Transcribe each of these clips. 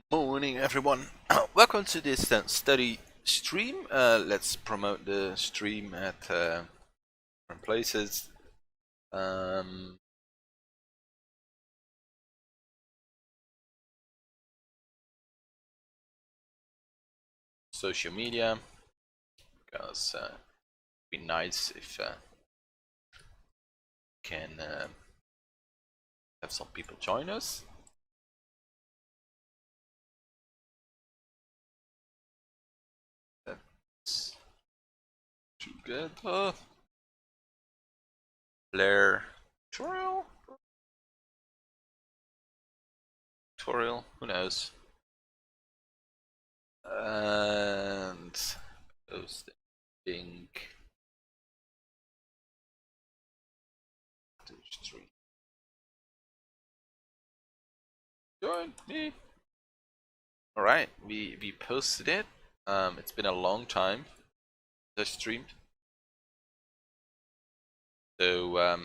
Morning, everyone. Welcome to this study stream. Let's promote the stream at different places. Social media, because it'd be nice if can have some people join us. Let's together. Blair tutorial, who knows? And posting to stream. Join me. All right, we posted it. It's been a long time I streamed, so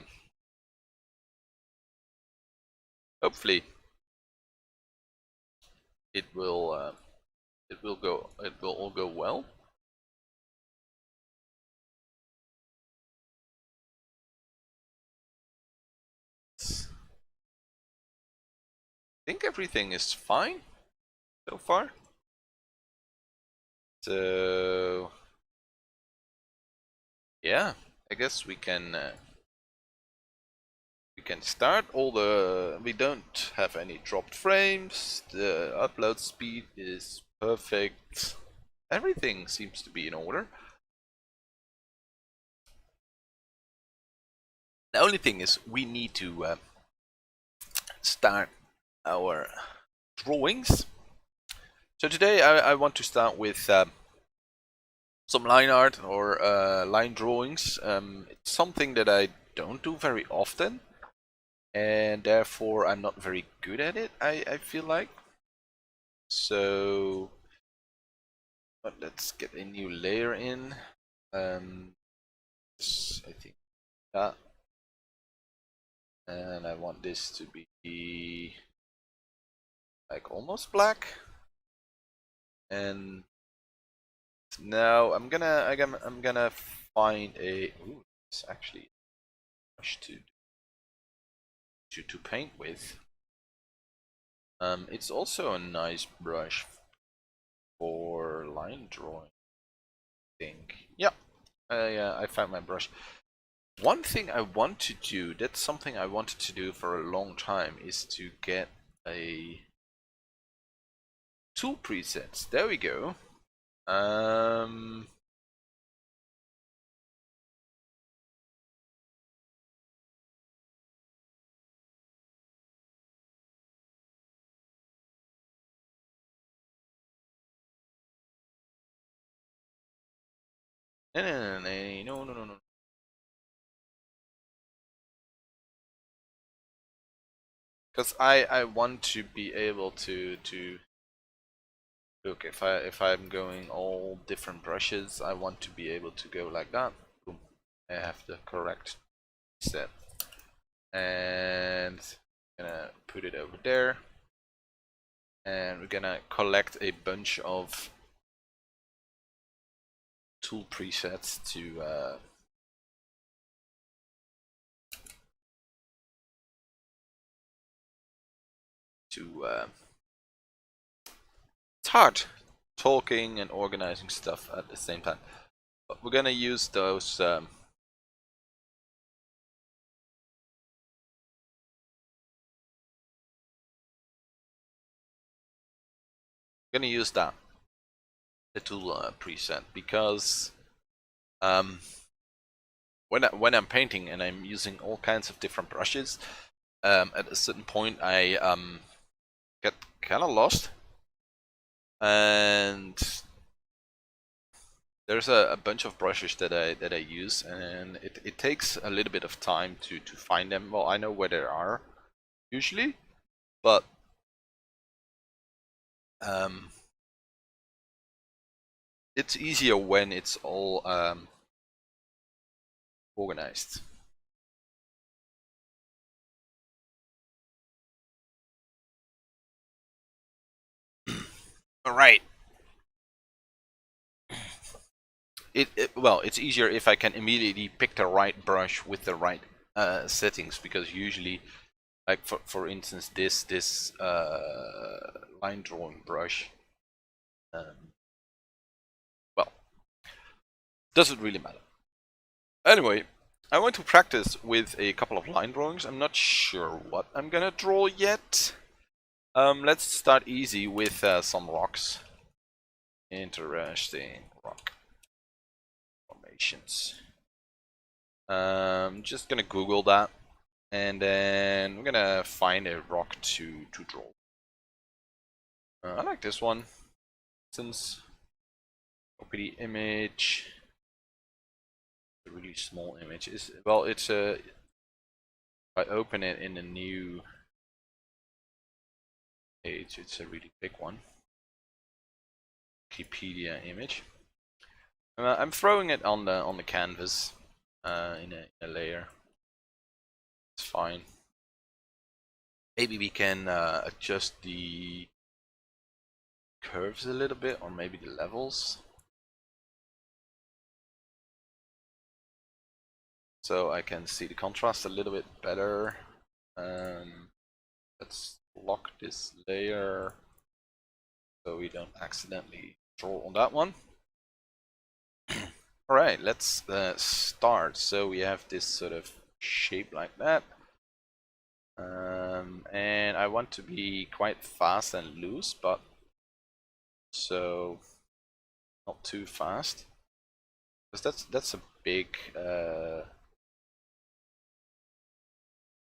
hopefully it will all go well. I think everything is fine so far. So yeah, I guess we can start. We don't have any dropped frames. The upload speed is perfect. Everything seems to be in order. The only thing is we need to start our drawings. So today I want to start with some line art or line drawings. It's something that I don't do very often, and therefore I'm not very good at it, I feel like. So let's get a new layer in. I think that, and I want this to be like almost black. And now I'm gonna find a. Ooh, it's actually brush to paint with. It's also a nice brush for line drawing, I think. Yeah, I found my brush. One thing I want to do, that's something I wanted to do for a long time, is to get a tool presets. There we go. No. Because I want to be able to look, if I'm going all different brushes, I want to be able to go like that. Boom. I have the correct set, and I'm gonna put it over there, and we're gonna collect a bunch of tool presets to it's hard talking and organizing stuff at the same time, but we're gonna use those gonna use that, the tool preset, because when I'm painting and I'm using all kinds of different brushes, at a certain point I get kind of lost, and there's a bunch of brushes that I use, and it takes a little bit of time to find them. Well, I know where they are usually, but it's easier when it's all organized. All right. Well, it's easier if I can immediately pick the right brush with the right settings, because usually, like for instance, this line drawing brush, um, well, doesn't really matter. Anyway, I want to practice with a couple of line drawings. I'm not sure what I'm gonna draw yet. Let's start easy with some rocks. Interesting rock formations. Just gonna Google that, and then we're gonna find a rock to draw. I like this one. Since copy the image, a really small image is well, it's a. If I open it in a new page, it's a really big one. Wikipedia image. I'm throwing it on the canvas in a layer. It's fine. Maybe we can adjust the curves a little bit, or maybe the levels, so I can see the contrast a little bit better. Let's lock this layer so we don't accidentally draw on that one. Alright, let's start. So we have this sort of shape like that. And I want to be quite fast and loose, but so not too fast, because that's a big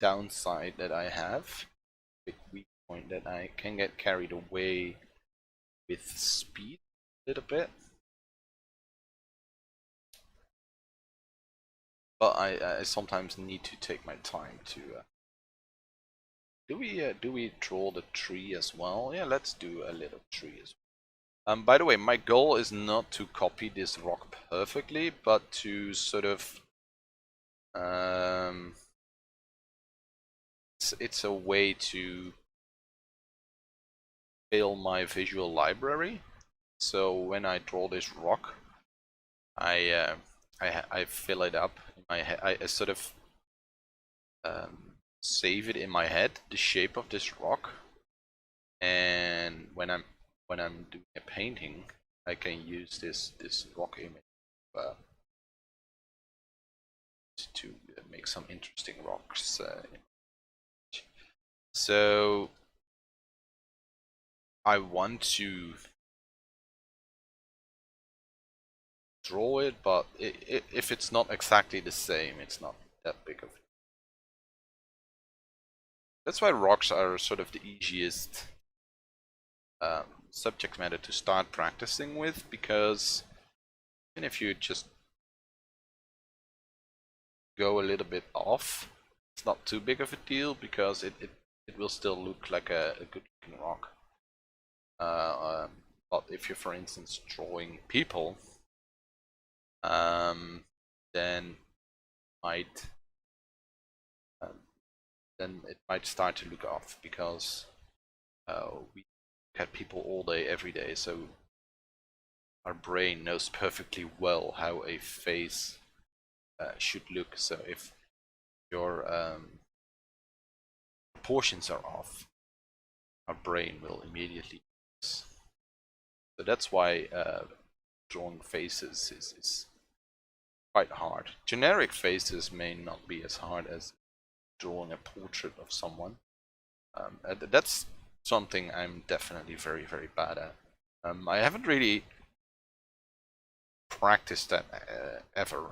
downside that I have, big weak point, that I can get carried away with speed a little bit. But I sometimes need to take my time to. Do we draw the tree as well? Yeah, let's do a little tree as well. By the way, my goal is not to copy this rock perfectly, but to sort of it's a way to fill my visual library. So when I draw this rock, I fill it up in my head. I sort of save it in my head, the shape of this rock, and when I'm doing a painting, I can use this rock image to make some interesting rocks. So I want to draw it, but if it's not exactly the same, it's not that big of. That's why rocks are sort of the easiest subject matter to start practicing with, because even if you just go a little bit off, it's not too big of a deal, because it will still look like a good looking rock. But if you're, for instance, drawing people, then might then it might start to look off, because we look at people all day, every day, so our brain knows perfectly well how a face should look. So if your proportions are off, our brain will immediately. So that's why drawing faces is quite hard. Generic faces may not be as hard as drawing a portrait of someone. That's something I'm definitely very, very bad at. I haven't really practiced that ever,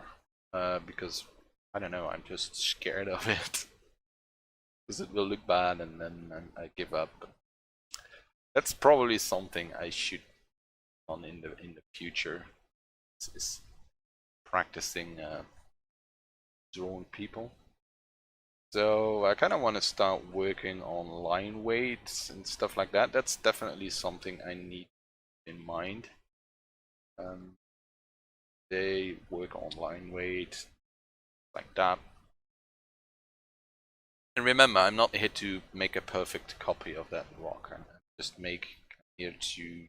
because I don't know, I'm just scared of it. Because it will look bad, and then I give up. That's probably something I should on in the future. Is practicing drawing people. So I kind of want to start working on line weights and stuff like that. That's definitely something I need in mind. They work on line weight like that. And remember, I'm not here to make a perfect copy of that rock. I'm just here to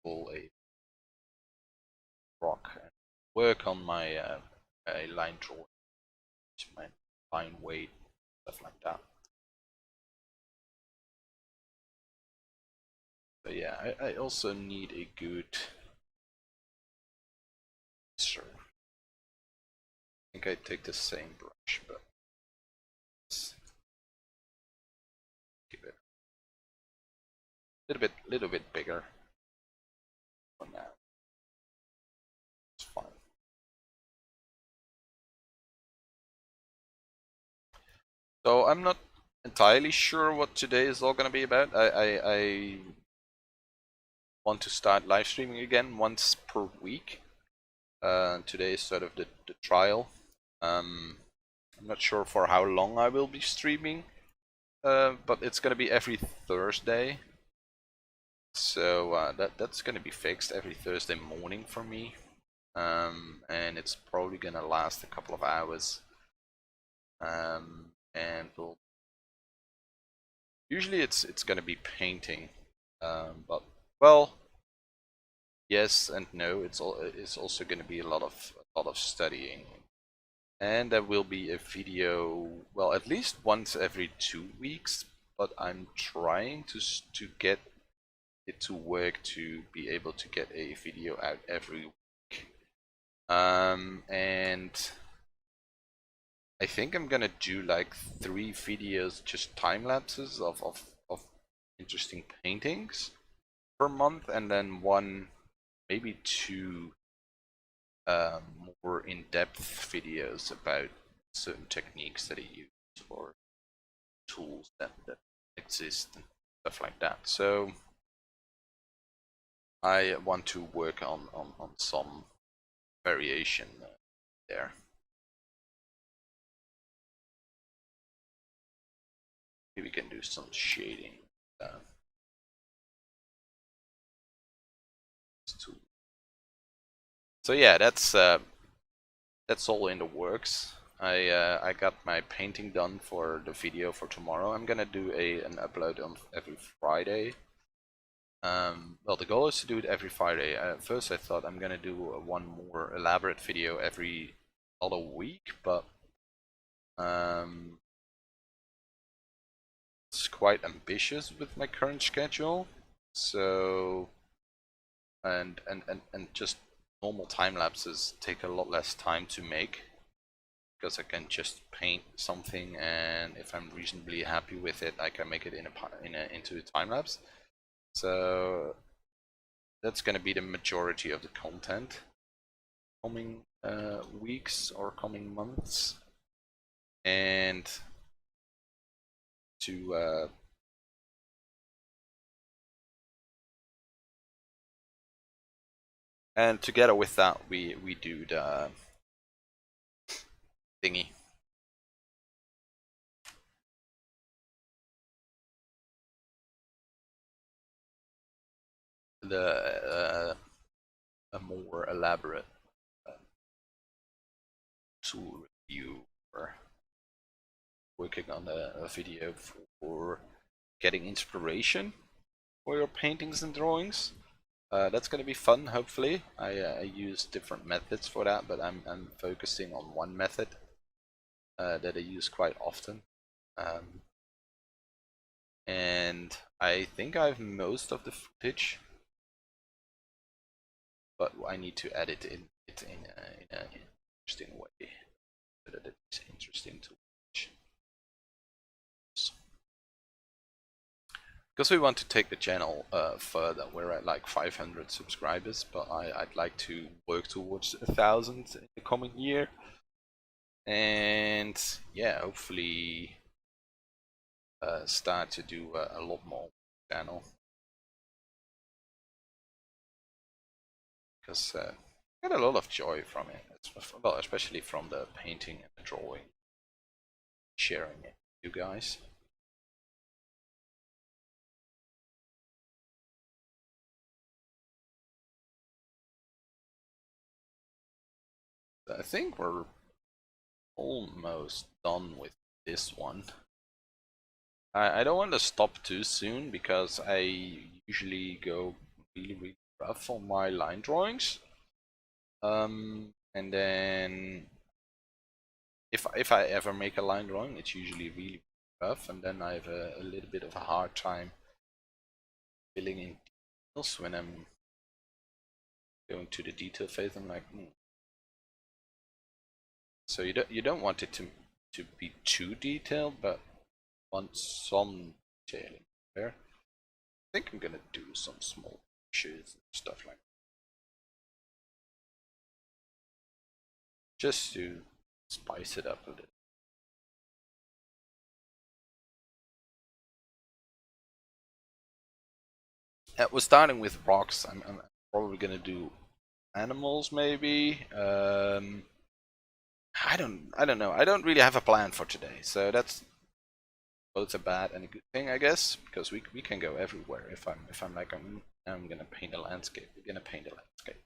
pull a rock and work on my line drawing, my line weight, stuff like that. But yeah, I also need a good serve. I think I take the same brush, but let's keep it a little bit bigger for now. It's fine. So I'm not entirely sure what today is all going to be about. I want to start live streaming again once per week. Today is sort of the trial. I'm not sure for how long I will be streaming, but it's going to be every Thursday. So that's going to be fixed every Thursday morning for me. And it's probably going to last a couple of hours. And usually it's going to be painting, but well, yes and no. It's also going to be a lot of studying, and there will be a video, well, at least once every 2 weeks. But I'm trying to get it to work to be able to get a video out every week. And I think I'm gonna do like 3 videos, just time lapses of interesting paintings per month, and then 1, maybe 2 more in-depth videos about certain techniques that I use or tools that exist and stuff like that. So I want to work on some variation there. Maybe we can do some shading. So yeah, that's all in the works. I got my painting done for the video for tomorrow. I'm gonna do an upload on every Friday. Well, the goal is to do it every Friday. At first I thought I'm gonna do one more elaborate video every other week, but it's quite ambitious with my current schedule. So and just normal time lapses take a lot less time to make, because I can just paint something, and if I'm reasonably happy with it, I can make it into a time lapse. So that's going to be the majority of the content coming weeks or coming months. And to and together with that, we do the thingy. A more elaborate tool review, or working on a video for getting inspiration for your paintings and drawings. That's going to be fun, hopefully. I use different methods for that, but I'm focusing on one method that I use quite often. And I think I have most of the footage, but I need to edit it in an interesting way so that it's interesting to watch. Because we want to take the channel further. We're at like 500 subscribers, but I'd like to work towards 1,000 in the coming year. And yeah, hopefully start to do a lot more channel. Because I get a lot of joy from it. Well, especially from the painting and the drawing. Sharing it with you guys. I think we're almost done with this one. I don't want to stop too soon, because I usually go really rough on my line drawings. And then if I ever make a line drawing, it's usually really rough, and then I have a little bit of a hard time filling in details when I'm going to the detail phase. I'm like, So you don't want it to be too detailed, but want some detailing there. I think I'm gonna do some small pictures and stuff like that, just to spice it up a little. We're starting with rocks. I'm probably gonna do animals maybe. I don't know. I don't really have a plan for today, so that's both a bad and a good thing, I guess, because we can go everywhere. If I'm like I'm gonna paint a landscape, we're gonna paint a landscape.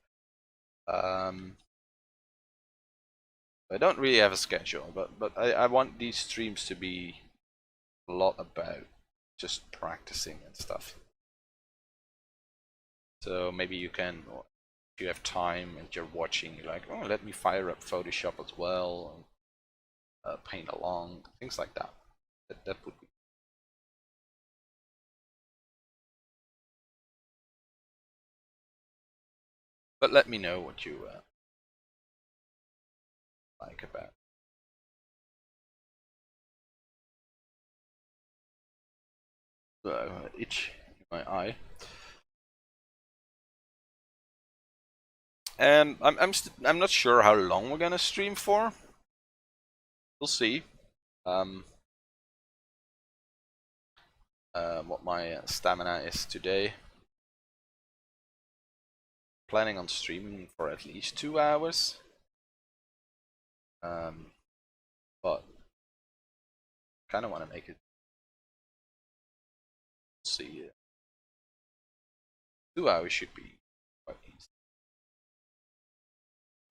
I don't really have a schedule, but I want these streams to be a lot about just practicing and stuff. So maybe you can, if you have time and you're watching, you're like, oh, let me fire up Photoshop as well, and paint along, things like that. That would be. But let me know what you like about. Itch in my eye. And I'm not sure how long we're gonna stream for. We'll see. What my stamina is today. Planning on streaming for at least 2 hours. But kind of want to make it. See, 2 hours should be quite easy.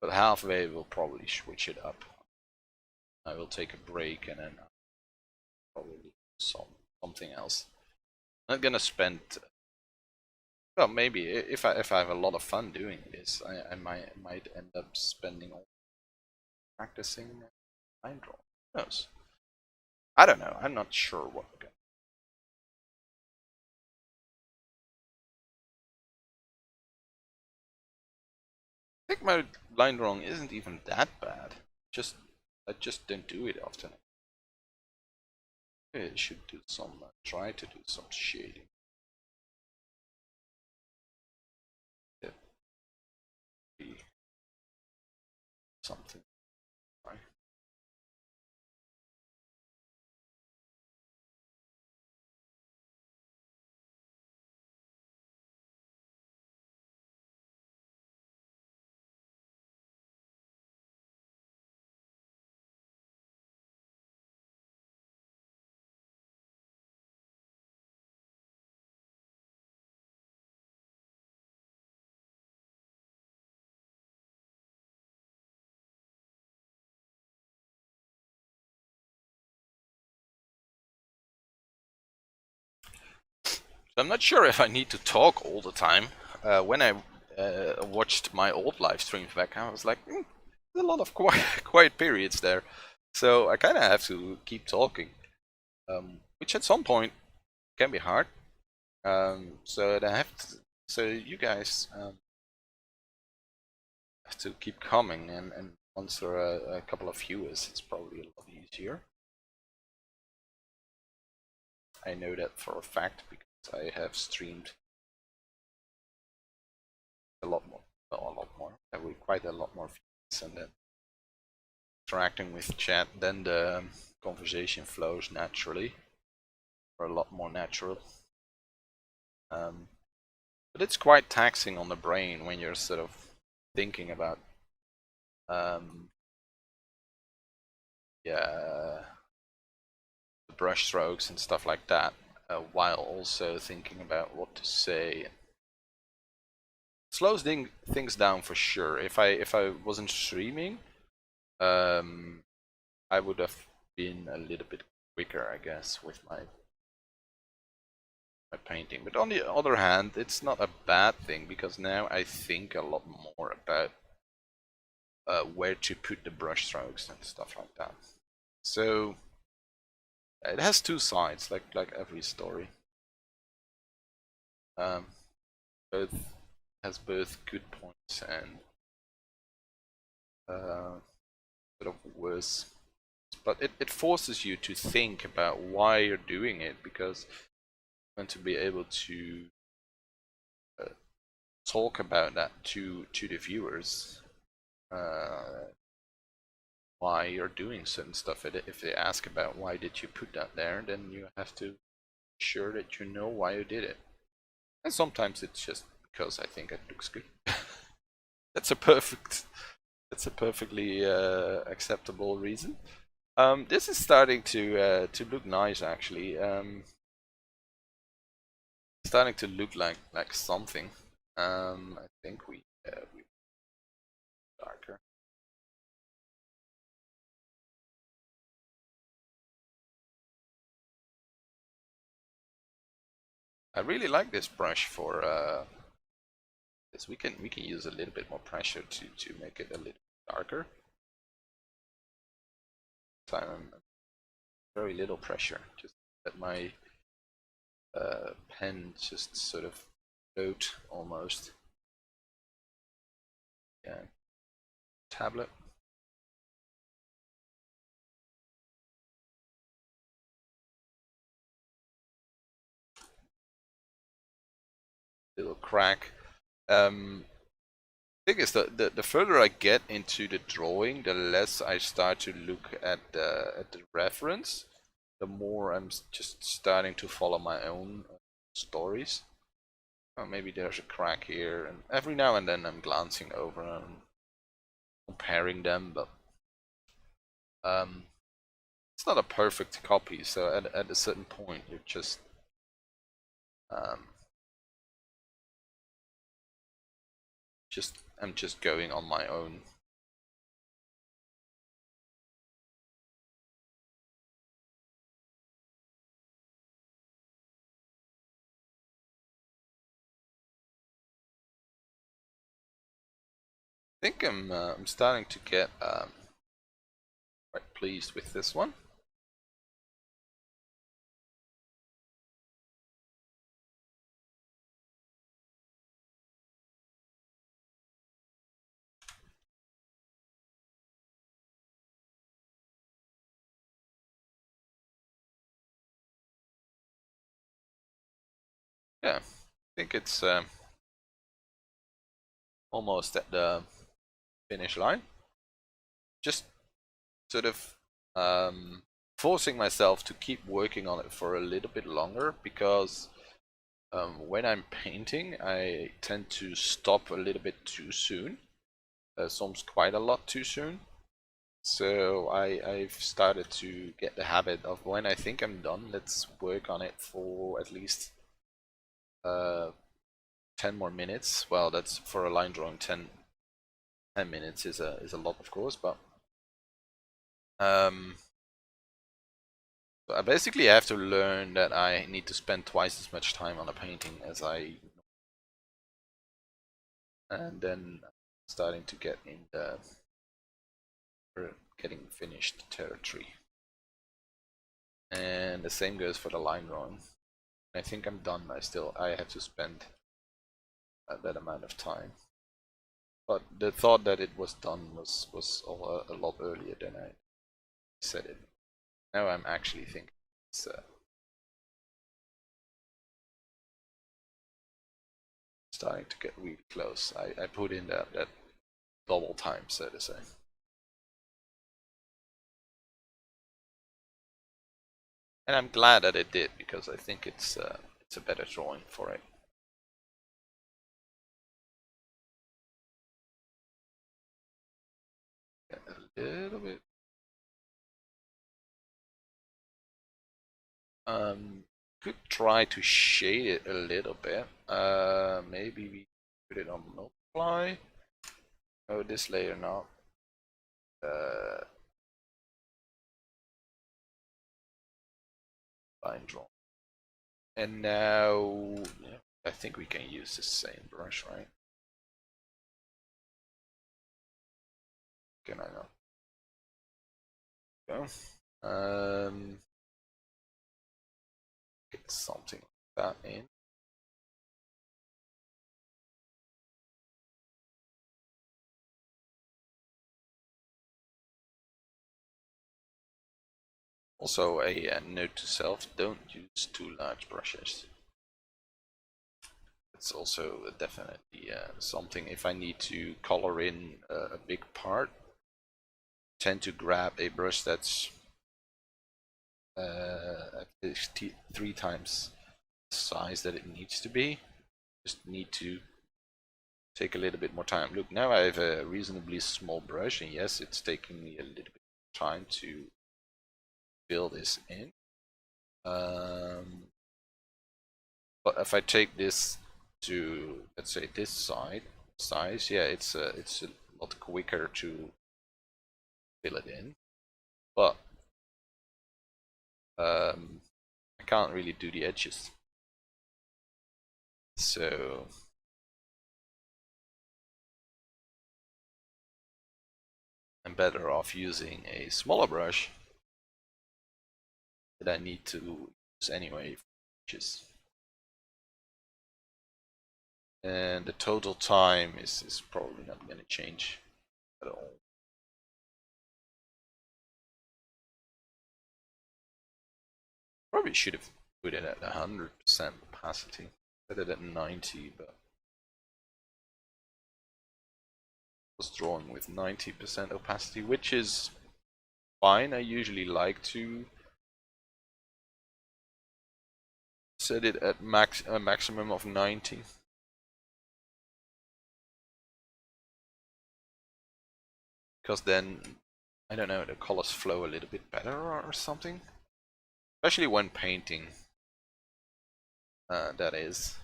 But halfway we'll probably switch it up. I will take a break and then probably something else. I'm not gonna spend. Well, maybe if I have a lot of fun doing this, I might end up spending all practicing line drawing. Who knows? I don't know. I'm not sure what we're gonna. I think my line drawing isn't even that bad. I just don't do it often. I should do some. Try to do some shading. Be something. Right. So I'm not sure if I need to talk all the time. When I watched my old live streams back, I was like, there's a lot of quiet periods there. So I kind of have to keep talking, which at some point can be hard. So I have to, so you guys have to keep coming, and once there are a couple of viewers, it's probably a lot easier. I know that for a fact because I have streamed a lot more, quite a lot more views, and then interacting with chat, then the conversation flows naturally, or a lot more natural. But it's quite taxing on the brain when you're sort of thinking about, yeah, the brush strokes and stuff like that, while also thinking about what to say. Slows things down for sure. If I wasn't streaming, I would have been a little bit quicker, I guess, with my my painting. But on the other hand, it's not a bad thing, because now I think a lot more about where to put the brush strokes and stuff like that. So it has two sides, like every story. Both has both good points and sort of worse. But it forces you to think about why you're doing it, because you want to be able to talk about that to the viewers, why you're doing certain stuff. If they ask about why did you put that there, then you have to ensure that you know why you did it. And sometimes it's just because I think it looks good. That's a perfectly acceptable reason. This is starting to look nice, actually. Starting to look like something. I think we darker. I really like this brush for this. We can use a little bit more pressure to make it a little darker. Time very little pressure, just let my pen just sort of float almost. Yeah, tablet. Little crack. Thing is, the further I get into the drawing, the less I start to look at the reference, the more I'm just starting to follow my own stories. Oh, maybe there's a crack here, and every now and then I'm glancing over and comparing them, but it's not a perfect copy. So at a certain point, you're just I'm just going on my own. I think I'm starting to get quite pleased with this one. Yeah, I think it's almost at the finish line. Just sort of forcing myself to keep working on it for a little bit longer, because when I'm painting, I tend to stop a little bit too soon, sometimes quite a lot too soon. So I've started to get the habit of, when I think I'm done, let's work on it for at least 10 more minutes. Well, that's for a line drawing. 10 minutes is a lot, of course, but so I basically have to learn that I need to spend twice as much time on a painting as and then starting to get in the getting finished territory. And the same goes for the line drawing. I think I'm done. I have to spend that amount of time. But the thought that it was done was a lot earlier than I said it. Now I'm actually thinking it's starting to get really close. I put in that double time, so to say. And I'm glad that it did, because I think it's a better drawing for it. A little bit. Could try to shade it a little bit. Maybe we put it on multiply. Oh, this layer now. Line draw. And now I think we can use the same brush, right? Can I not? Go. Get something like that in. Also, a note to self: don't use too large brushes. It's also definitely something. If I need to color in a big part, I tend to grab a brush that's at least 3 times the size that it needs to be. Just need to take a little bit more time. Look, now I have a reasonably small brush, and yes, it's taking me a little bit of time to fill this in. But if I take this to, let's say, this size, yeah, it's a lot quicker to fill it in. But I can't really do the edges, so I'm better off using a smaller brush that I need to use anyway for edges. And the total time is probably not going to change at all. Probably should have put it at 100% opacity. Put it at 90, but I was drawing with 90% opacity, which is fine. I usually like to set it at a maximum of 90. Because then, I don't know, the colors flow a little bit better or something. Especially when painting, that is.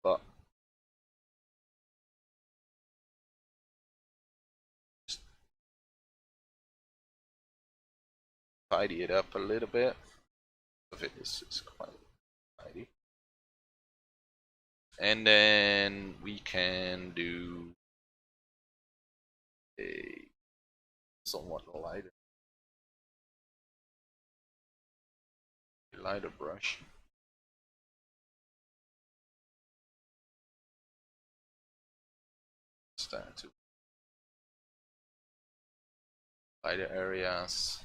But just tidy it up a little bit. Of it is quite tidy. And then we can do a somewhat lighter brush. Start to lighter areas.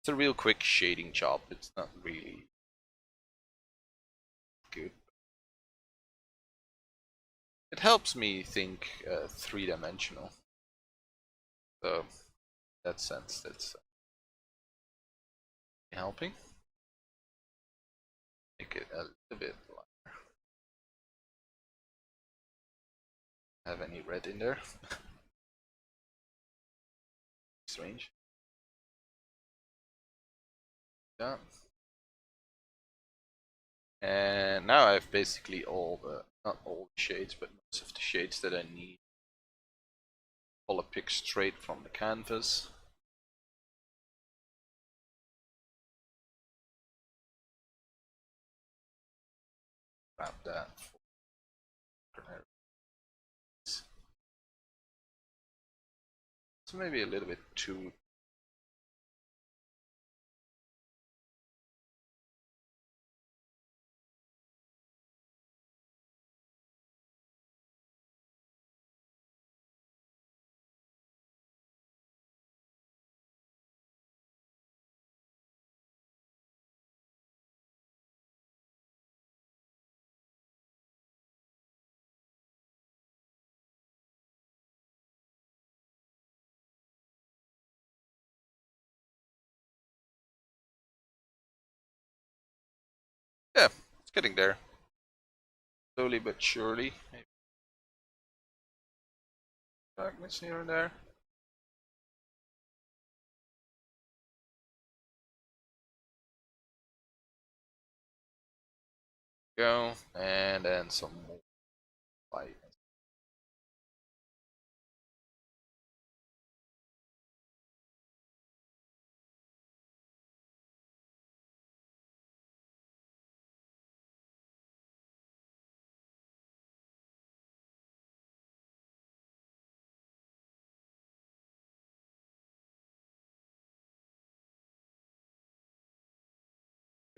It's a real quick shading job. It's not really good. It helps me think 3-dimensional. So, in that sense, that's helping. Make it a little bit lighter. Have any red in there? Strange. Yeah. And now I have basically all the, not all the shades, but most of the shades that I need. Color pick straight from the canvas. Grab that. So maybe a little bit too. Yeah, it's getting there. Slowly but surely. Maybe darkness here and there. Go, and then some more light.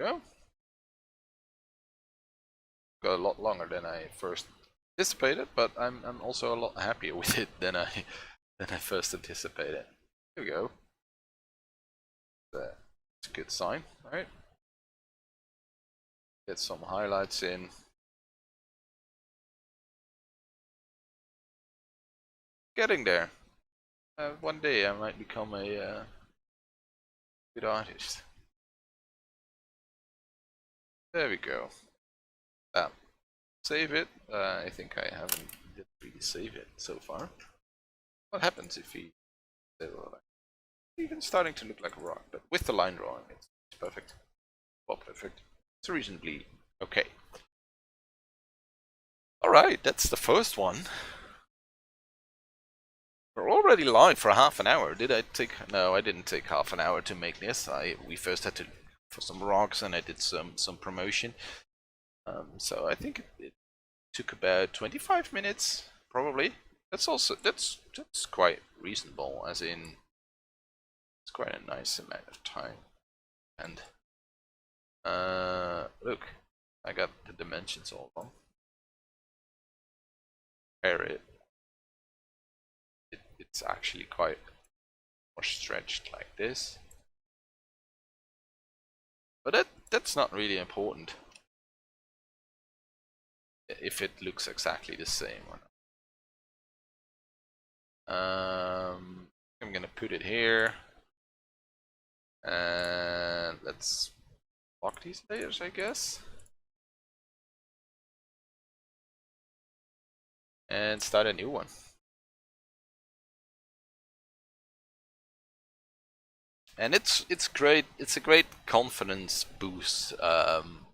Go. Got a lot longer than I first anticipated, but I'm also a lot happier with it than I first anticipated. Here we go. That's a good sign, right? Get some highlights in. Getting there. One day I might become a good artist. There we go. Save it. I think I haven't really saved it so far. What happens if he... Even starting to look like a rock, but with the line drawing, it's perfect. Well, perfect. It's reasonably okay. Alright, that's the first one. We're already live for half an hour. Did I take... No, I didn't take half an hour to make this. We first had to... for some rocks, and I did some promotion. So I think it took about 25 minutes, probably. That's quite reasonable, as in... it's quite a nice amount of time. And... look, I got the dimensions all wrong. Compare it. It's actually quite more stretched like this. But that's not really important. If it looks exactly the same or not. I'm gonna put it here. And let's lock these layers, I guess. And start a new one. And it's great. It's a great confidence boost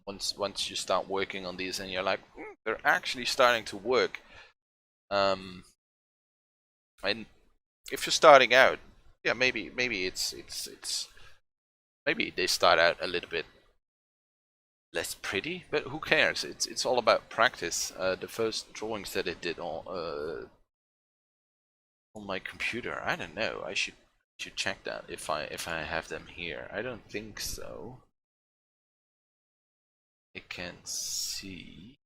once you start working on these and you're like, they're actually starting to work. And if you're starting out, yeah, maybe it's maybe they start out a little bit less pretty, but who cares? It's all about practice. The first drawings that I did on my computer, I don't know. I should check that if I have them here. I don't think so. I can't see.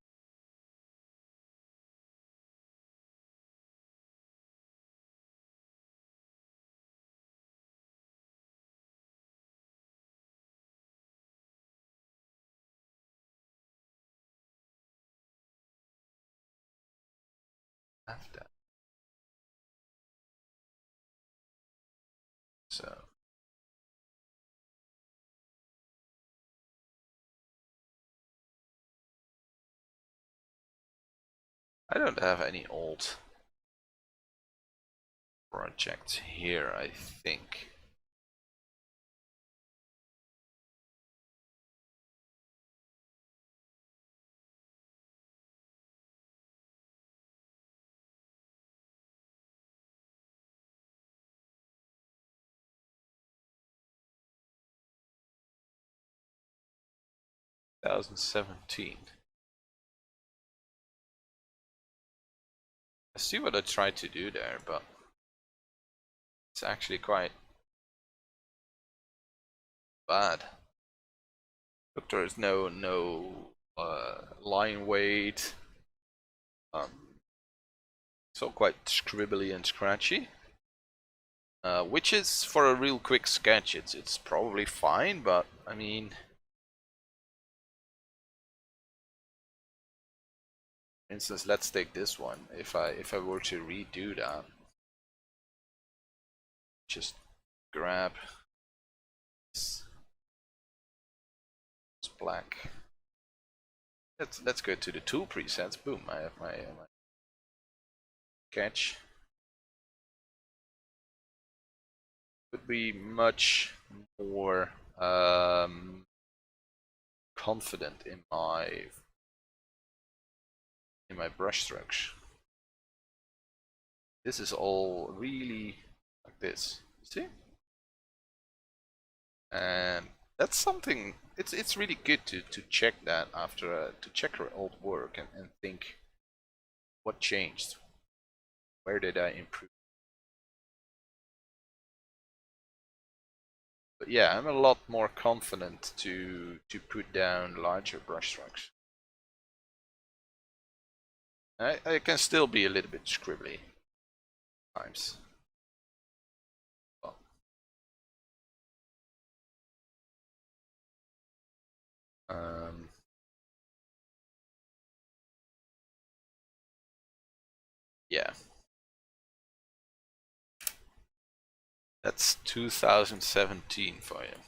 Have that. So I don't have any old projects here, I think. Thousand 2017. I see what I tried to do there, but it's actually quite bad. Look, there is no line weight. It's all quite scribbly and scratchy. Which is, for a real quick sketch, it's probably fine, but I mean, for instance, let's take this one. If I were to redo that, just grab this black. Let's go to the tool presets. Boom! I have my sketch. Would be much more confident in my brush strokes. This is all really like this. See? And that's something. It's really good to check that after to check your old work and think what changed. Where did I improve? But yeah, I'm a lot more confident to put down larger brush strokes. I can still be a little bit scribbly times. Well, yeah, that's 2017 for you.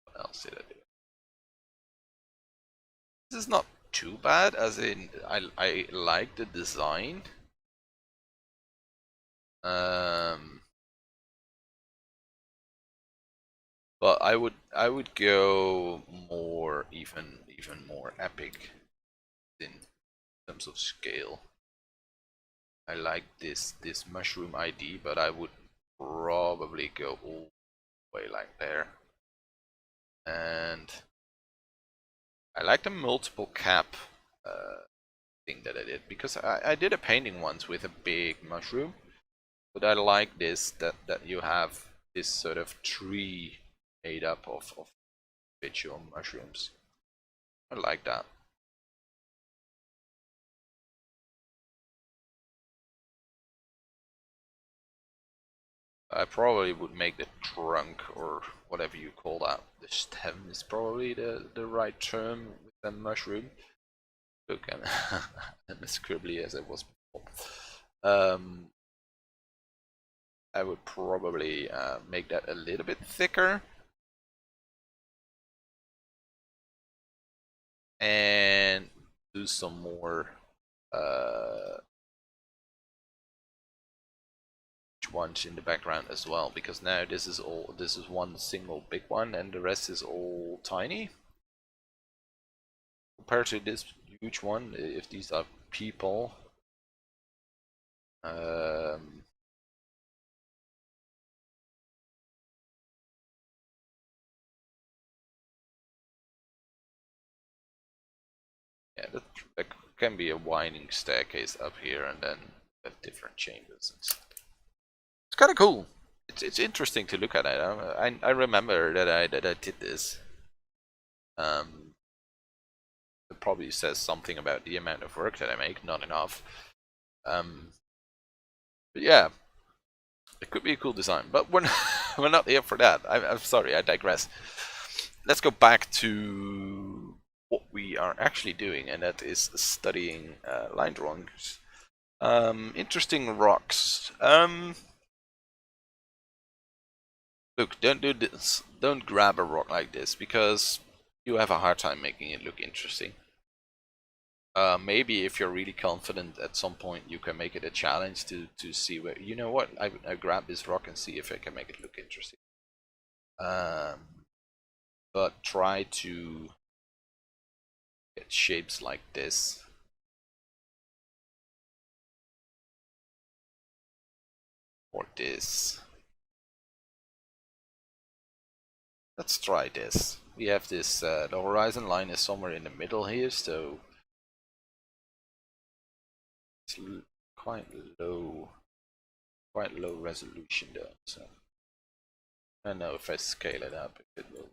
What else did I do? This is not too bad, as in I like the design. But I would go more even more epic in terms of scale. I like this mushroom ID, but I would probably go all the way like there. And I like the multiple cap thing that I did, because I did a painting once with a big mushroom, but I like this that you have this sort of tree made up of individual mushrooms. I like that. I probably would make the trunk, or whatever you call that, the stem is probably the right term with the mushroom. Look, I'm, I'm as scribbly as I was before. I would probably make that a little bit thicker. And do some more ones in the background as well, because now this is one single big one and the rest is all tiny compared to this huge one. If these are people, yeah, that can be a winding staircase up here, and then have different chambers and stuff. It's kind of cool. It's interesting to look at it. I remember that I did this. It probably says something about the amount of work that I make, not enough. But yeah, it could be a cool design, but we're not, we're not here for that. I'm sorry, I digress. Let's go back to what we are actually doing, and that is studying line drawings. Interesting rocks. Look, don't do this. Don't grab a rock like this, because you have a hard time making it look interesting. Maybe if you're really confident, at some point you can make it a challenge to see where, you know what, I grab this rock and see if I can make it look interesting. But try to get shapes like this. Or this. Let's try this. We have this, the horizon line is somewhere in the middle here, so it's quite low resolution though, so I don't know if I scale it up, if it will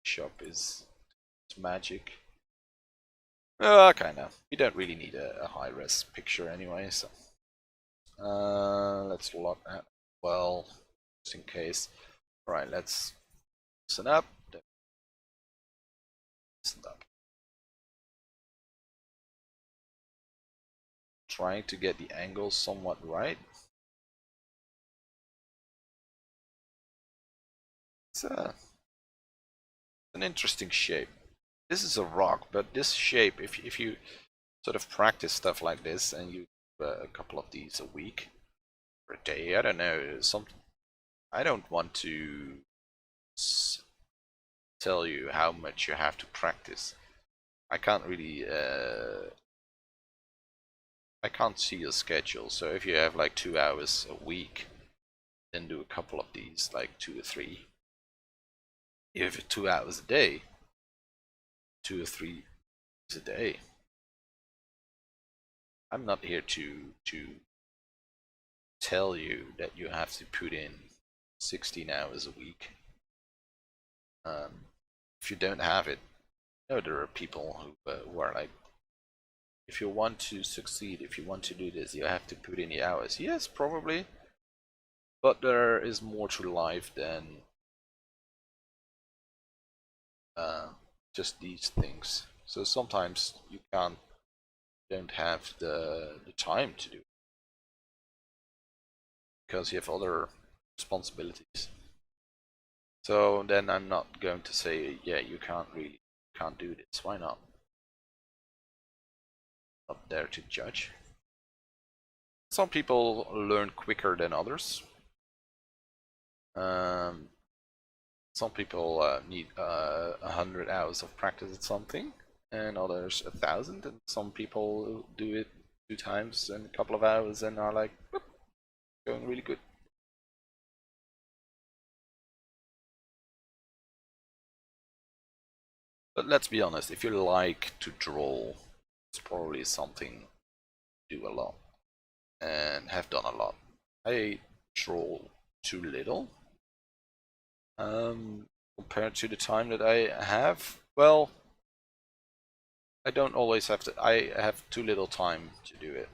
show up is magic. Kinda. We don't really need a high-res picture anyway, so let's lock that well, just in case. Alright, let's listen up. Listen up. Trying to get the angle somewhat right. It's an interesting shape. This is a rock, but this shape, if you sort of practice stuff like this and you do a couple of these a week or a day, I don't know, something. I don't want to tell you how much you have to practice. I can't really I can't see your schedule, so if you have like 2 hours a week, then do a couple of these, like 2 or 3. If it's 2 hours a day, 2 or 3 a day. I'm not here to tell you that you have to put in 16 hours a week. If you don't have it, there are people who are like, if you want to succeed, if you want to do this, you have to put in the hours. Yes, probably, but there is more to life than just these things. So sometimes you don't have the time to do it because you have other responsibilities. So then I'm not going to say, yeah, you can't do this. Why not? Not there to judge. Some people learn quicker than others. Some people need 100 hours of practice at something, and others 1,000. And some people do it 2 times in a couple of hours and are like, boop, going really good. But let's be honest, if you like to draw, it's probably something you do a lot and have done a lot. I draw too little compared to the time that I have. Well, I don't always have to. I have too little time to do it,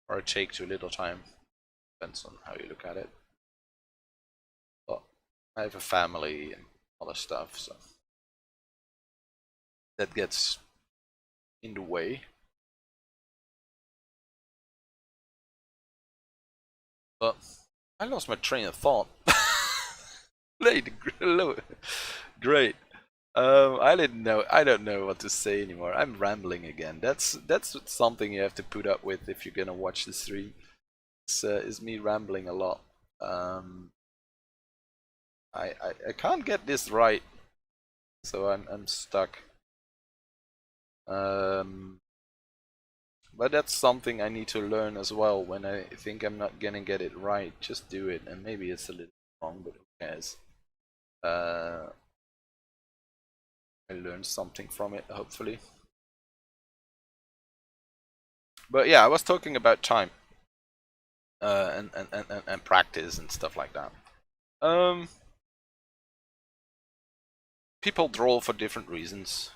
or I take too little time. Depends on how you look at it. But I have a family and other stuff, so that gets in the way. But I lost my train of thought. Great. I didn't know. I don't know what to say anymore. I'm rambling again. That's something you have to put up with if you're gonna watch the stream. Is me rambling a lot. I can't get this right, so I'm stuck. But that's something I need to learn as well. When I think I'm not gonna get it right, just do it. And maybe it's a little wrong, but who cares? I learned something from it, hopefully. But yeah, I was talking about time and practice and stuff like that. People draw for different reasons.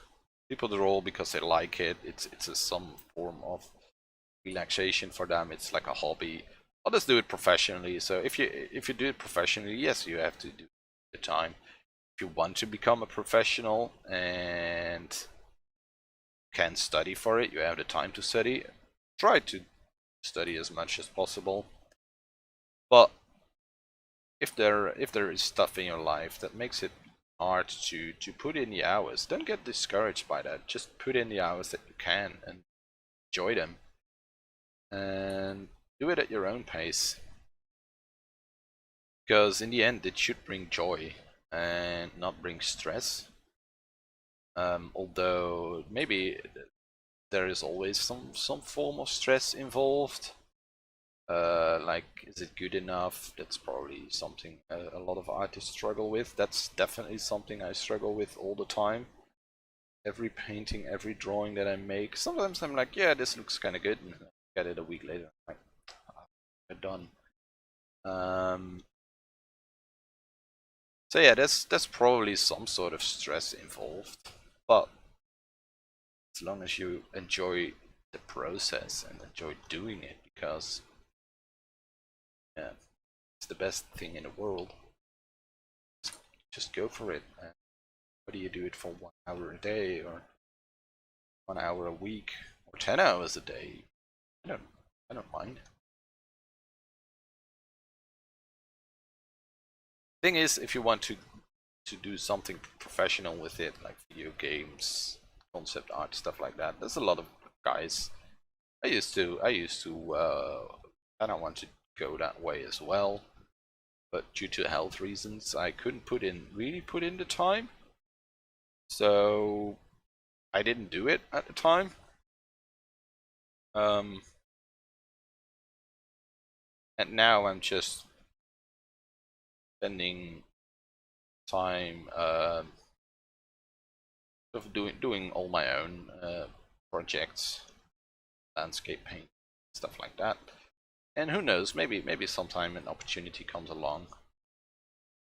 People draw because they like it. It's some form of relaxation for them. It's like a hobby. Others do it professionally. So if you do it professionally, yes, you have to do the time. If you want to become a professional and can study for it, you have the time to study. Try to study as much as possible. But if there is stuff in your life that makes it hard to put in the hours, don't get discouraged by that. Just put in the hours that you can and enjoy them, and do it at your own pace, because in the end it should bring joy and not bring stress. Although maybe there is always some form of stress involved. Like, is it good enough? That's probably something a lot of artists struggle with. That's definitely something I struggle with all the time. Every painting, every drawing that I make, sometimes I'm like, yeah, this looks kind of good, and I get it a week later, I'm like, I'm done. So yeah, that's probably some sort of stress involved, but as long as you enjoy the process and enjoy doing it, because yeah, it's the best thing in the world. Just go for it. Whether you do it for 1 hour a day or 1 hour a week or 10 hours a day, I don't mind. Thing is, if you want to do something professional with it, like video games, concept art, stuff like that, there's a lot of guys. I used to kind of want to go that way as well, but due to health reasons, I couldn't really put in the time. So I didn't do it at the time. And now I'm just spending time of doing all my own projects, landscape paint, stuff like that. And who knows, maybe sometime an opportunity comes along.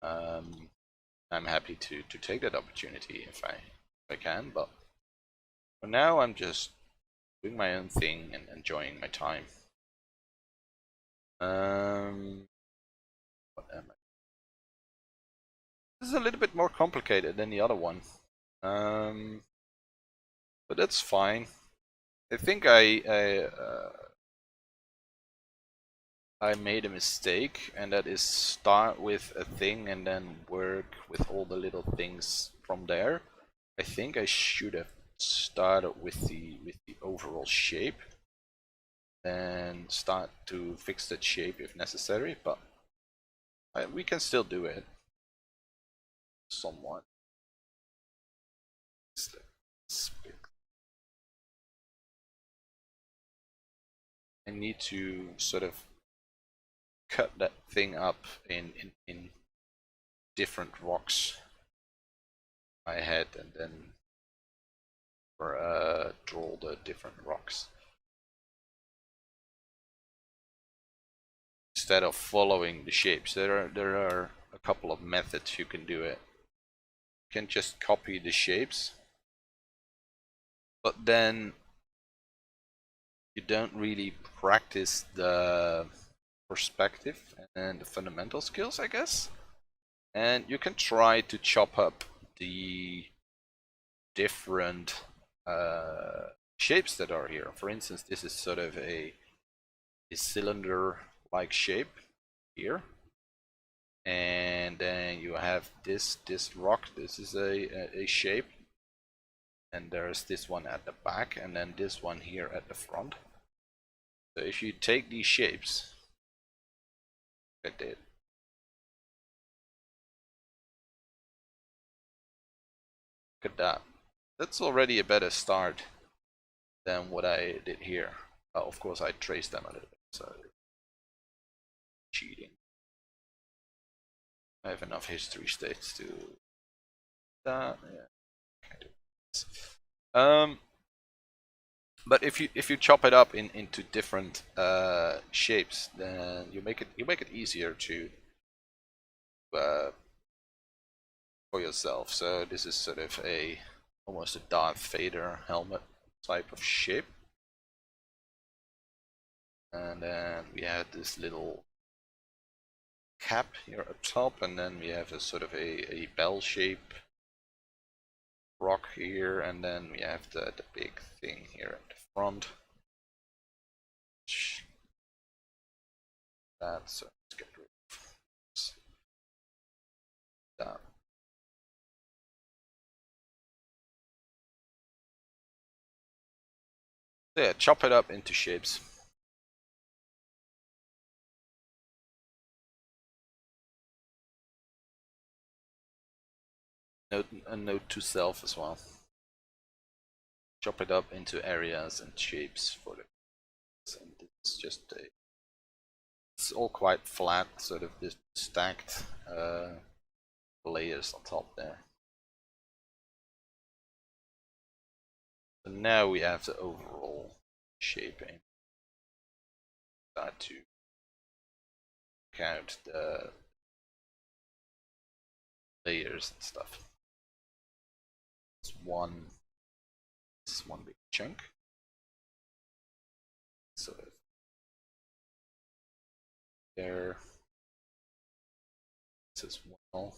I'm happy to take that opportunity if I can, but for now I'm just doing my own thing and enjoying my time. What am I? This is a little bit more complicated than the other one, but that's fine. I think I made a mistake, and that is start with a thing and then work with all the little things from there. I think I should have started with the overall shape, and start to fix that shape if necessary, but we can still do it somewhat. I need to sort of cut that thing up in different rocks I had, and then draw the different rocks instead of following the shapes. There are a couple of methods you can do it. You can just copy the shapes, but then you don't really practice the perspective and the fundamental skills, I guess. And you can try to chop up the different shapes that are here. For instance, this is sort of a cylinder-like shape here, and then you have this rock. This is a shape, and there's this one at the back, and then this one here at the front. So if you take these shapes, I did. Look at that. That's already a better start than what I did here. Of course, I traced them a little bit, so cheating. I have enough history states to that. Yeah, can't do this. But if you chop it up into different shapes, then you make it easier to for yourself. So this is sort of almost a Darth Vader helmet type of shape, and then we have this little cap here up top, and then we have a sort of a bell shape rock here, and then we have the big thing here at the front. That, so let's get rid of that. Yeah, chop it up into shapes. A note to self as well. Chop it up into areas and shapes for the. And it's just it's all quite flat, sort of this stacked layers on top there. So now we have the overall shaping. Start to count the layers and stuff. This is one big chunk. So there. This is well.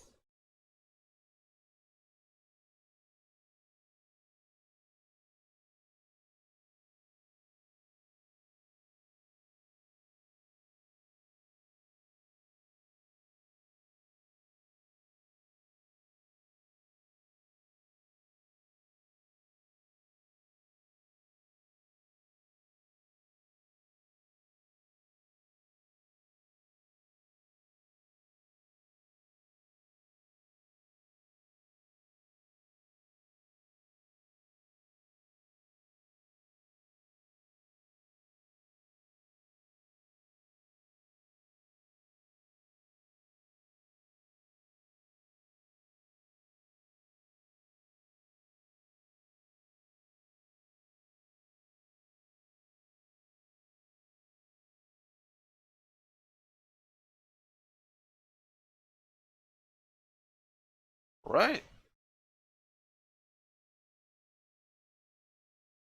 Right.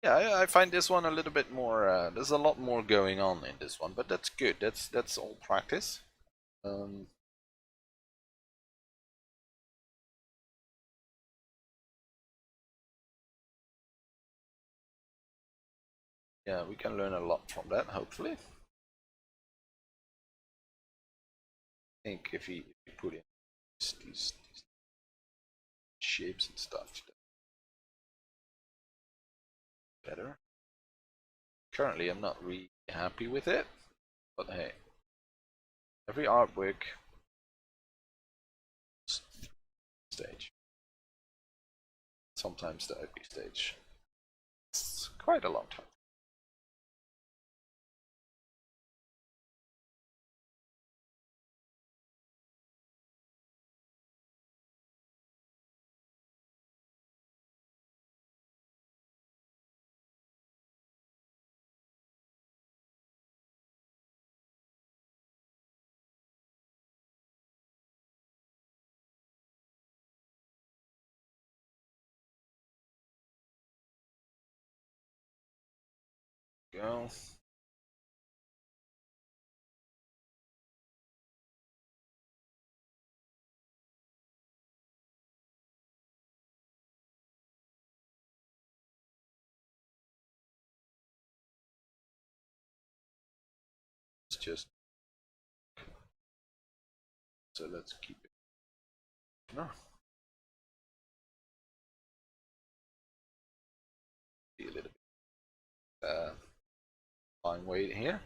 Yeah, I find this one a little bit more. There's a lot more going on in this one, but that's good. That's all practice. Um, yeah, we can learn a lot from that. Hopefully, I think if you put in these shapes and stuff, better. Currently, I'm not really happy with it, but hey, every artwork stage, sometimes the ugly stage. It's quite a long time. Go. It's just so let's keep it. No, be a little bit fine weight here.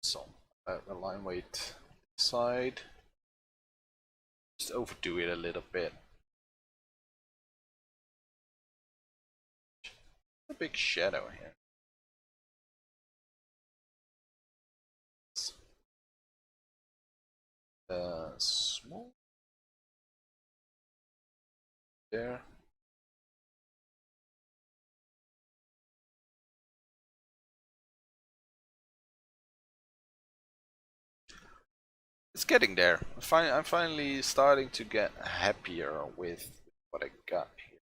So the line weight side. Just overdo it a little bit. A big shadow here. Small there. It's getting there. I'm finally starting to get happier with what I got here.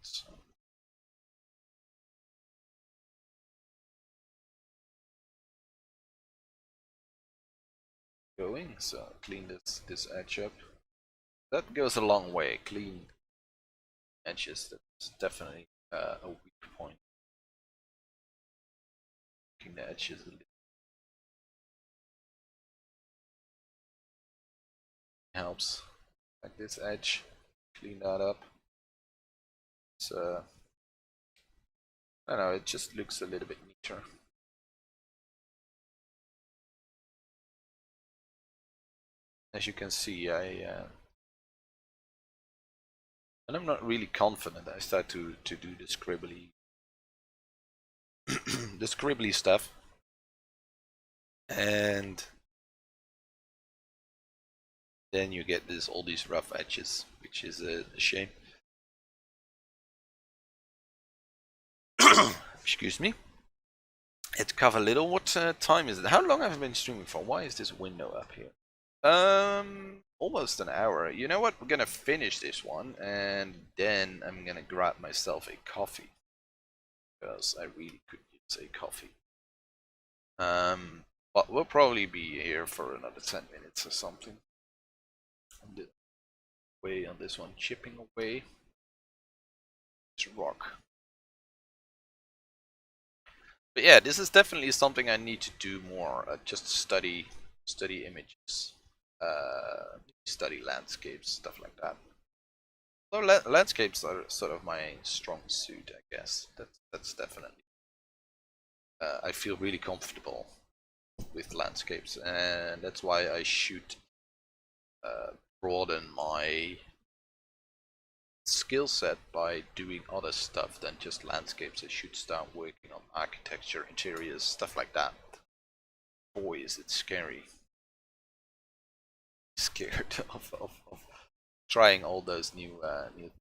So, going, so clean this edge up. That goes a long way. Clean edges. That's definitely a weak point. Clean the edges a little helps. Like this edge, clean that up. So I don't know. It just looks a little bit neater. As you can see, and I'm not really confident. I start to do the scribbly the scribbly stuff, and then you get this all these rough edges, which is a shame. Excuse me. It's cover little. What time is it? How long have I been streaming for? Why is this window up here? Almost an hour. You know what? We're gonna finish this one, and then I'm gonna grab myself a coffee because I really could use a coffee. But we'll probably be here for another 10 minutes or something. On the way on this one, chipping away this rock. But yeah, this is definitely something I need to do more. Just study images, study landscapes, stuff like that. So landscapes are sort of my strong suit, I guess. That's definitely. I feel really comfortable with landscapes, and that's why I should broaden my skill set by doing other stuff than just landscapes. I should start working on architecture, interiors, stuff like that. Boy, is it scary. Scared of trying all those new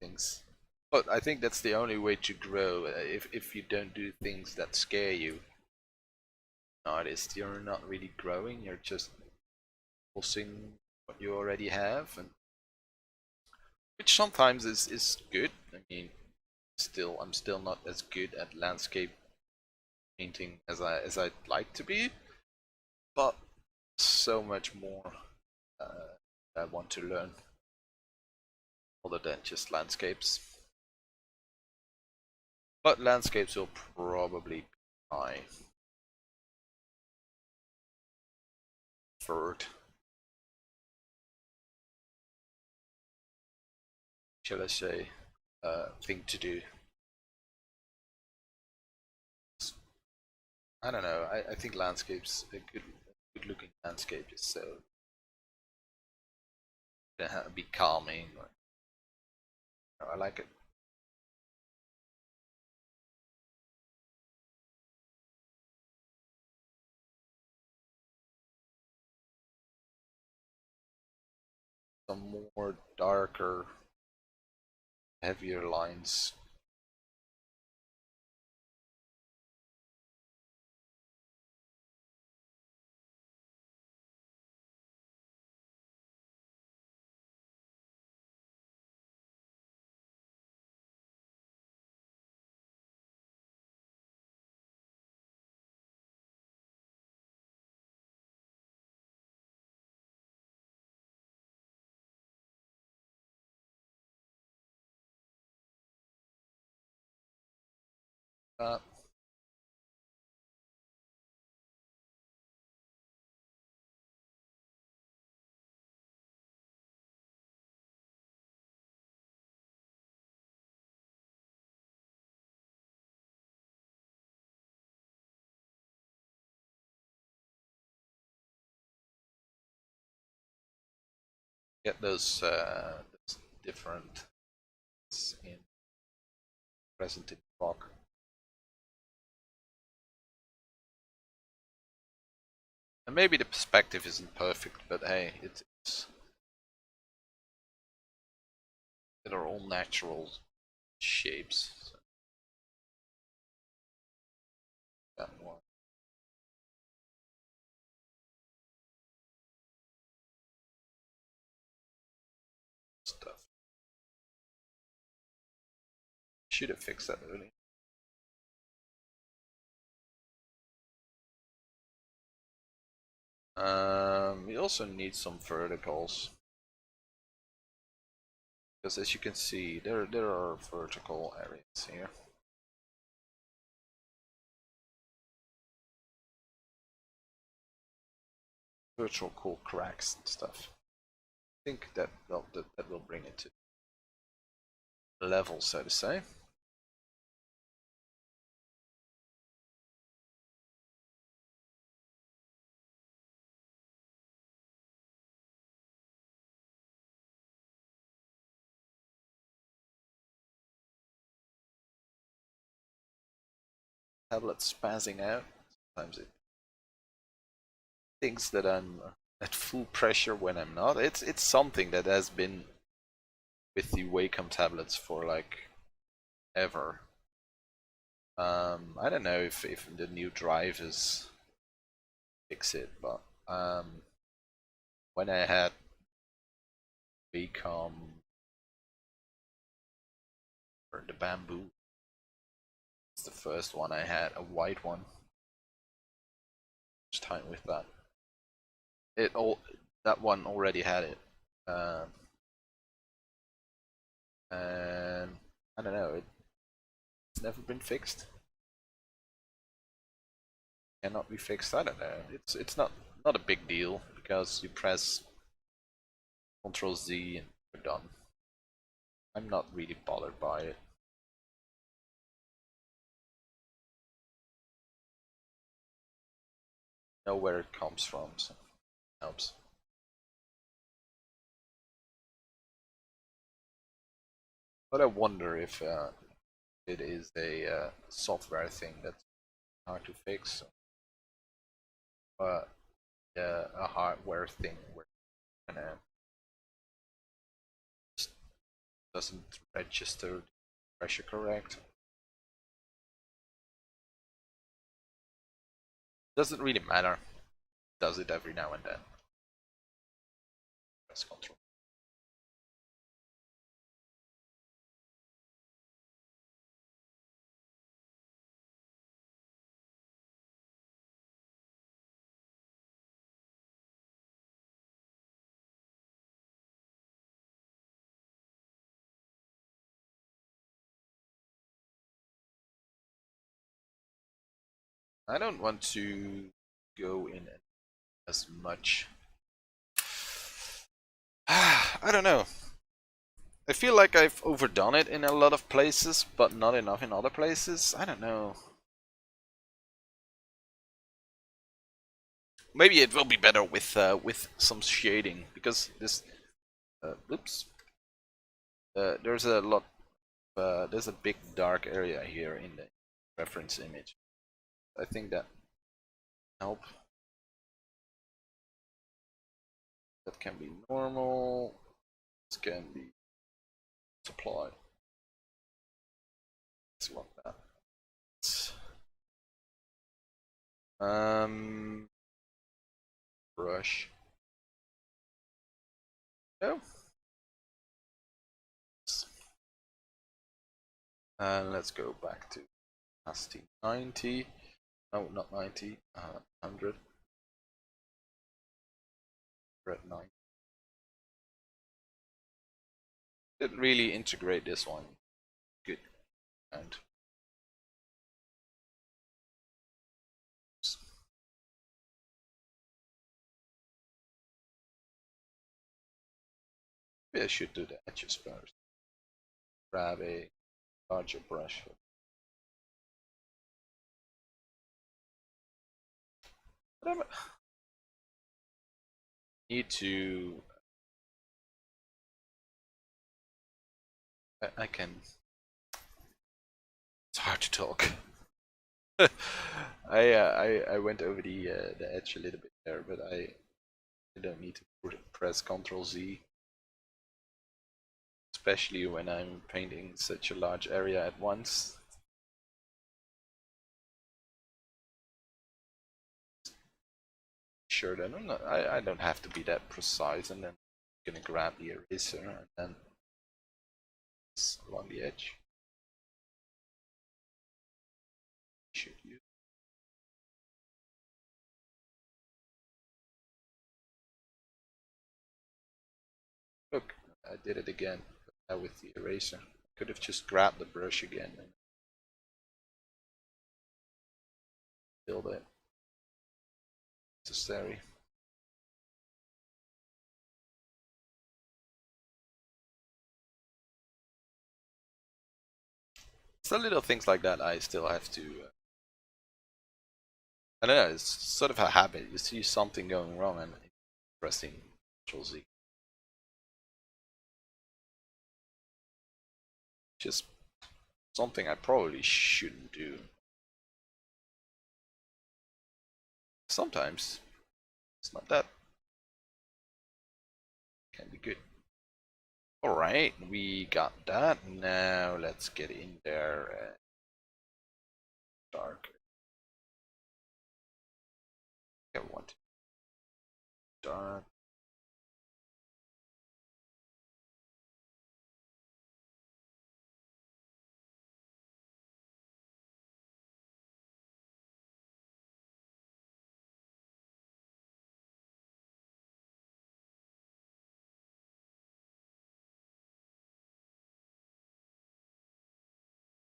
things. But I think that's the only way to grow. If you don't do things that scare you, artist, you're not really growing. You're just pulsing what you already have, and which sometimes is good. I mean, I'm still not as good at landscape painting as I'd like to be, but so much more I want to learn other than just landscapes. But landscapes will probably be my third, shall I say, thing to do. I don't know. I think landscapes, a good looking landscape is so be calming. I like it. Some more darker, heavier lines. Uh, get those different in present in rock. And maybe the perspective isn't perfect, but hey, it's they're all natural shapes. So that one stuff. Should have fixed that early. We also need some verticals, because as you can see, there are vertical areas here. Virtual cool cracks and stuff. I think that will bring it to level, so to say. Tablet spazzing out. Sometimes it thinks that I'm at full pressure when I'm not. It's something that has been with the Wacom tablets for like ever. I don't know if the new drivers fix it, but when I had Wacom or the Bamboo, it's the first one I had, a white one. Just time with that. That one already had it, and I don't know. It's never been fixed. Cannot be fixed. I don't know. It's not a big deal because you press Ctrl Z and you're done. I'm not really bothered by it. Know where it comes from, so it helps. But I wonder if it is a software thing that's hard to fix, but a hardware thing where it just doesn't register pressure correct. Doesn't really matter. Does it every now and then. Press control. I don't want to go in as much. I don't know. I feel like I've overdone it in a lot of places, but not enough in other places. I don't know. Maybe it will be better with some shading, because this. Oops. There's a lot. There's a big dark area here in the reference image. I think that help. That can be normal. This can be supply. Let's want that. Brush. No. And let's go back to opacity 90. No, not 90. 100. Red 9. Didn't really integrate this one. Good. And maybe I should do the edges first. Grab a larger brush. Whatever. Need to. I can. It's hard to talk. I went over the edge a little bit there, but I don't need to press Ctrl Z, especially when I'm painting such a large area at once. Sure, then I don't have to be that precise, and then I'm gonna grab the eraser and then along the edge. Should use. Look, I did it again, but now with the eraser. Could have just grabbed the brush again and filled it. Necessary. Some little things like that I still have to. I don't know. It's sort of a habit. You see something going wrong and pressing Ctrl Z. Just something I probably shouldn't do. Sometimes it's not that. Can be good. Alright, we got that. Now let's get in there. Dark. I want dark.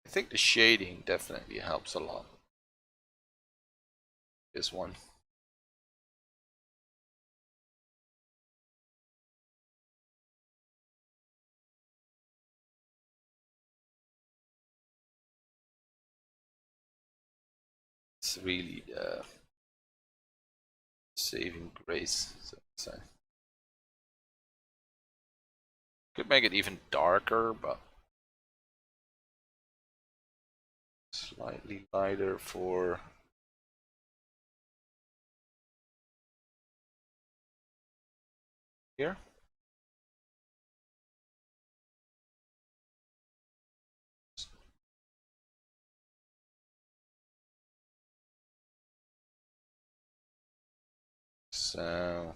I think the shading definitely helps a lot. This one. That's really saving grace, so to say. Could make it even darker, but slightly lighter for here. So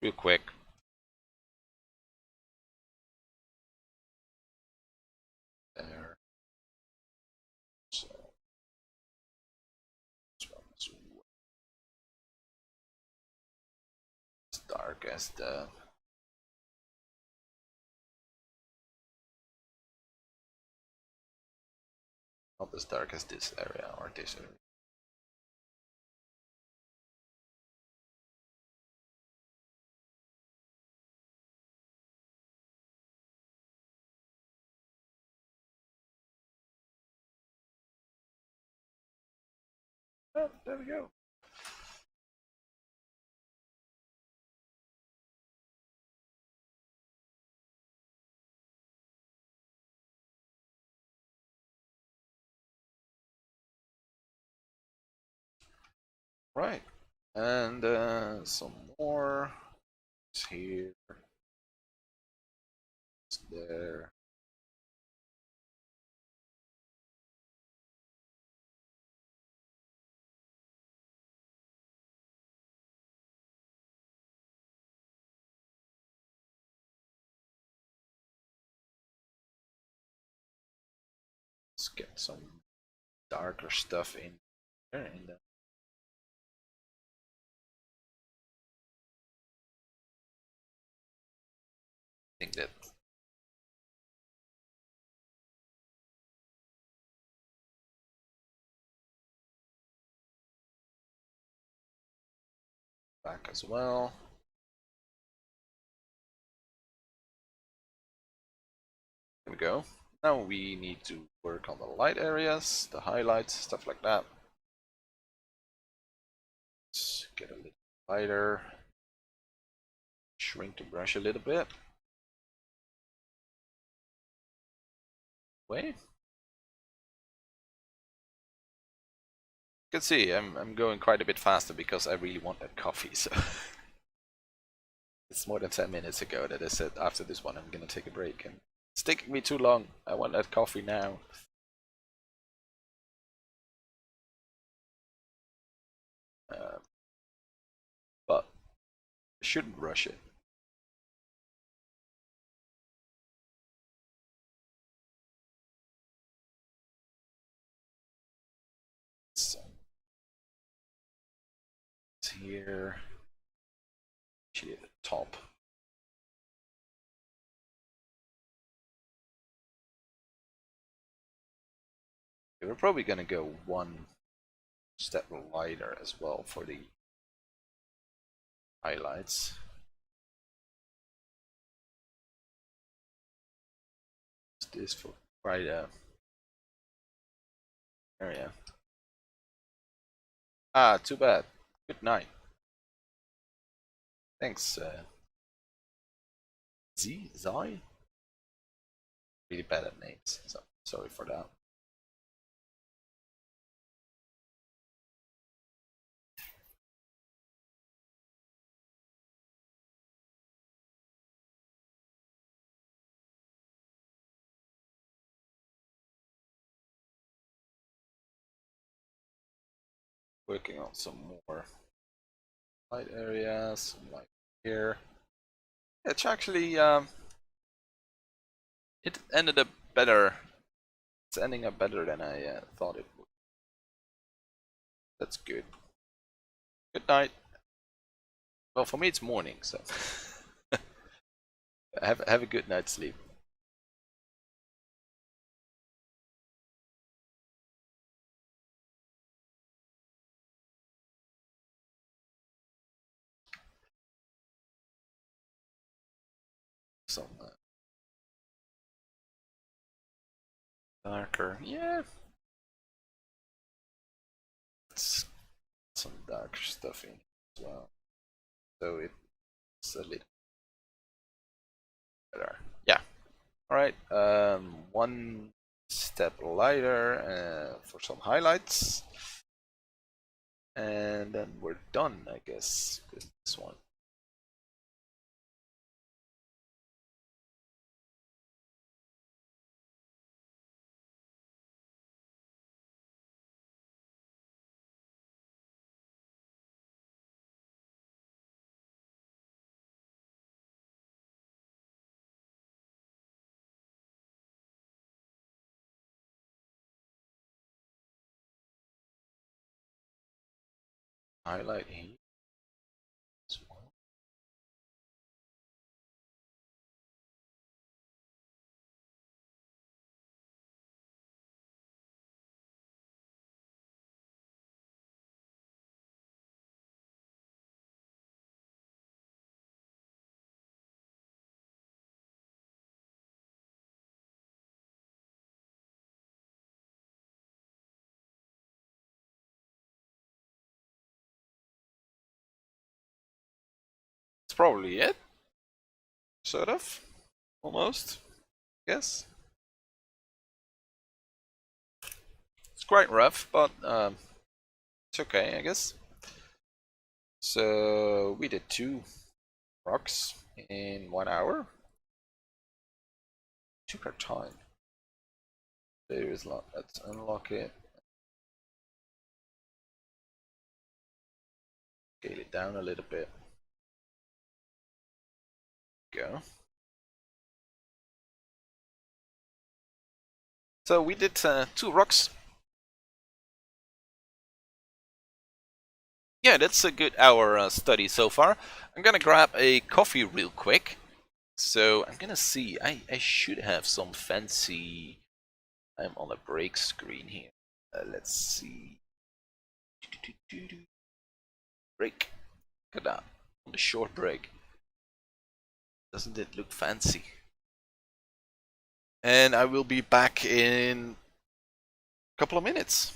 real quick. There. So this one is as dark as the not as dark as this area or this area. Oh, there we go. Right, and some more. It's here. It's there. Let's get some darker stuff in there. And I think that back as well. There we go. Now we need to work on the light areas, the highlights, stuff like that. Let's get a little lighter. Shrink the brush a little bit. Wait. You can see I'm going quite a bit faster because I really want that coffee. So it's more than 10 minutes ago that I said after this one I'm gonna take a break, and it's taking me too long. I want that coffee now. But I shouldn't rush it. So it's here. Actually at the top. We're probably gonna go one step lighter as well for the highlights. This for right area. Ah, too bad. Good night. Thanks, Zai. Really bad at names, so sorry for that. Working on some more light areas, some light here. It's actually it ended up better. It's ending up better than I thought it would. That's good. Good night. Well, for me it's morning, so have a good night's sleep. Some Darker, yeah. Let's some darker stuff in as well, so it's a little better. Yeah. All right. One step lighter for some highlights, and then we're done, I guess, with this one. Highlight here as well. That's probably it. Sort of. Almost. Yes. It's quite rough, but it's okay, I guess. So we did 2 rocks in 1 hour. Took our time. There is lot. Let's unlock it. Scale it down a little bit. Go. So we did 2 rocks. Yeah, that's a good hour study so far. I'm gonna grab a coffee real quick. So I'm gonna see. I should have some fancy. I'm on a break screen here. Let's see. Break. Look at that. On the short break. Doesn't it look fancy? And I will be back in a couple of minutes.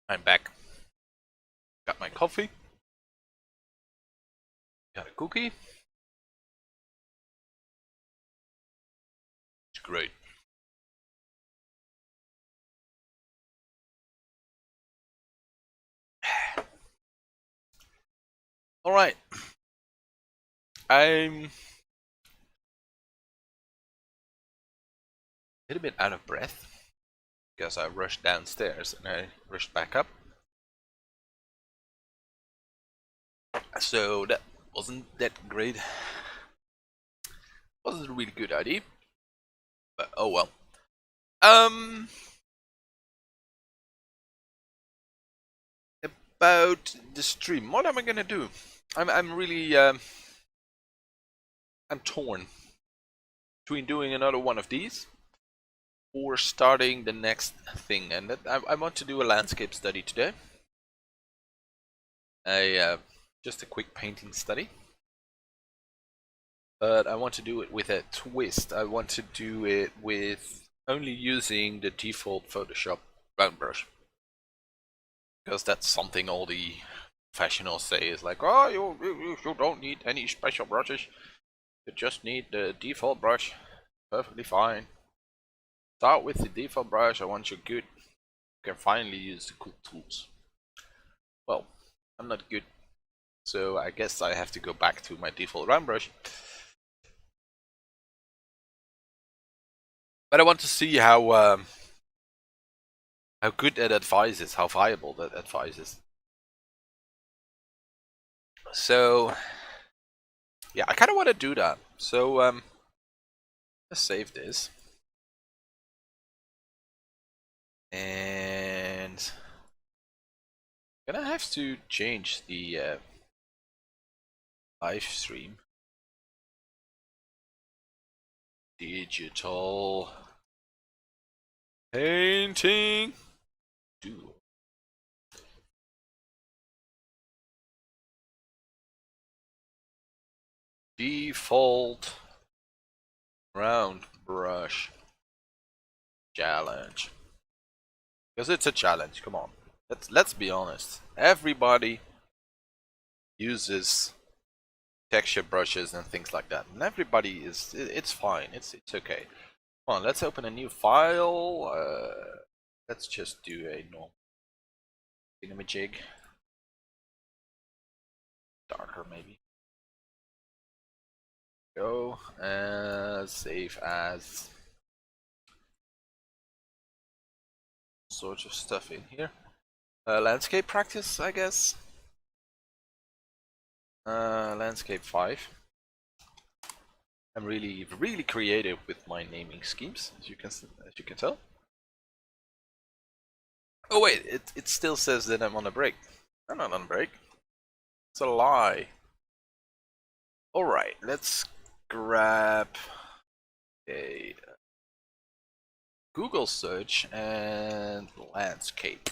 I'm back. Got my coffee. Got a cookie. It's great. All right. I'm a little bit out of breath because I rushed downstairs and I rushed back up. So that wasn't that great. Wasn't a really good idea. But oh well. About the stream, what am I gonna do? I'm really I'm torn between doing another one of these or starting the next thing, and that I want to do a landscape study today. Just a quick painting study, but I want to do it with a twist. I want to do it with only using the default Photoshop round brush, because that's something all the professionals say is like, oh, you don't need any special brushes, you just need the default brush, perfectly fine. Start with the default brush, and once you're good, you can finally use the cool tools. Well, I'm not good, so I guess I have to go back to my default round brush. But I want to see how good that advice is, how viable that advice is. So yeah, I kind of want to do that. So let's save this. And gonna have to change the live stream. Digital painting. Do default round brush challenge, because it's a challenge. Come on, let's be honest. Everybody uses texture brushes and things like that, and everybody is. It's fine. It's okay. Come on, let's open a new file. Let's just do a normal thingamajig. Darker maybe. Go and save as. Sorts of stuff in here. Landscape practice, I guess. Landscape 5. I'm really creative with my naming schemes, as you can tell. Oh wait, it still says that I'm on a break. I'm not on a break. It's a lie. All right, let's grab a Google search and landscape.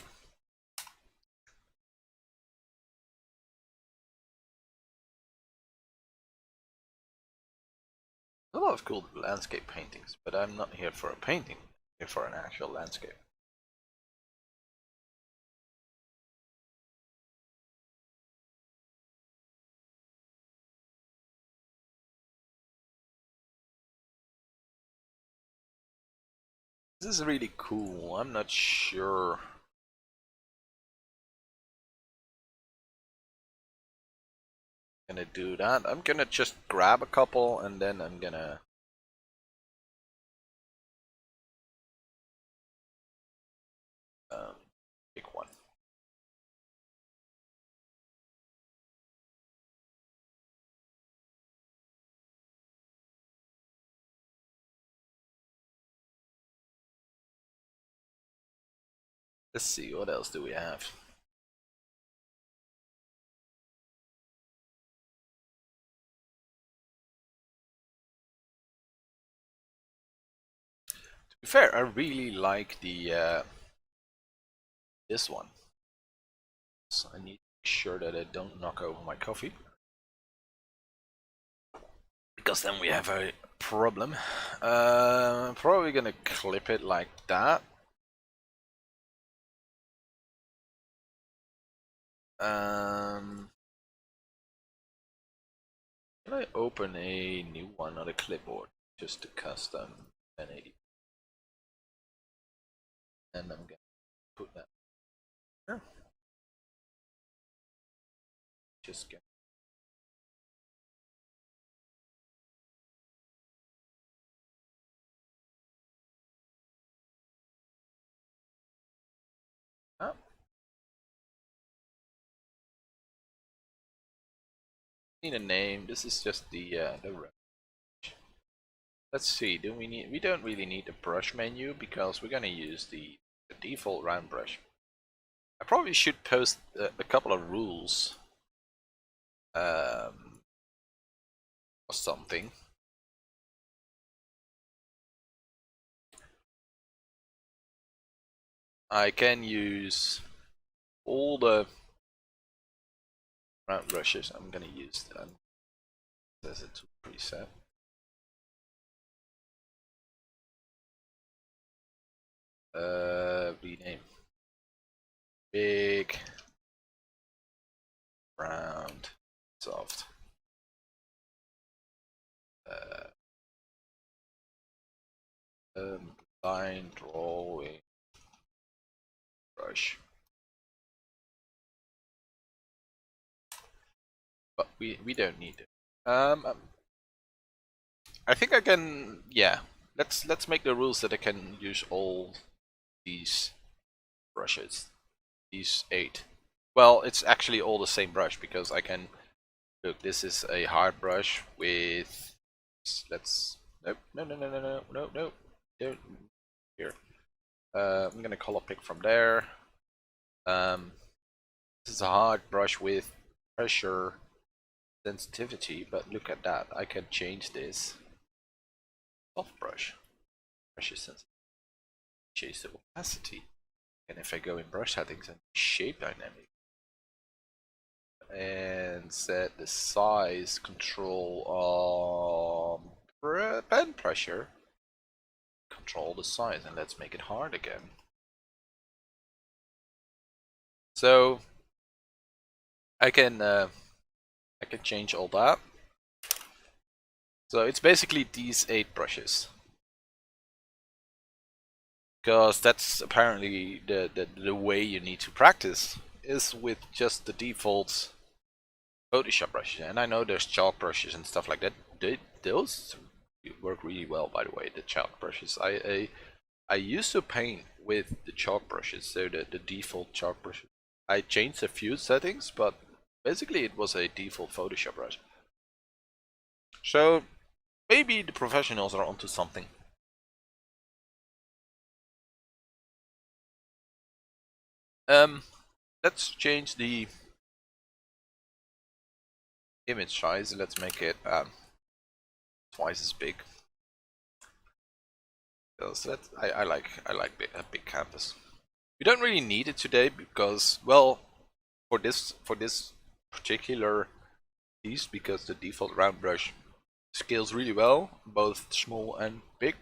A lot of cool landscape paintings, but I'm not here for a painting. I'm here for an actual landscape. This is really cool. I'm not sure. Gonna do that. I'm gonna just grab a couple and then I'm gonna pick one. Let's see, what else do we have? To be fair, I really like the this one. So I need to make sure that I don't knock over my coffee, because then we have a problem. Probably gonna clip it like that. Can I open a new one on a clipboard? Just to custom 1080. And I'm gonna put that here. Just get up. Need a name. This is just the brush. Let's see. Do we need? We don't really need a brush menu because we're gonna use the default round brush. I probably should post a couple of rules or something. I can use all the round brushes. I'm gonna use them as a tool preset. Rename big, round, soft. Line drawing brush. But we don't need it. I think I can. Yeah, let's make the rules that I can use all these brushes. These 8. Well, it's actually all the same brush because I can look. This is a hard brush with. Let's. Nope. No. No. No. No. No. No. No. Don't. Here. I'm gonna color pick from there. This is a hard brush with pressure sensitivity, but look at that. I can change this. Soft brush. Pressure sensitivity. Change the opacity. And if I go in brush settings and shape dynamic and set the size control on pen pressure, control the size, and let's make it hard again. So I can change all that. So it's basically these 8 brushes. Because that's apparently the way you need to practice is with just the default Photoshop brushes. And I know there's chalk brushes and stuff like that. Those work really well, by the way. The chalk brushes. I used to paint with the chalk brushes, so the default chalk brushes. I changed a few settings, but basically it was a default Photoshop brush. So maybe the professionals are onto something. Let's change the image size. Let's make it twice as big. Because I like a big canvas. We don't really need it today because, well, for this particular piece, because the default round brush scales really well, both small and big.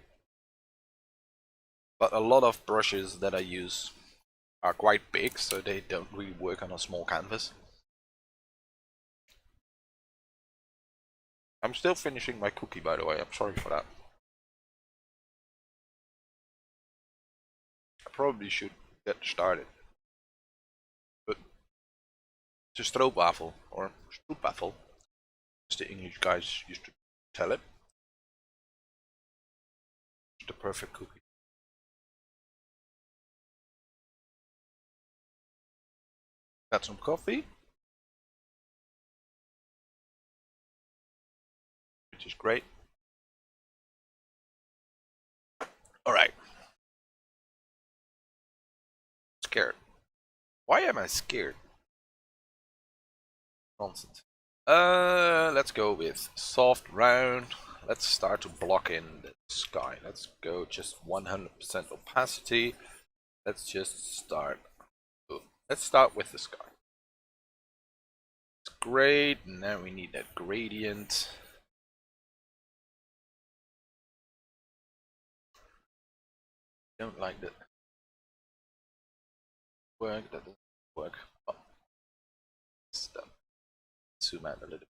But a lot of brushes that I use are quite big, so they don't really work on a small canvas. I'm still finishing my cookie, by the way. I'm sorry for that. I probably should get started. But it's a stroopwafel, or stroopwafel, as the English guys used to tell it. It's the perfect cookie. Got some coffee, which is great. Alright. Scared. Why am I scared? Nonsense. Let's go with soft round. Let's start to block in the sky. Let's go just 100% opacity. Let's just start. Let's start with the sky. It's great. Now we need that gradient. Don't like that. Work. That doesn't work. Oh. zoom out a little bit.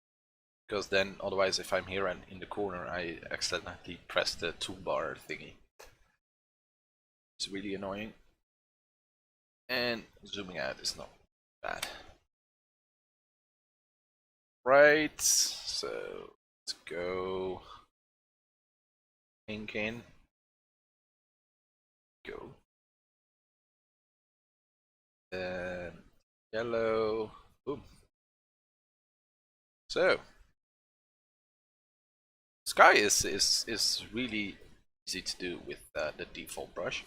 Because then, otherwise, if I'm here and in the corner, I accidentally press the toolbar thingy. It's really annoying. And zooming out is not bad. Right, so let's go pink in. Go. Then yellow. Boom. So sky is really easy to do with the default brush.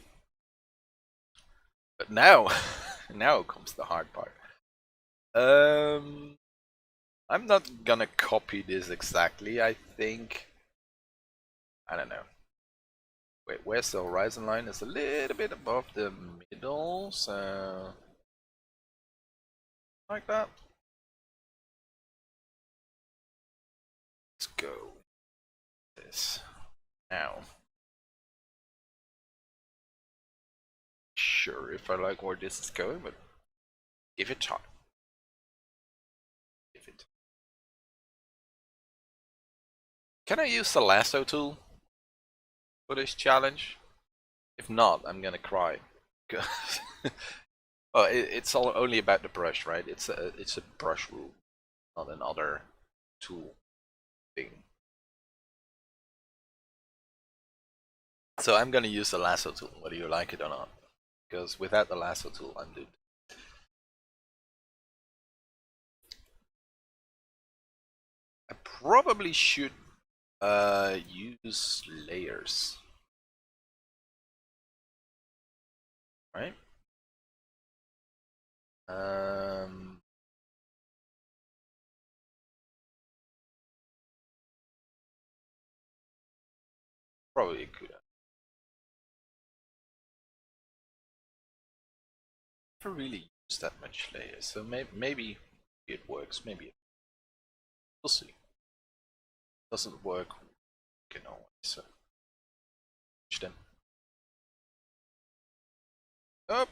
But now, now comes the hard part. I'm not gonna copy this exactly. I think, I don't know. Wait, where's the horizon line? It's a little bit above the middle, so like that. Let's go. This now. Sure, if I like where this is going, but give it time. Give it. Can I use the lasso tool for this challenge? If not, I'm gonna cry. Oh, it's all only about the brush, right? It's a brush rule, not another tool thing. So I'm gonna use the lasso tool, whether you like it or not, because without the lasso tool, I'm doomed. I probably should use layers, right? Probably could. Never really use that much layers, so maybe it works. Maybe we'll see. Doesn't work, you can always switch them. Oh,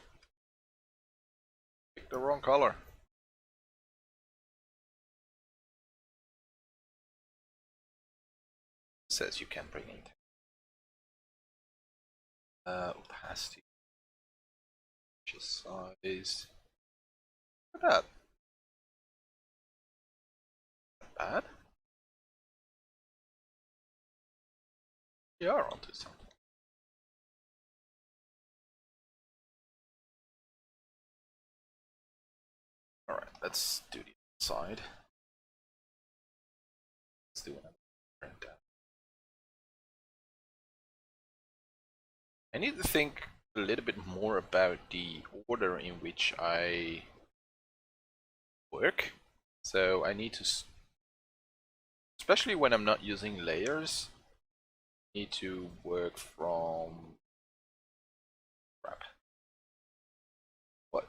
picked the wrong color. Says you can bring in opacity, size. Look at that. Not bad. You are onto something. All right, let's do the side. Let's do another print down. I need to think a little bit more about the order in which I work. So I need to, especially when I'm not using layers, need to work from crap. What?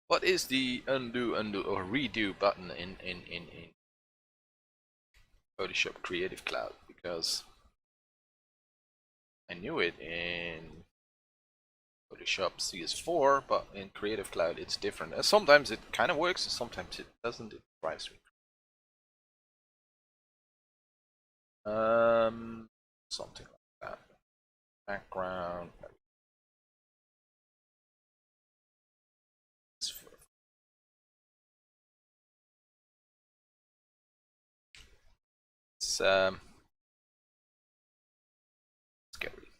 What is the undo, or redo button in Photoshop Creative Cloud? Because I knew it in Photoshop CS4, but in Creative Cloud it's different. And sometimes it kind of works, and sometimes it doesn't. It drives me. Something like that. Background. It's scary.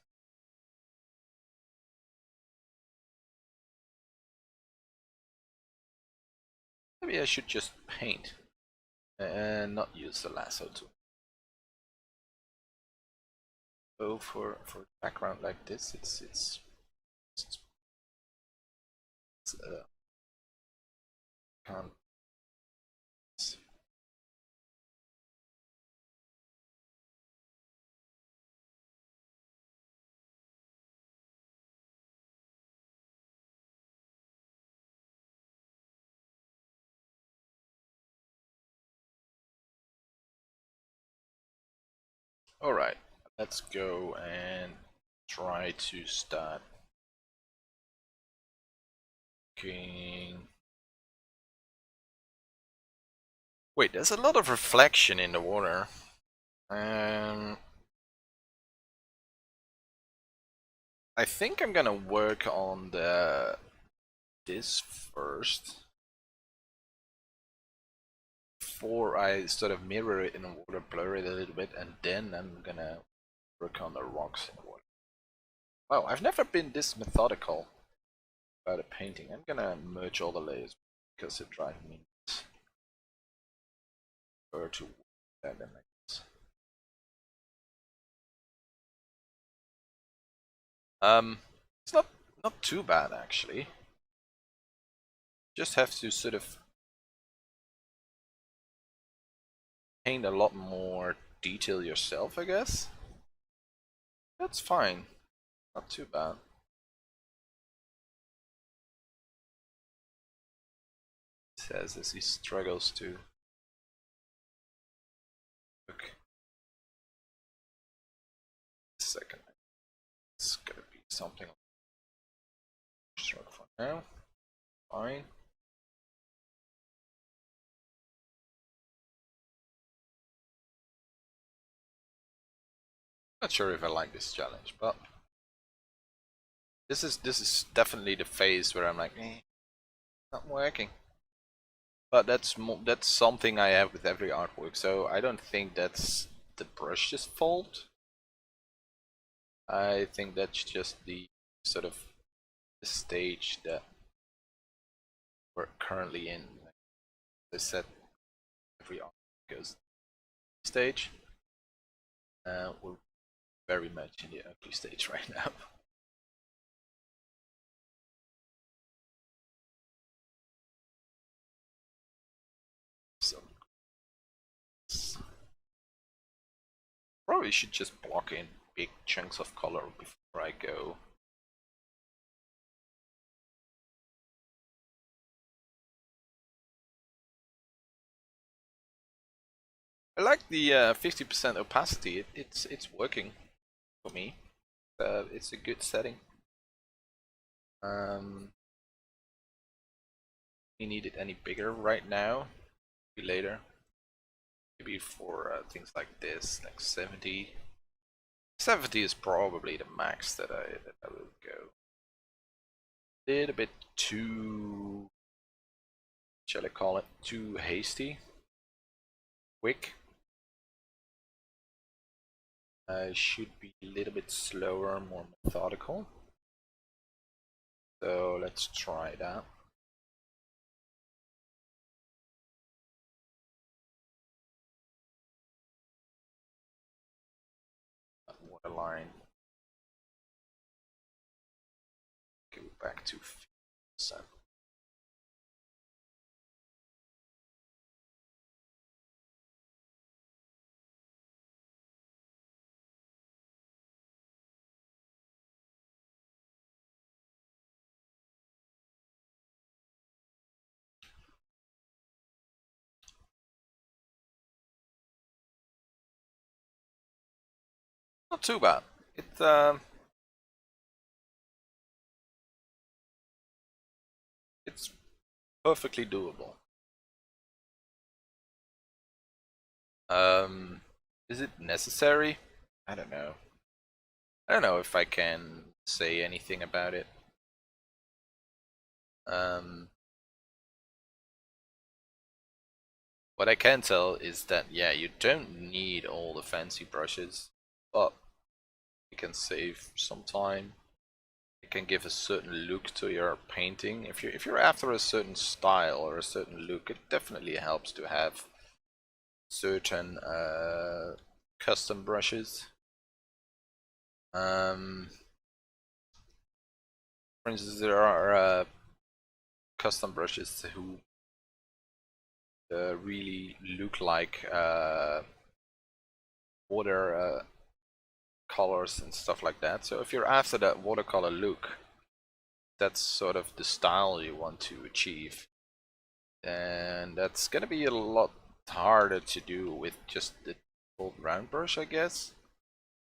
Maybe I should just paint and not use the lasso tool. Go for background like this. It's can't. All right, let's go and try to start thinking. Wait, there's a lot of reflection in the water. I think I'm gonna work on this first before I sort of mirror it in the water, blur it a little bit, and then I'm gonna work on the rocks in the water. Wow, I've never been this methodical about a painting. I'm gonna merge all the layers because it drives me nuts. Or to that, then I guess. It's not too bad actually. Just have to sort of paint a lot more detail yourself, I guess. That's fine. Not too bad. He says as he struggles to look. Second. It's gonna be something stroke for now. Fine. Not sure if I like this challenge, but this is definitely the phase where I'm like, not working. But that's something I have with every artwork, so I don't think that's the brush's fault. I think that's just the sort of the stage that we're currently in. As I said, every art goes stage. We're very much in the ugly stage right now. So probably should just block in big chunks of color before I go. I like the 50% opacity. It's working for me. It's a good setting. You need it any bigger right now? Maybe later. Maybe for things like this, like 70. 70 is probably the max that I will go. A little bit too, shall I call it, too hasty, quick. I should be a little bit slower, more methodical. So let's try that. Waterline. Go back to 50%. Not too bad. It's perfectly doable. Is it necessary? I don't know. I don't know if I can say anything about it. What I can tell is that, yeah, you don't need all the fancy brushes, but you can save some time. It can give a certain look to your painting. If you're after a certain style or a certain look, it definitely helps to have certain custom brushes. For instance, there are custom brushes who really look like water colors and stuff like that. So if you're after that watercolor look, that's sort of the style you want to achieve, and that's gonna be a lot harder to do with just the old round brush, I guess.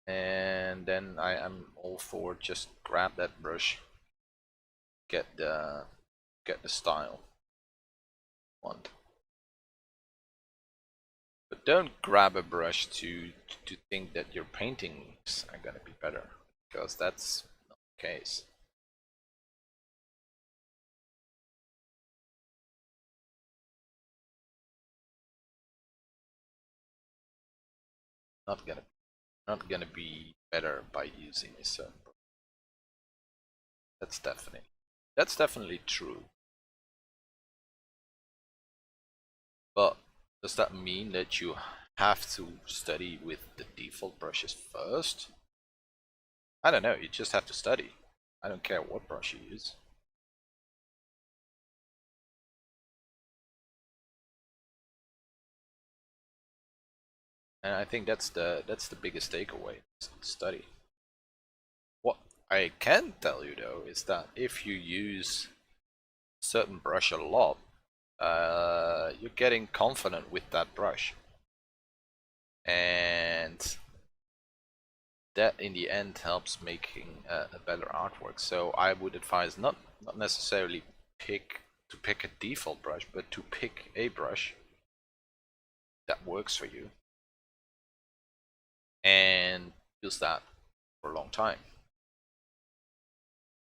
And then I'm all for just grab that brush, get the get the style you want. But don't grab a brush to think that your paintings are gonna be better, because that's not the case. Not gonna be better by using a certain brush. That's definitely true. But does that mean that you have to study with the default brushes first? I don't know, you just have to study. I don't care what brush you use. And I think that's the biggest takeaway, study. What I can tell you though is that if you use a certain brush a lot, you're getting confident with that brush. And that in the end helps making a better artwork. So I would advise not necessarily pick a default brush, but to pick a brush that works for you and use that for a long time,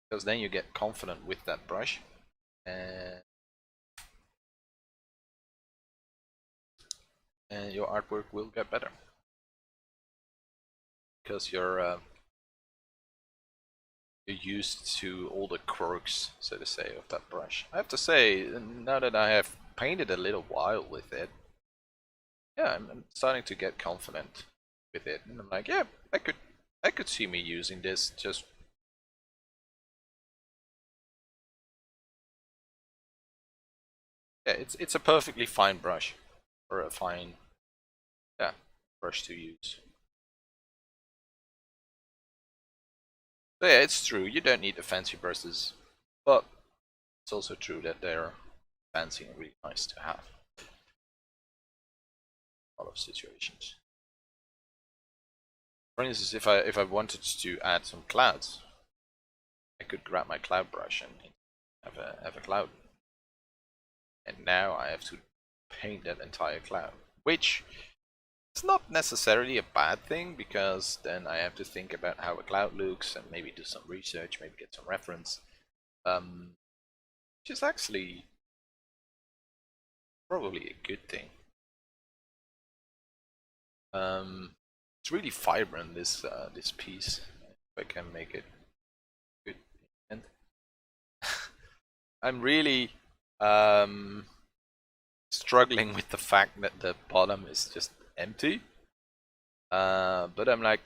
because then you get confident with that brush and your artwork will get better because you're used to all the quirks, so to say, of that brush. I have to say, now that I have painted a little while with it, yeah, I'm starting to get confident with it, and I'm like, yeah, I could see me using this. Just yeah, it's a perfectly fine brush, or a fine, yeah, brush to use. So yeah, it's true, you don't need the fancy brushes, but it's also true that they're fancy and really nice to have in a lot of situations. For instance, if I wanted to add some clouds, I could grab my cloud brush and have a cloud, and now I have to paint that entire cloud, which is not necessarily a bad thing, because then I have to think about how a cloud looks and maybe do some research, maybe get some reference, which is actually probably a good thing. It's really vibrant, this this piece. If I can make it good, and I'm really struggling with the fact that the bottom is just empty. But I'm like,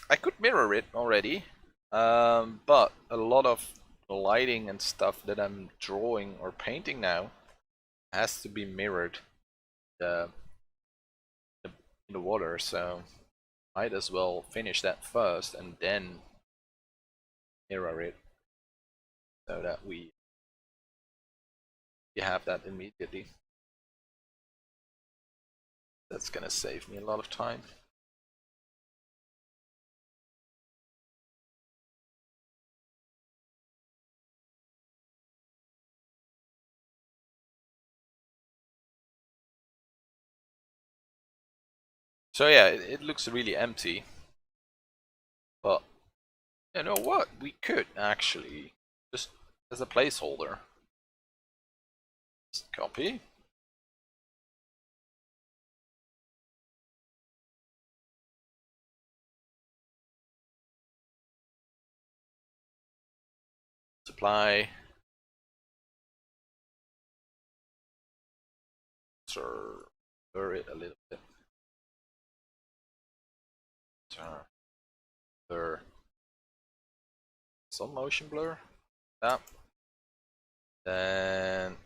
I could mirror it already, but a lot of lighting and stuff that I'm drawing or painting now has to be mirrored the, in the water, so might as well finish that first and then mirror it, so that we have that immediately. That's gonna save me a lot of time. So yeah, it looks really empty, but you know what? We could actually just, as a placeholder, just copy, supply, blur it a little bit, blur, some motion blur, that, then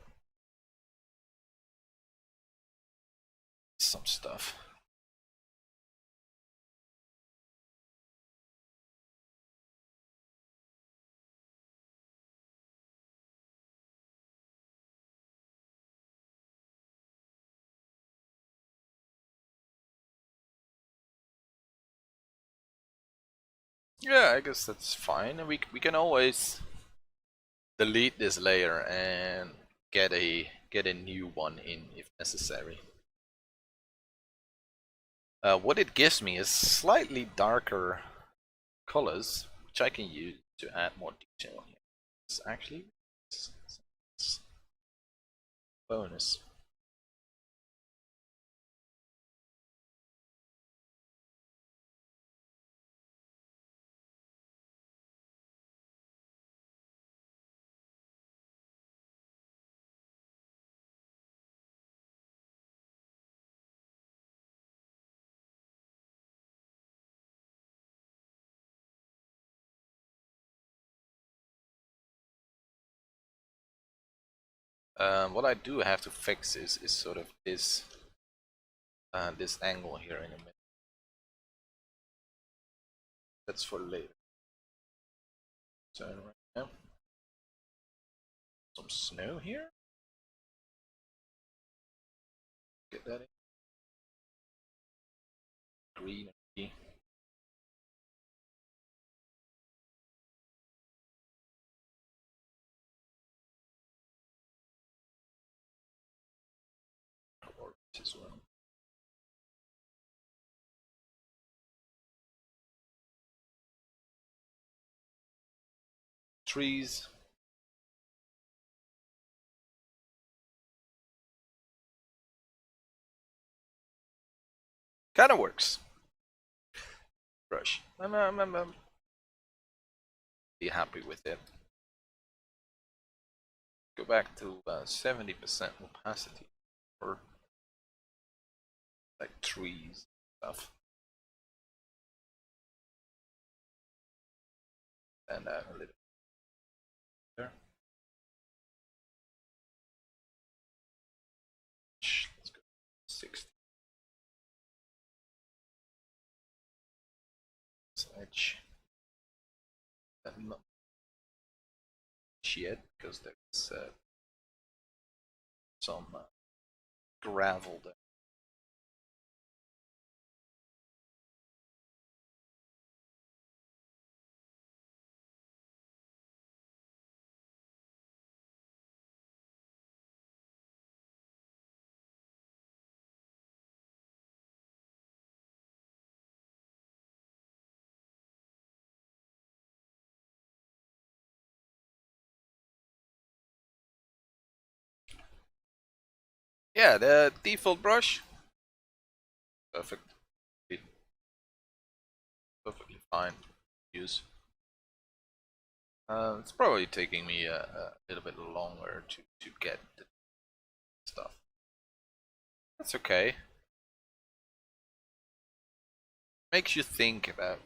some stuff. Yeah, I guess that's fine. We can always delete this layer and get a new one in if necessary. What it gives me is slightly darker colors, which I can use to add more detail here. It's actually it's bonus. What I do have to fix is sort of this this angle here in a minute. That's for later. Turn right now. Some snow here. Get that in. Green. Orange as well. Trees. Kind of works. Brush. I'm be happy with it. Go back to 70% opacity for like trees stuff. And a little there. Let's go 60. Edge. Not yet because there's some gravel there. Yeah, the default brush, perfect, perfectly fine to use. It's probably taking me a little bit longer to get the stuff. That's okay. Makes you think about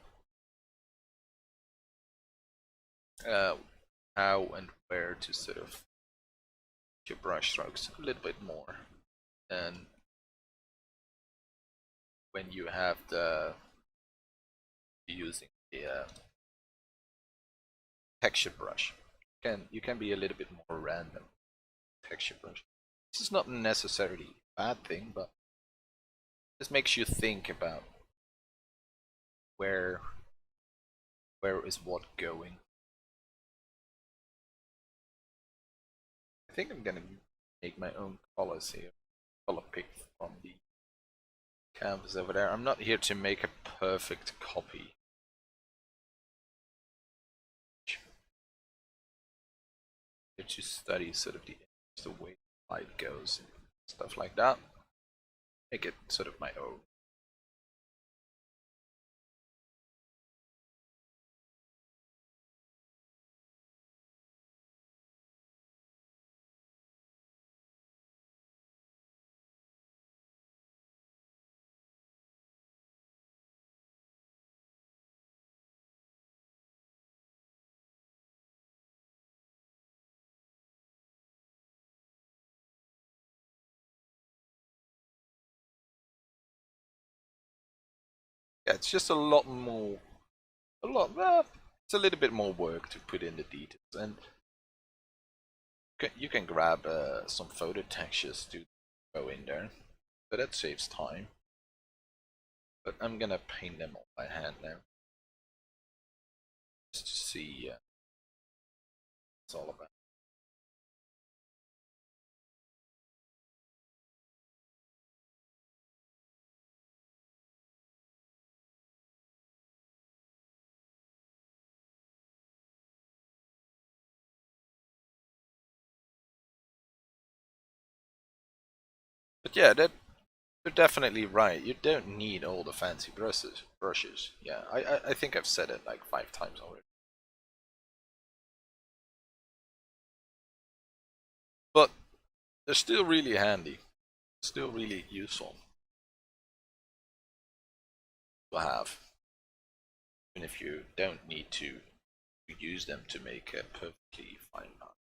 how and where to sort of your brush strokes a little bit more than when you have the using the texture brush. You can be a little bit more random texture brush. This is not necessarily a bad thing, but this makes you think about where is what going. I think I'm gonna make my own colors here. Color pick from the canvas over there. I'm not here to make a perfect copy. Here to study sort of the way light goes and stuff like that. Make it sort of my own. Yeah, it's just a lot more, it's a little bit more work to put in the details, and you can grab some photo textures to go in there, so that saves time. But I'm gonna paint them on by hand now, just to see what it's all about. But yeah, you're definitely right. You don't need all the fancy brushes. Yeah, I think I've said it like 5 times already. But they're still really handy. Still really useful to have, even if you don't need to use them to make a perfectly fine art.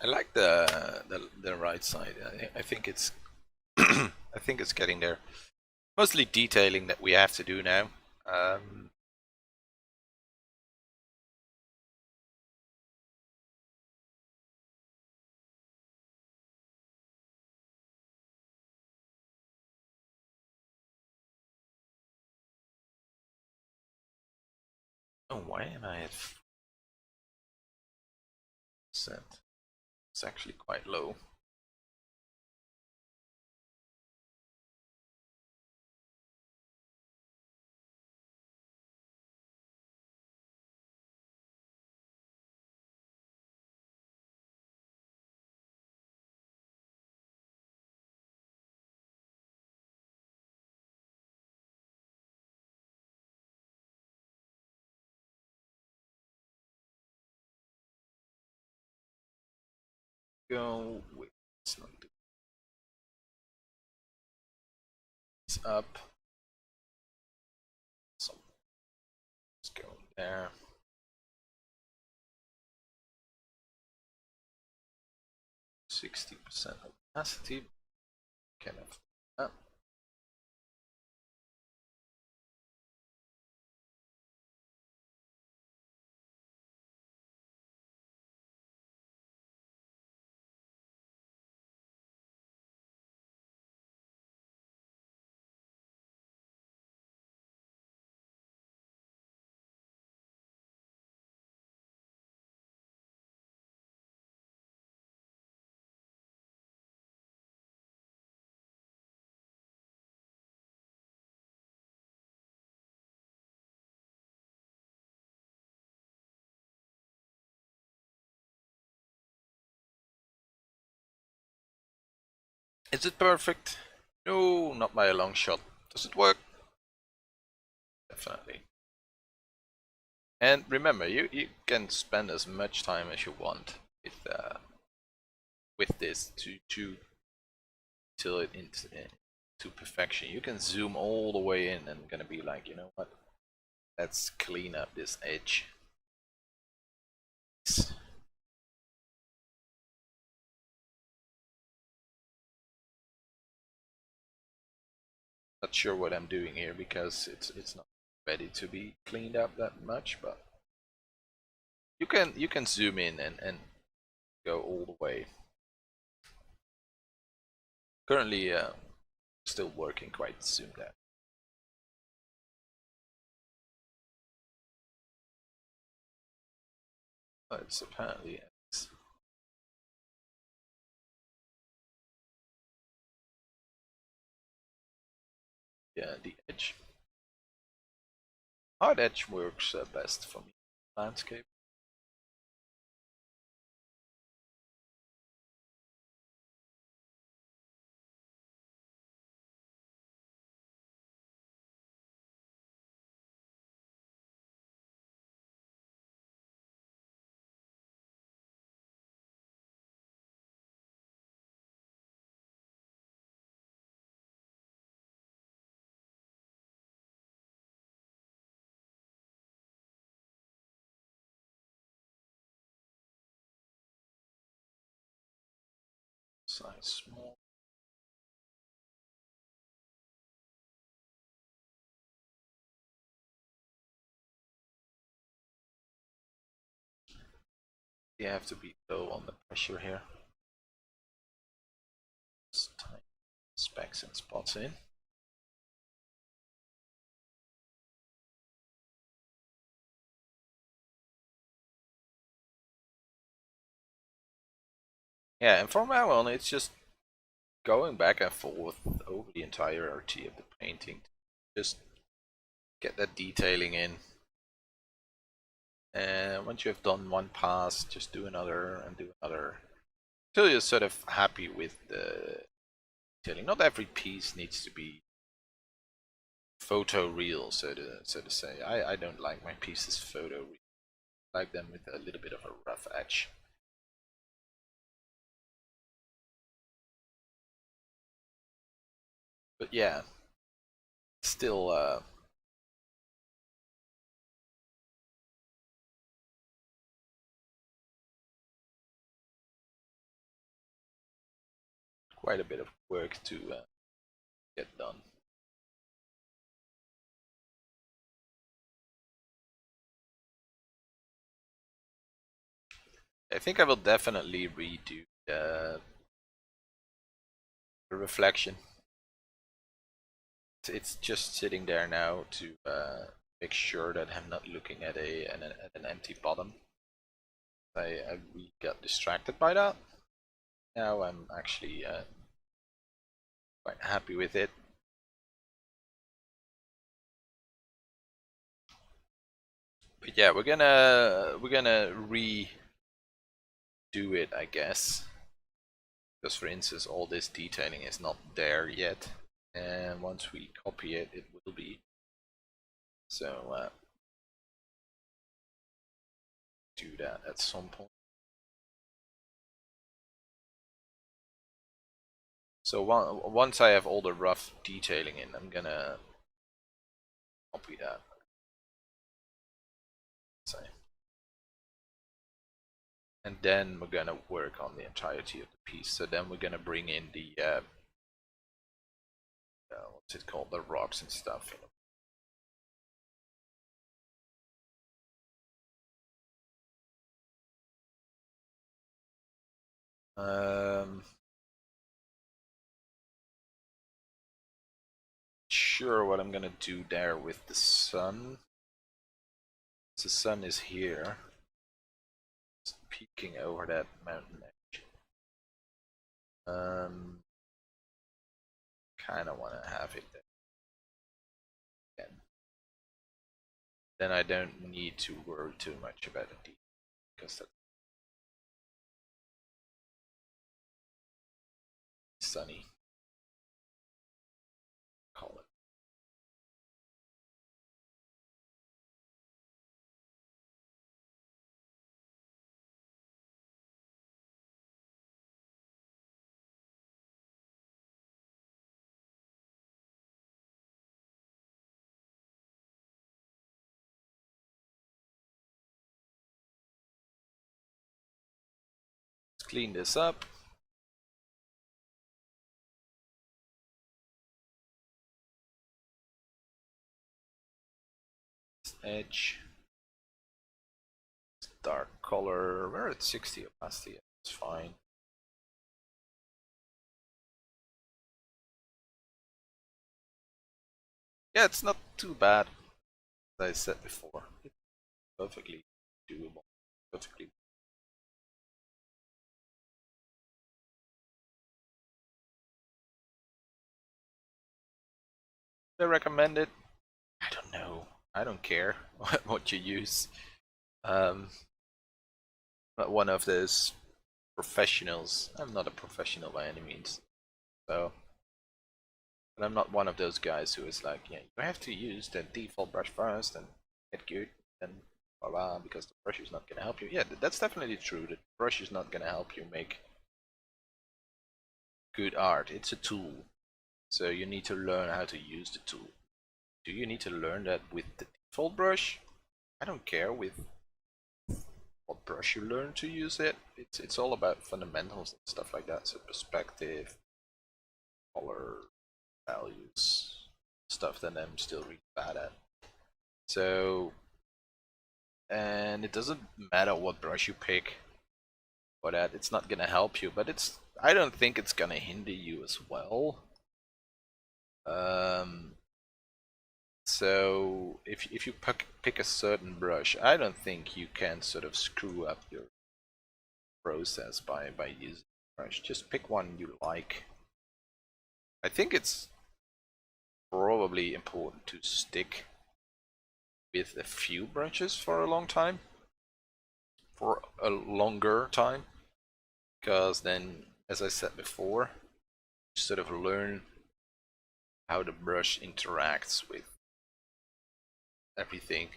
I like the right side. I think it's I think it's getting there. Mostly detailing that we have to do now. Um, oh, why am I at percent? It's actually quite low. Go with it's not it's up. So let's go there. 60% opacity. Kind of. Is it perfect? No, not by a long shot. Does it work? Definitely. And remember, you can spend as much time as you want with this to till it into perfection. You can zoom all the way in and gonna be like, you know what? Let's clean up this edge. Not sure what I'm doing here because it's not ready to be cleaned up that much, but you can zoom in and go all the way. Currently, still working quite zoomed out. But it's apparently yeah, the edge. Hard edge works best for me. Landscape. Size small. You have to be low on the pressure here. Just type specs and spots in. Yeah, and from now on, it's just going back and forth over the entirety of the painting. Just get that detailing in. And once you have done one pass, just do another and do another until you're sort of happy with the detailing. Not every piece needs to be photo real, so to say. I don't like my pieces photo real. I like them with a little bit of a rough edge. But yeah, still quite a bit of work to get done. I think I will definitely redo the reflection. It's just sitting there now to make sure that I'm not looking at an empty bottom. I really got distracted by that. Now I'm actually quite happy with it. But yeah, we're gonna redo it, I guess. Because for instance, all this detailing is not there yet, and once we copy it, it will be. So do that at some point. So once I have all the rough detailing in, I'm gonna copy that. And then we're gonna work on the entirety of the piece. So then we're gonna bring in the what's it called, the rocks and stuff. Sure, what I'm gonna do there with the sun. The sun is here, it's peeking over that mountain edge. Kind of want to have it there. Again. Then I don't need to worry too much about the detail because that's sunny. Call it. Let's clean this up. This edge. Dark color. We're at 60 opacity. It's fine. Yeah, it's not too bad, as I said before. It's perfectly doable. Perfectly. I recommend it. I don't know. I don't care what you use. Um, not one of those professionals. I'm not a professional by any means. So, but I'm not one of those guys who is like, yeah, you have to use the default brush first and get good, and blah blah, because the brush is not gonna help you. Yeah, that's definitely true. The brush is not gonna help you make good art. It's a tool. So you need to learn how to use the tool. Do you need to learn that with the default brush? I don't care with what brush you learn to use it. It's all about fundamentals and stuff like that. So perspective, color, values, stuff that I'm still really bad at. So, and it doesn't matter what brush you pick for that. It's not gonna help you, but I don't think it's gonna hinder you as well. So if you pick a certain brush, I don't think you can sort of screw up your process by using a brush. Just pick one you like. I think it's probably important to stick with a few brushes for a long time. for a longer time, because then, as I said before, you sort of learn how the brush interacts with everything.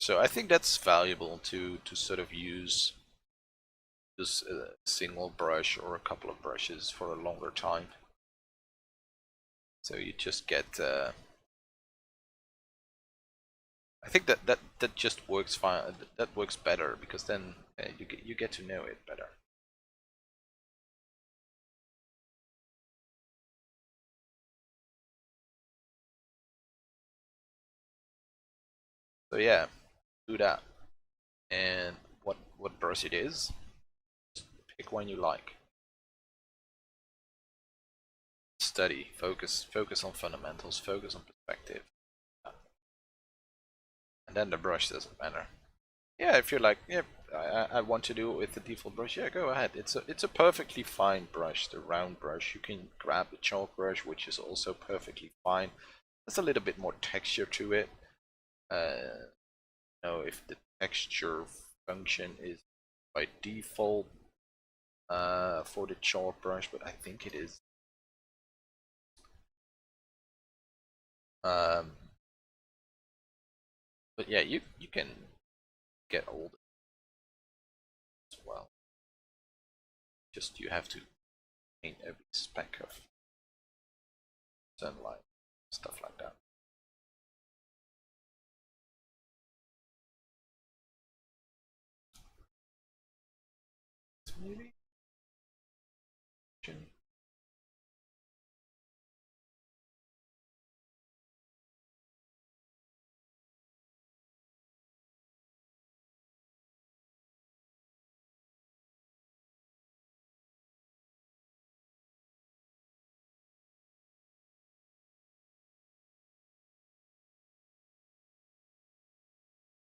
So I think that's valuable to sort of use just a single brush or a couple of brushes for a longer time. So you just get. I think that just works fine. That works better because then you get to know it better. So yeah, do that. And what brush it is, just pick one you like. Study, focus on fundamentals, focus on perspective, and then the brush doesn't matter. Yeah, if you're like, yeah, I want to do it with the default brush, yeah, go ahead. It's a perfectly fine brush, the round brush. You can grab the chalk brush, which is also perfectly fine. There's a little bit more texture to it. Know if the texture function is by default for the chalk brush, but I think it is. But yeah, you can get old as well. Just you have to paint every speck of sunlight, stuff like that. Maybe.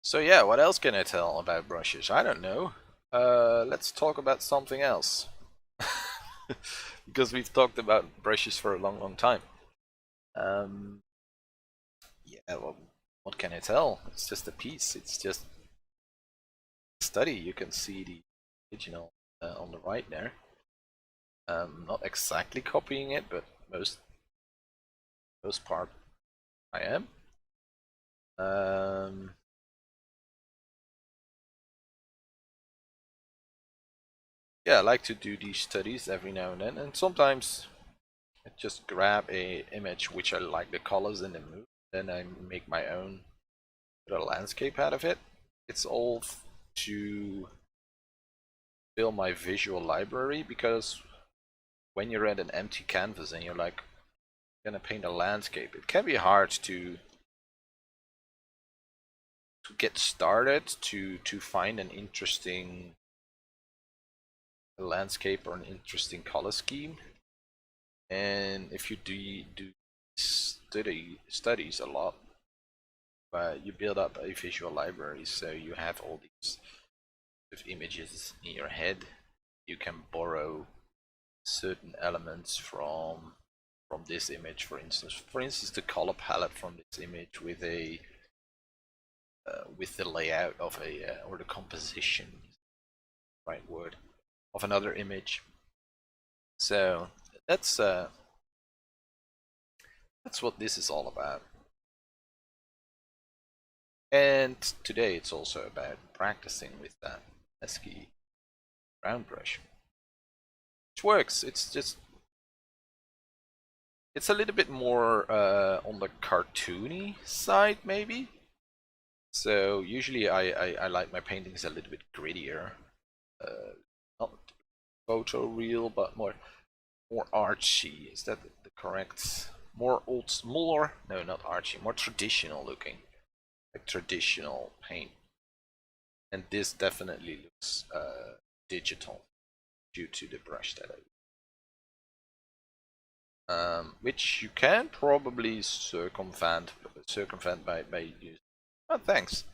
So yeah, what else can I tell about brushes? I don't know. Let's talk about something else. Because we've talked about brushes for a long time. Yeah, well, what can I tell? It's just a piece. It's just study. You can see the original on the right there. Not exactly copying it, but most part I am. Yeah, I like to do these studies every now and then, and sometimes I just grab a image which I like the colors in the mood, then I make my own little landscape out of it. It's all to fill my visual library, because when you're at an empty canvas and you're like gonna paint a landscape, it can be hard to get started, to find an interesting landscape or an interesting color scheme. And if you do studies a lot, you build up a visual library, so you have all these images in your head. You can borrow certain elements from this image, for instance the color palette from this image with the layout of a or the composition, right word, of another image. So that's what this is all about. And today it's also about practicing with that pesky round brush, which works. It's a little bit more on the cartoony side, maybe. So usually I like my paintings a little bit grittier, not photo real, but more artsy. Is that the correct? More no, not artsy, more traditional looking, like traditional paint. And this definitely looks digital due to the brush that I use. Which you can probably circumvent by using. Oh, thanks.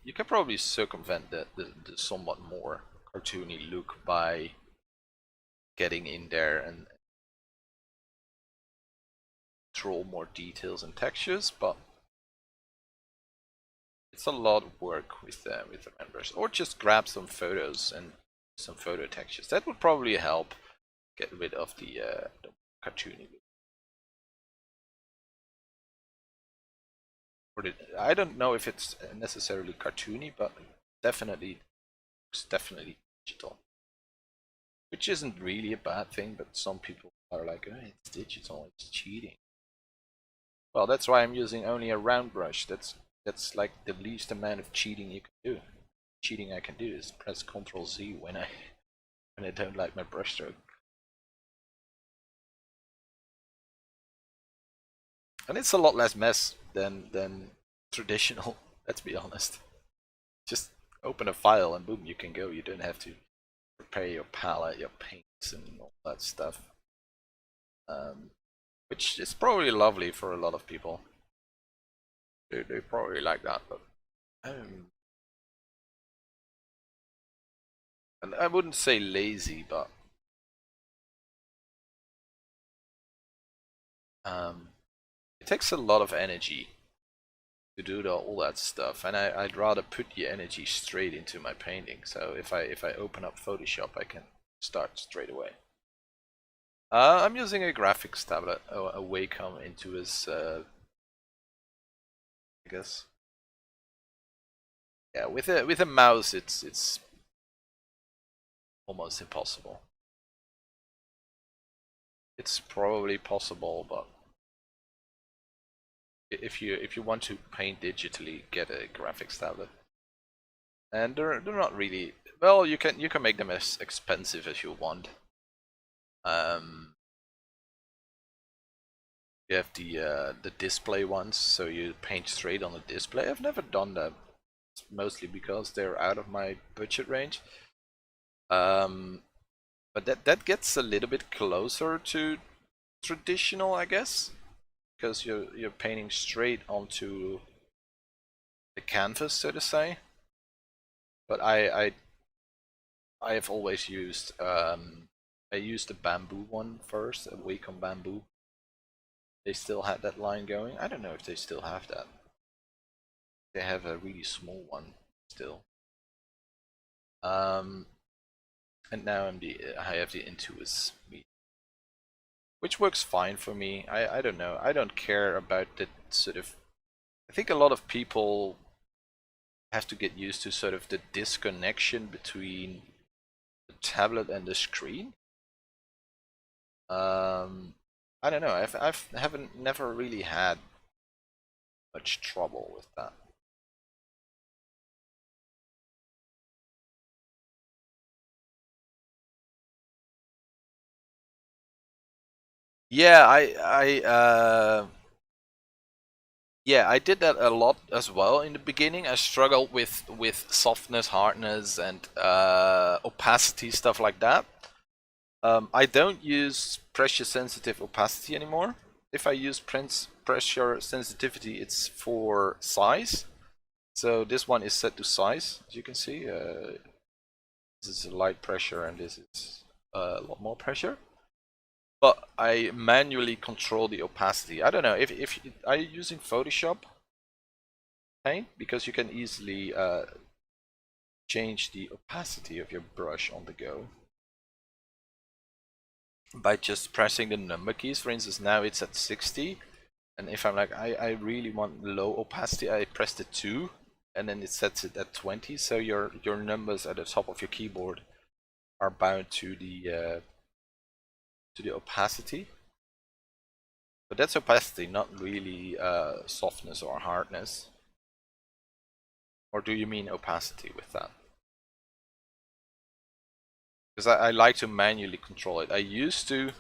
You can probably circumvent the somewhat more cartoony look by getting in there and draw more details and textures, but it's a lot of work with the members. Or just grab some photos and some photo textures. That would probably help get rid of the cartoony look. I don't know if it's necessarily cartoony, but definitely it's definitely digital, which isn't really a bad thing. But some people are like, oh, it's digital, it's cheating. Well, that's why I'm using only a round brush. That's like the least amount of cheating you can do. Cheating I can do is press Ctrl Z when I don't like my brushstroke. And it's a lot less mess than traditional, let's be honest. Just open a file and boom, you can go. You don't have to prepare your palette, your paints and all that stuff. Which is probably lovely for a lot of people. They probably like that, but and I wouldn't say lazy, but it takes a lot of energy to do all that stuff, and I'd rather put the energy straight into my painting. So if I open up Photoshop, I can start straight away. I'm using a graphics tablet, a Wacom Intuos, I guess. Yeah, with a mouse, it's almost impossible. It's probably possible, but if you want to paint digitally, get a graphics tablet. And they're not really, well, you can make them as expensive as you want. You have the display ones, so you paint straight on the display. I've never done that, mostly because they're out of my budget range. But that gets a little bit closer to traditional, I guess, because you're painting straight onto the canvas, so to say. But I have always used I used the bamboo one first, a Wacom bamboo. They still had that line going. I don't know if they still have that. They have a really small one still. And now I have the Intuos, which works fine for me. I don't know. I don't care about the sort of. I think a lot of people have to get used to sort of the disconnection between the tablet and the screen. I don't know. I haven't never really had much trouble with that. Yeah, yeah, I did that a lot as well in the beginning. I struggled with softness, hardness, and opacity, stuff like that. I don't use pressure sensitive opacity anymore. If I use pressure sensitivity, it's for size. So this one is set to size, as you can see. This is a light pressure and this is a lot more pressure. But I manually control the opacity. I don't know if are you using Photoshop Paint, because you can easily change the opacity of your brush on the go by just pressing the number keys. For instance, now it's at 60, and if I'm like I really want low opacity, I press the 2 and then it sets it at 20, so your numbers at the top of your keyboard are bound to the opacity. But that's opacity, not really softness or hardness. Or do you mean opacity with that? Because I like to manually control it. I used to.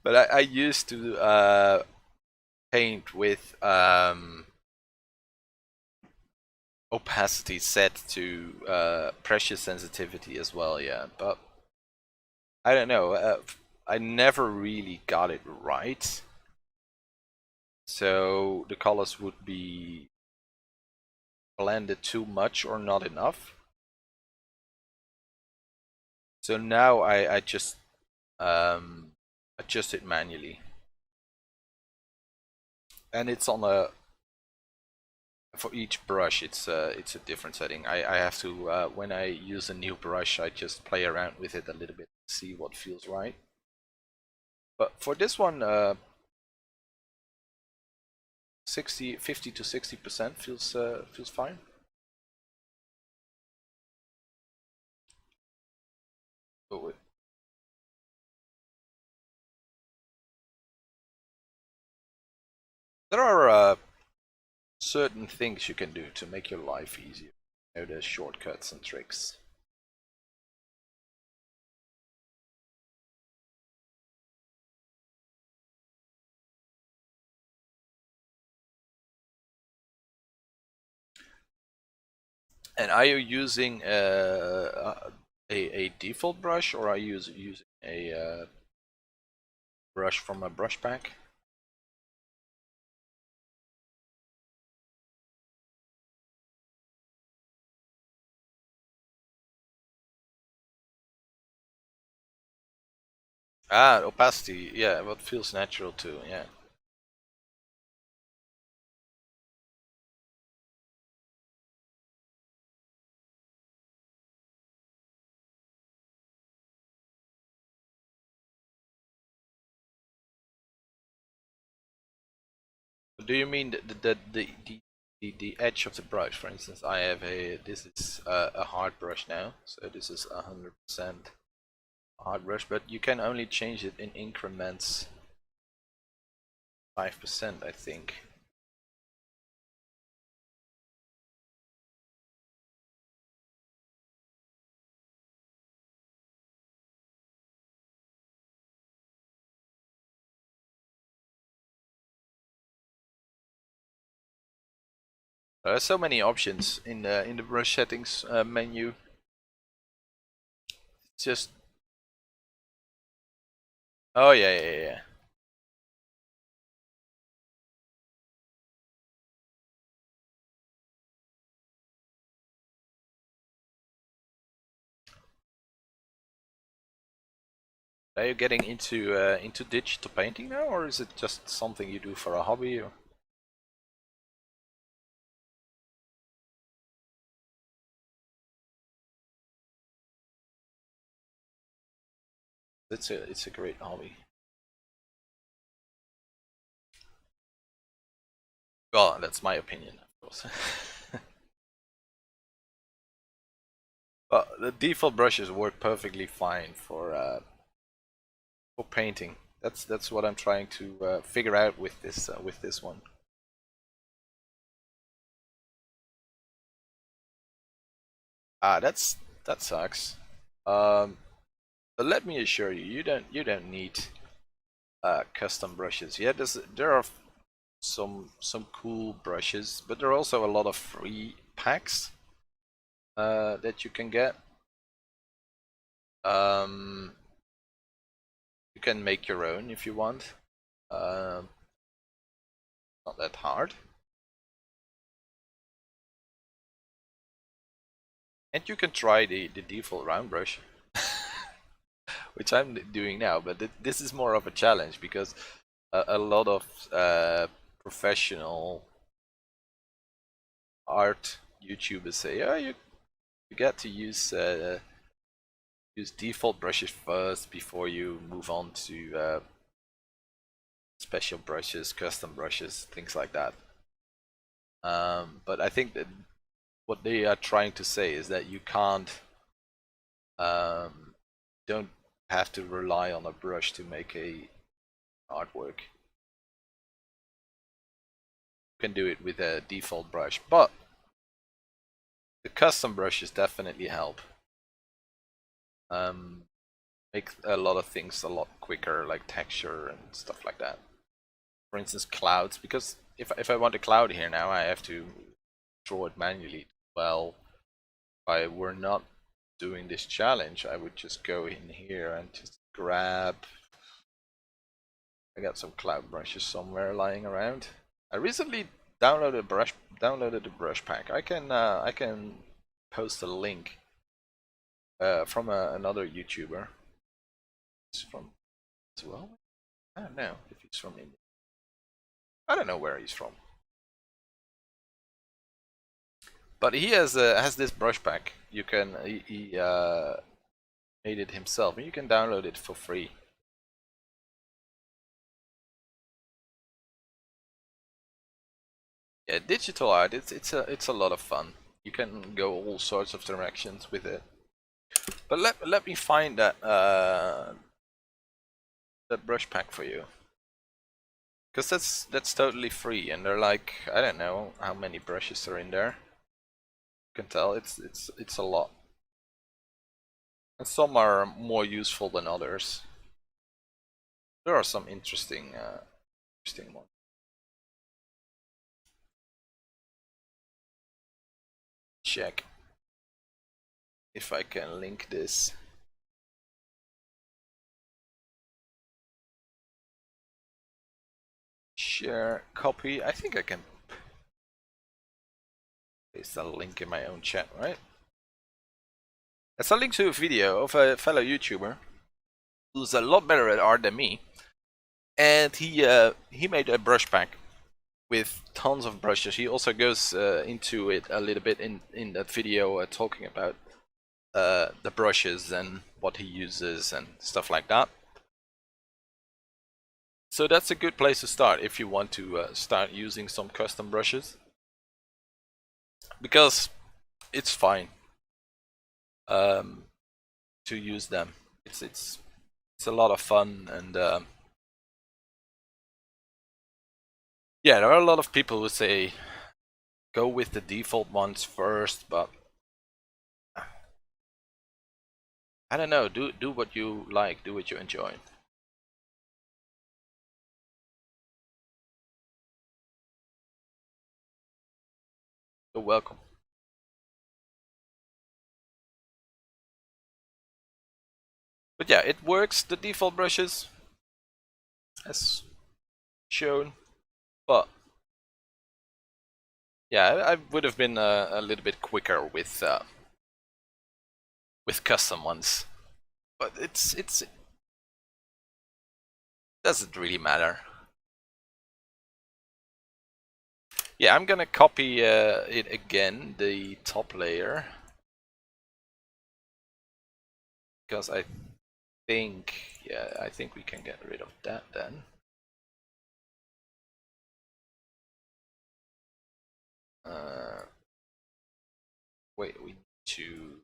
But I used to paint with opacity set to pressure sensitivity as well, yeah. But I don't know. I never really got it right. So the colors would be blended too much or not enough. So now I just adjust it manually, and it's on a for each brush. It's a different setting. I have to when I use a new brush, I just play around with it a little bit, see what feels right. But for this one, 50 to 60% feels fine. Oh, there are certain things you can do to make your life easier. You know, there's shortcuts and tricks. And are you using a default brush, or are you using a brush from a brush pack? Ah, opacity. Yeah, what feels natural too. Yeah. Do you mean the edge of the brush? For instance, I have this is a hard brush now, so this is 100% hard brush, but you can only change it in increments 5%, I think. There are so many options in the brush settings menu. It's just oh yeah. Are you getting into digital painting now, or is it just something you do for a hobby? Or? It's a great hobby. Well, that's my opinion, of course. But the default brushes work perfectly fine for painting. That's what I'm trying to figure out with this one. Ah, that sucks. But let me assure you, you don't need custom brushes. Yeah, there are some cool brushes, but there are also a lot of free packs that you can get. You can make your own if you want. Not that hard. And you can try the default round brush, which I'm doing now, but this is more of a challenge because a lot of professional art YouTubers say, oh, you get to use default brushes first before you move on to special brushes, custom brushes, things like that. But I think that what they are trying to say is that you can't, don't have to rely on a brush to make a artwork. You can do it with a default brush, but the custom brushes definitely help. Make a lot of things a lot quicker, like texture and stuff like that. For instance, clouds, because if I want a cloud here now, I have to draw it manually. Well, if I were not doing this challenge, I would just go in here and just grab. I got some cloud brushes somewhere lying around. I recently downloaded the brush pack. I can post a link from another YouTuber. He's from as well. I don't know if he's from India. I don't know where he's from. But he has this brush pack. You can he made it himself, and you can download it for free. Yeah, digital art. It's a lot of fun. You can go all sorts of directions with it. But let me find that that brush pack for you, because that's totally free, and they're like, I don't know how many brushes are in there. You can tell it's a lot, and some are more useful than others. There are some interesting ones. Check if I can link this. Share, copy. I think I can paste a link in my own chat, right? That's a link to a video of a fellow YouTuber who's a lot better at art than me, and he made a brush pack with tons of brushes. He also goes into it a little bit in that video, talking about the brushes and what he uses and stuff like that. So that's a good place to start if you want to start using some custom brushes, because it's fine to use them. It's a lot of fun, and yeah, there are a lot of people who say go with the default ones first, but I don't know. Do what you like. Do what you enjoy. You're welcome. But yeah, it works. The default brushes, as shown, but yeah, I would have been a little bit quicker with custom ones. But it doesn't really matter. Yeah, I'm gonna copy it again, the top layer, because I think we can get rid of that then. Wait, we need to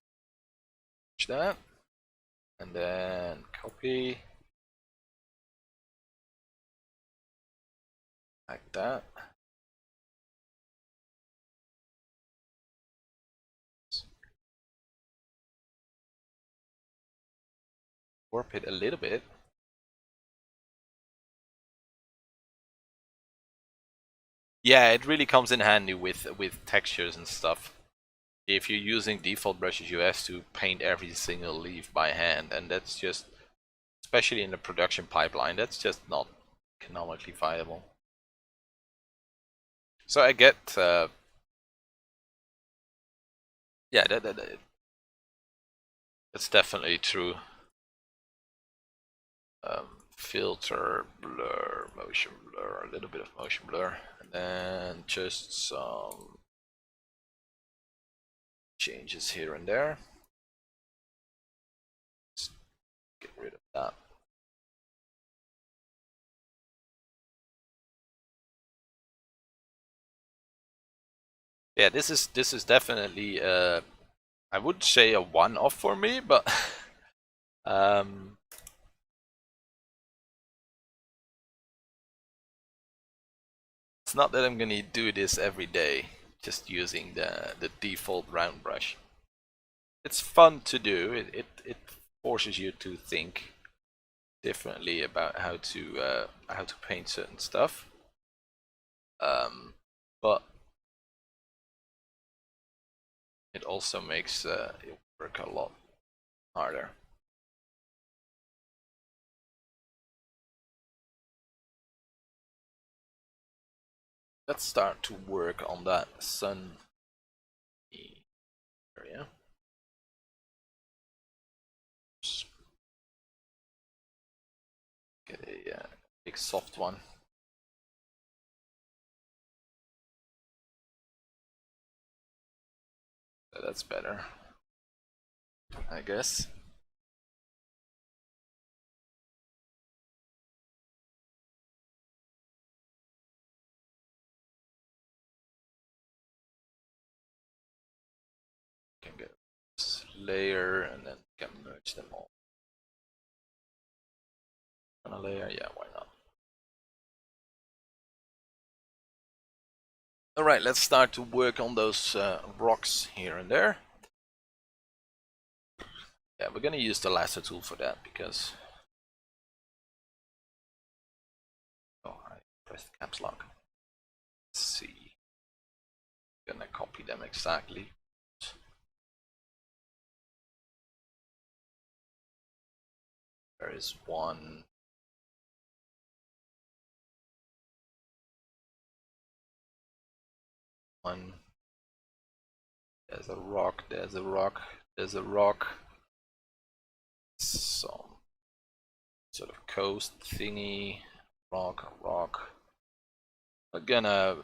change that, and then copy like that. Warp it a little bit. Yeah, it really comes in handy with textures and stuff. If you're using default brushes, you have to paint every single leaf by hand, and that's just, especially in the production pipeline, that's just not economically viable. So I get, yeah, that's definitely true. Filter, blur, motion blur, a little bit of motion blur, and then just some changes here and there. Let's get rid of that. Yeah, this is definitely I wouldn't say a one-off for me, but it's not that I'm gonna do this every day, just using the default round brush. It's fun to do. It forces you to think differently about how to paint certain stuff. But it also makes it work a lot harder. Let's start to work on that sun area. a big soft one. So that's better, I guess. Can get this layer and then can merge them all. On a layer, yeah, why not? All right, let's start to work on those rocks here and there. Yeah, we're gonna use the lasso tool for that because I pressed caps lock. Let's see. Gonna copy them exactly. There is one. There's a rock, there's a rock, there's a rock. Some sort of coast thingy. Rock, rock. We're gonna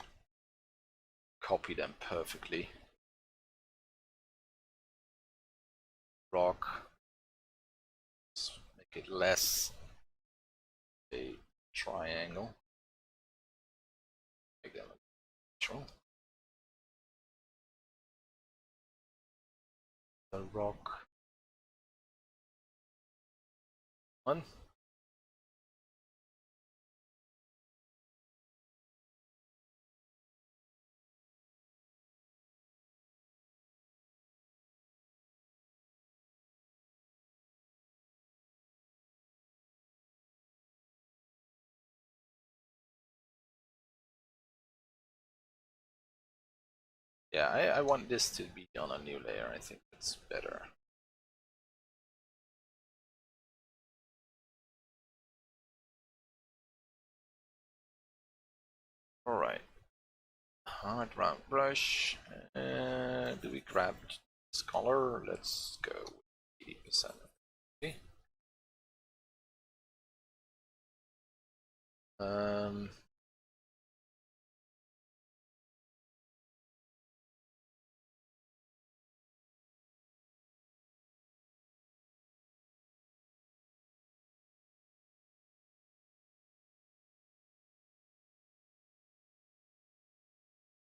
copy them perfectly. Rock. Let's make it less a triangle. Make them neutral. The rock. One. Yeah, I want this to be on a new layer. I think it's better. Alright. Hard round brush. Do we grab this color? Let's go 80%. Okay.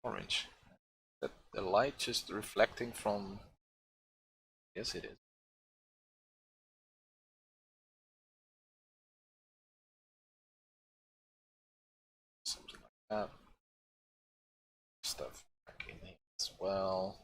Orange. That the light just reflecting from. Yes, it is. Something like that. Stuff back in here as well.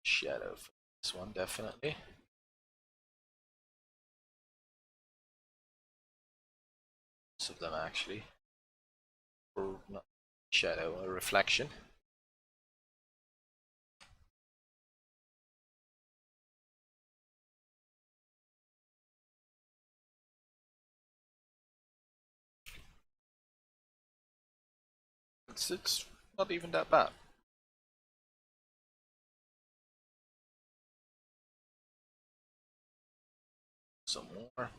Shadow for this one, definitely. Most of them actually. Or not shadow, a reflection. It's not even that bad. Some more.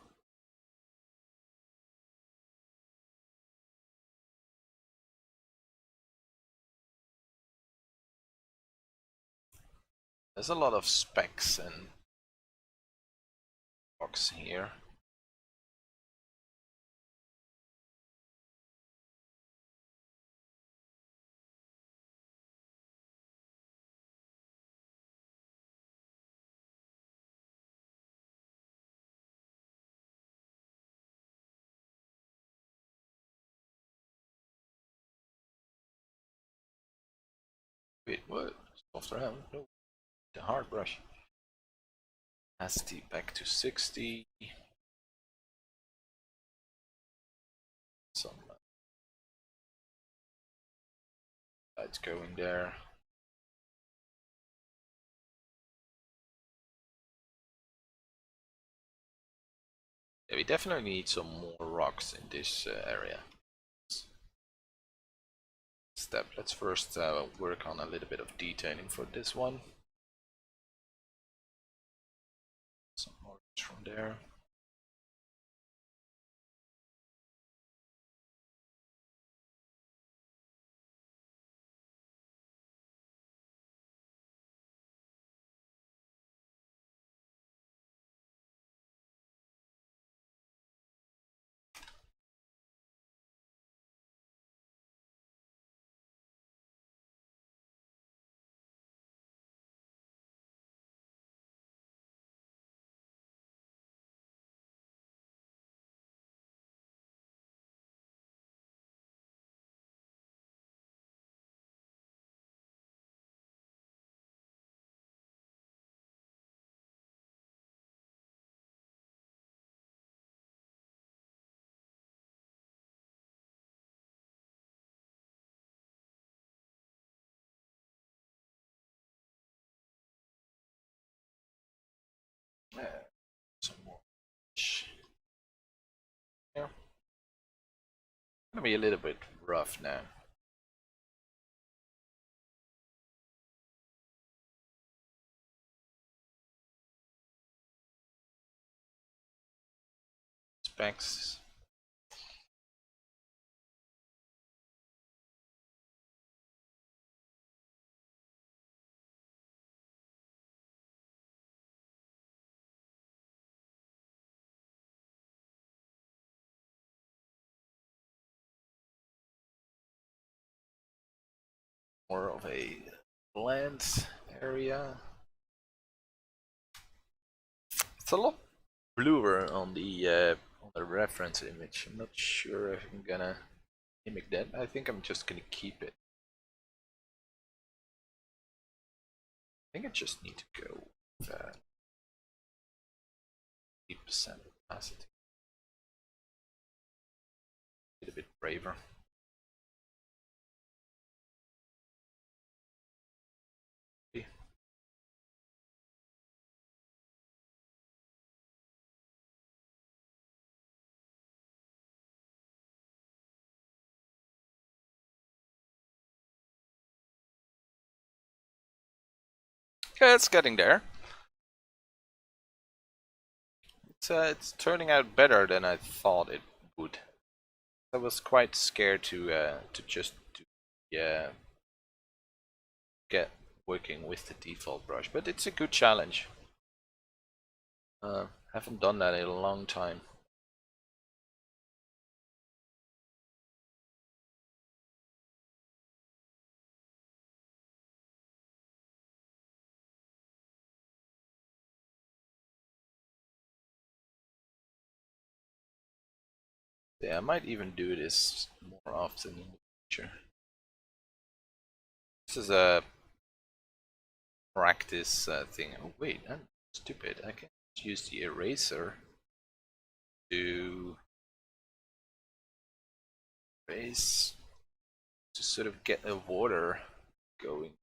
There's a lot of specks and rocks here. Wait, what? Soft round? No. The hard brush. Opacity back to 60. Some lights going there. Yeah, we definitely need some more rocks in this area. Let's first work on a little bit of detailing for this one. Some orange from there. Some more. Yeah. Gonna be a little bit rough now. Specs. More of a blend area. It's a lot bluer on the reference image. I'm not sure if I'm gonna mimic that. I think I'm just gonna keep it. I think I just need to go with 8% opacity. A little bit braver. Okay, it's getting there. It's turning out better than I thought it would. I was quite scared to just yeah get working with the default brush, but it's a good challenge. Haven't done that in a long time. Yeah, I might even do this more often in the future. This is a practice thing. Oh wait, I'm stupid. I can use the eraser to erase to sort of get the water going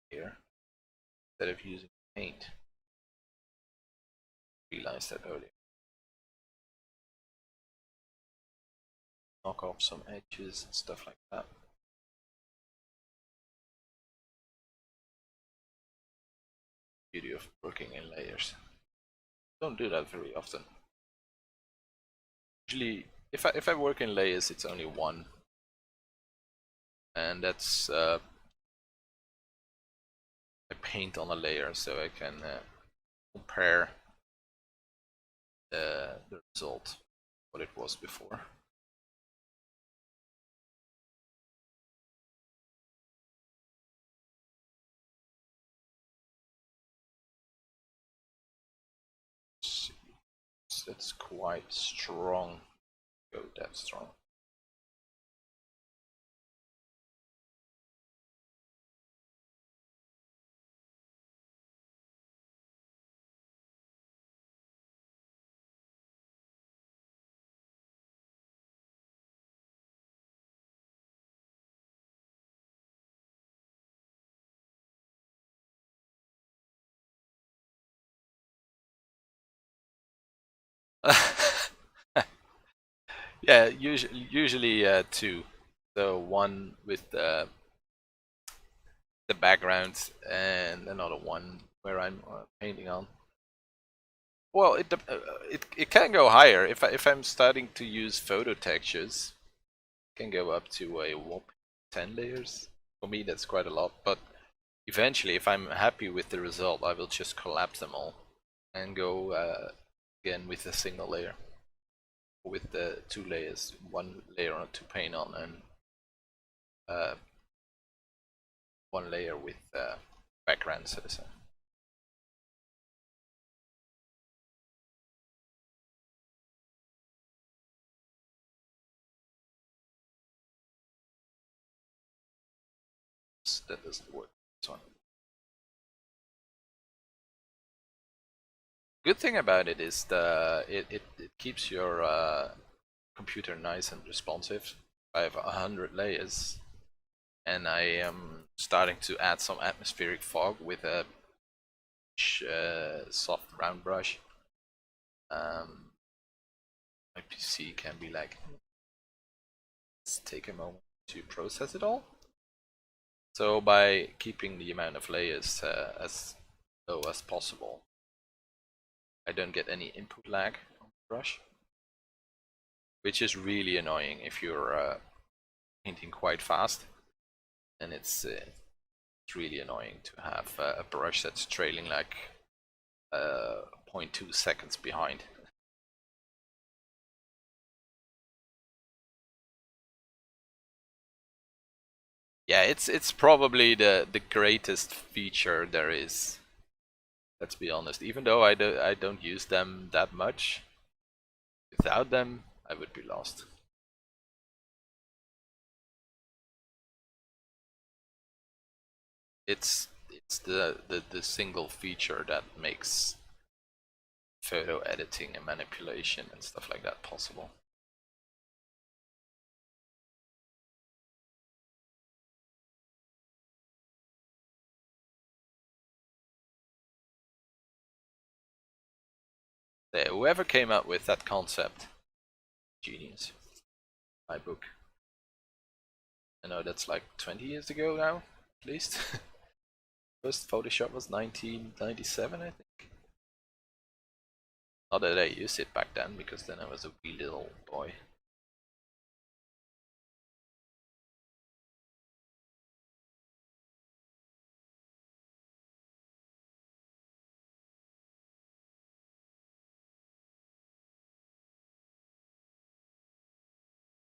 here instead of using paint. Realized that earlier. Knock off some edges and stuff like that. Beauty of working in layers. Don't do that very often. Usually, if I work in layers, it's only one, and that's I paint on a layer so I can compare the result, what it was before. See, that's quite strong. Go that strong. Yeah, usually two. So one with the background and another one where I'm painting on. Well, it can go higher if I'm starting to use photo textures. It can go up to a whoop 10 layers. For me, that's quite a lot. But eventually, if I'm happy with the result, I will just collapse them all and go again with a single layer, with the two layers, one layer to paint on and uh, one layer with background, so to say. That doesn't work. This one. Good thing about it is it keeps your computer nice and responsive. I have 100 layers, and I am starting to add some atmospheric fog with a soft round brush. My PC can be like, let's take a moment to process it all. So by keeping the amount of layers as low as possible, I don't get any input lag on the brush, which is really annoying if you're painting quite fast, and it's really annoying to have a brush that's trailing like 0.2 seconds behind. Yeah, it's probably the greatest feature there is. Let's be honest. Even though I don't use them that much, without them I would be lost. It's the single feature that makes photo editing and manipulation and stuff like that possible. Whoever came up with that concept, genius. My book. I know that's like 20 years ago now, at least. First Photoshop was 1997, I think. Not that I used it back then, because then I was a wee little boy.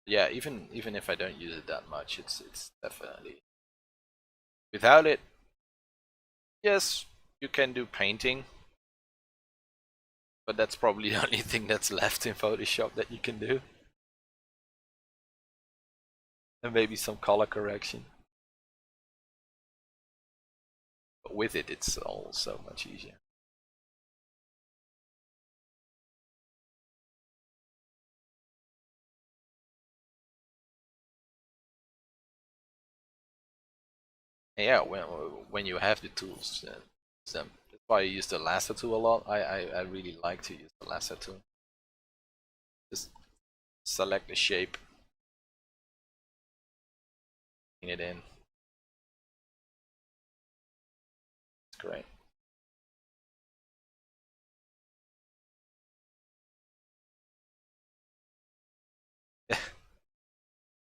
Yeah, even if I don't use it that much, it's definitely, without it, yes, you can do painting, but that's probably the only thing that's left in Photoshop that you can do. And maybe some color correction. But with it, it's all so much easier. And yeah, when you have the tools, use them. That's why I use the lasso tool a lot. I really like to use the lasso tool. Just select the shape, bring it in. It's great.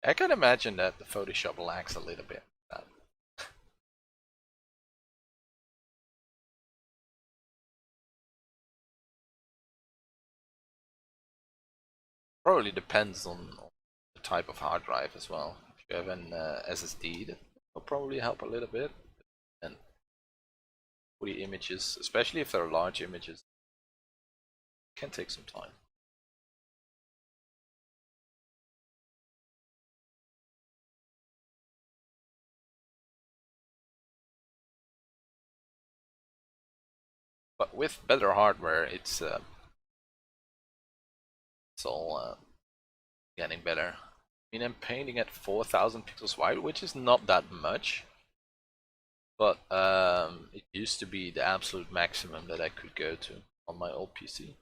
I can imagine that the Photoshop lags a little bit. Probably depends on the type of hard drive as well. If you have an SSD, that will probably help a little bit. And for the images, especially if they're large images, it can take some time. But with better hardware, it's all getting better. I mean, I'm painting at 4,000 pixels wide, which is not that much, but it used to be the absolute maximum that I could go to on my old PC.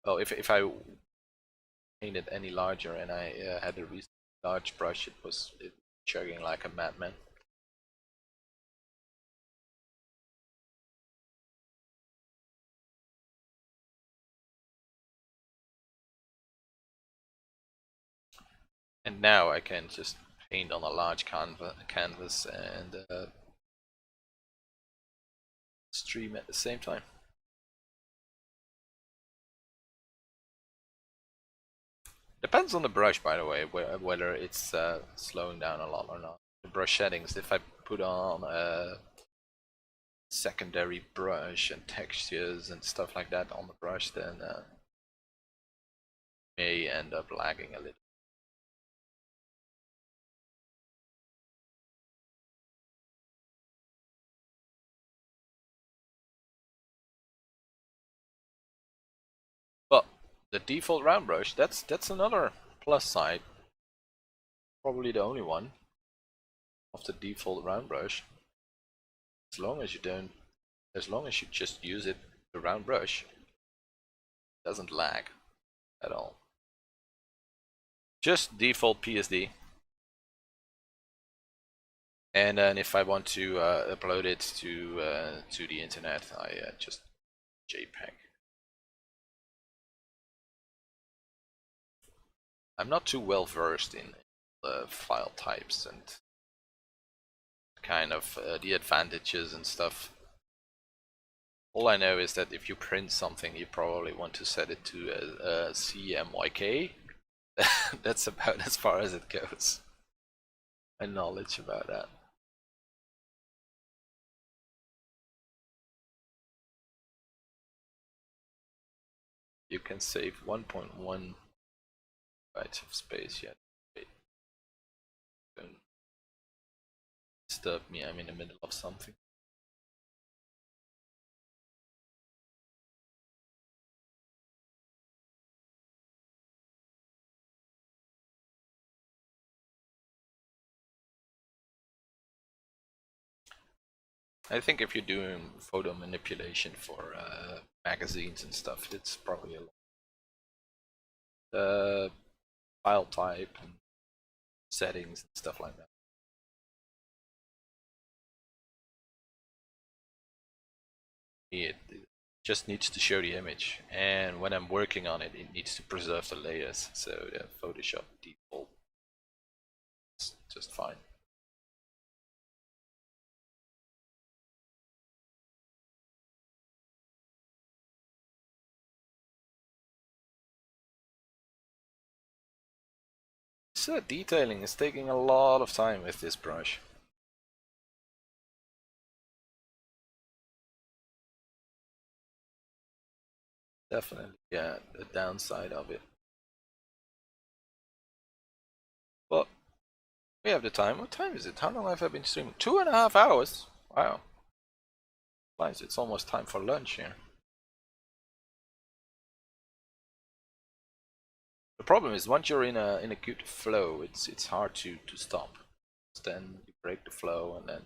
Well, if I painted any larger and I had a reasonably large brush, it was chugging like a madman. And now I can just paint on a large canvas and stream at the same time. Depends on the brush, by the way, whether it's slowing down a lot or not. The brush settings, if I put on a secondary brush and textures and stuff like that on the brush, then may end up lagging a little. But the default round brush, that's another plus side. Probably the only one of the default round brush. As long as you just use it, the round brush, it doesn't lag at all. Just default PSD. And then if I want to upload it to the internet, I just JPEG. I'm not too well versed in file types and kind of the advantages and stuff. All I know is that if you print something, you probably want to set it to a CMYK. That's about as far as it goes. My knowledge about that. You can save 1.1 bytes of space yet. Wait. Don't disturb me, I'm in the middle of something. I think if you're doing photo manipulation for magazines and stuff, it's probably a lot. File type and settings and stuff like that. It just needs to show the image, and when I'm working on it, it needs to preserve the layers. So yeah, Photoshop default is just fine. So detailing is taking a lot of time with this brush. Definitely, yeah, the downside of it. But we have the time. What time is it? How long have I been streaming? 2.5 hours? Wow. Nice, it's almost time for lunch here. The problem is once you're in a good flow, it's hard to stop. Then you break the flow and then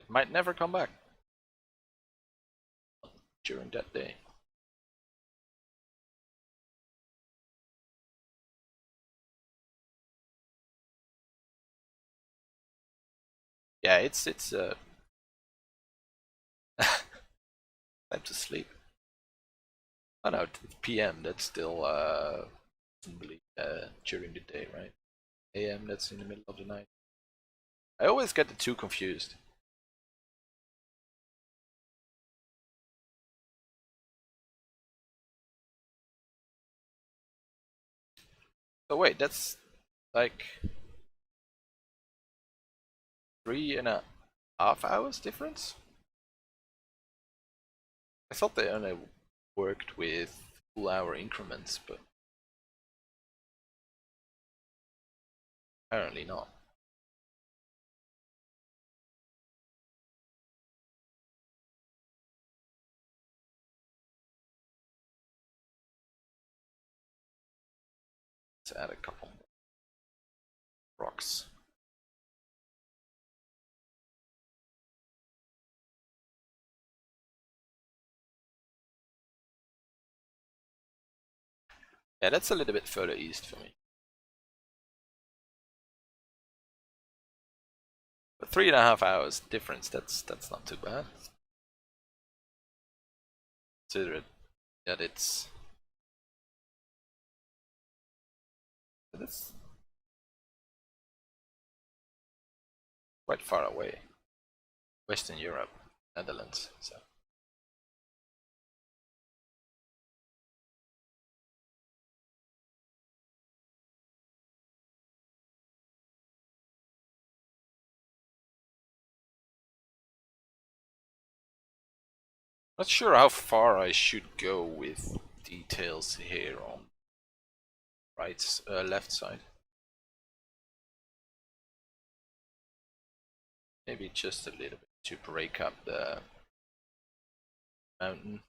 it might never come back during that day. Yeah, it's time to sleep. Oh no, it's PM. That's still during the day, right? AM, that's in the middle of the night. I always get the two confused. Oh wait, that's like 3.5 hours difference? I thought they only worked with full hour increments, but apparently not. Let's add a couple more rocks. Yeah, that's a little bit further east for me. But 3.5 hours difference, that's not too bad. Consider it that it's that's quite far away. Western Europe, Netherlands. So not sure how far I should go with details here on left side. Maybe just a little bit to break up the mountain.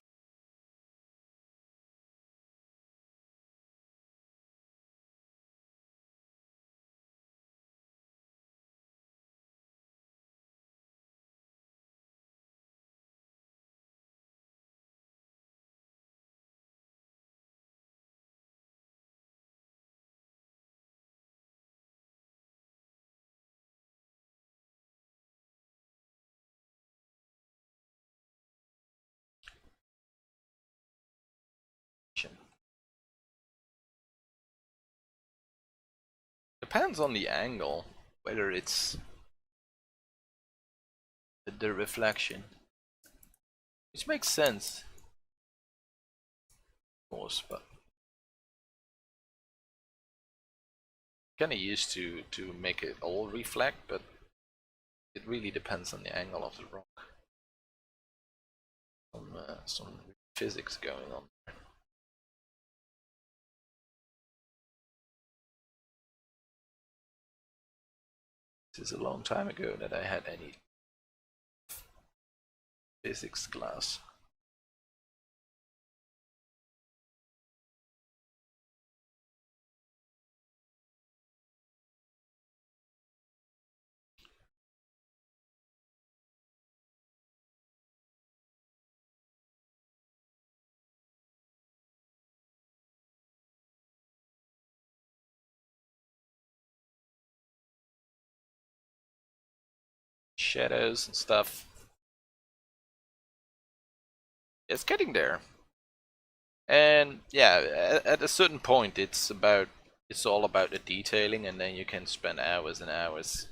Depends on the angle, whether it's the reflection, which makes sense, of course, but kind of used to make it all reflect, but it really depends on the angle of the rock. Some physics going on. This is a long time ago that I had any physics class. Shadows and stuff. It's getting there. And yeah, at a certain point it's all about the detailing, and then you can spend hours and hours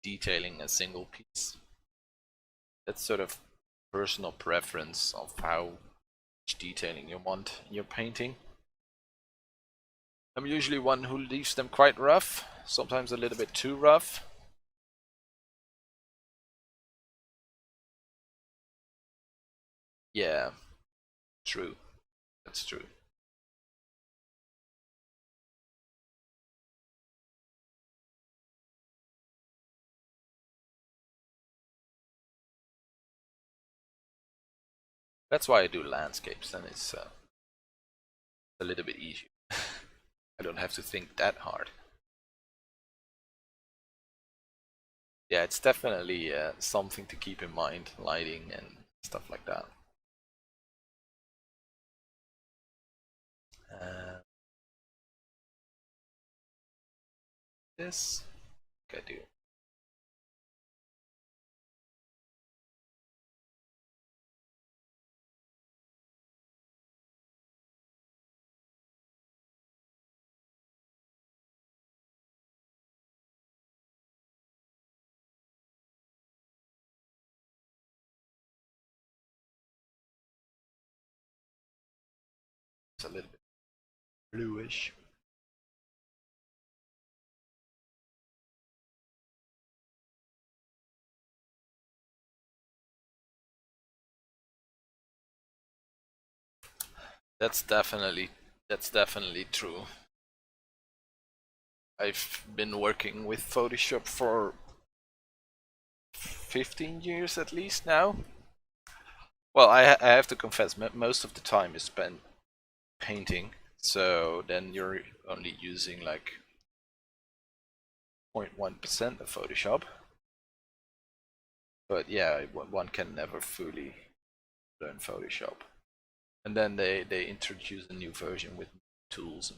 detailing a single piece. That's sort of personal preference of how much detailing you want in your painting. I'm usually one who leaves them quite rough, sometimes a little bit too rough. Yeah, true. That's true. That's why I do landscapes, then it's a little bit easier. I don't have to think that hard. Yeah, it's definitely something to keep in mind, lighting and stuff like that. Uh, this, I do. It's a little bit bluish. That's definitely true. I've been working with Photoshop for 15 years at least now. Well, I have to confess, most of the time is spent painting, so then you're only using like 0.1% of Photoshop. But yeah, one can never fully learn Photoshop. And then they introduce a new version with tools.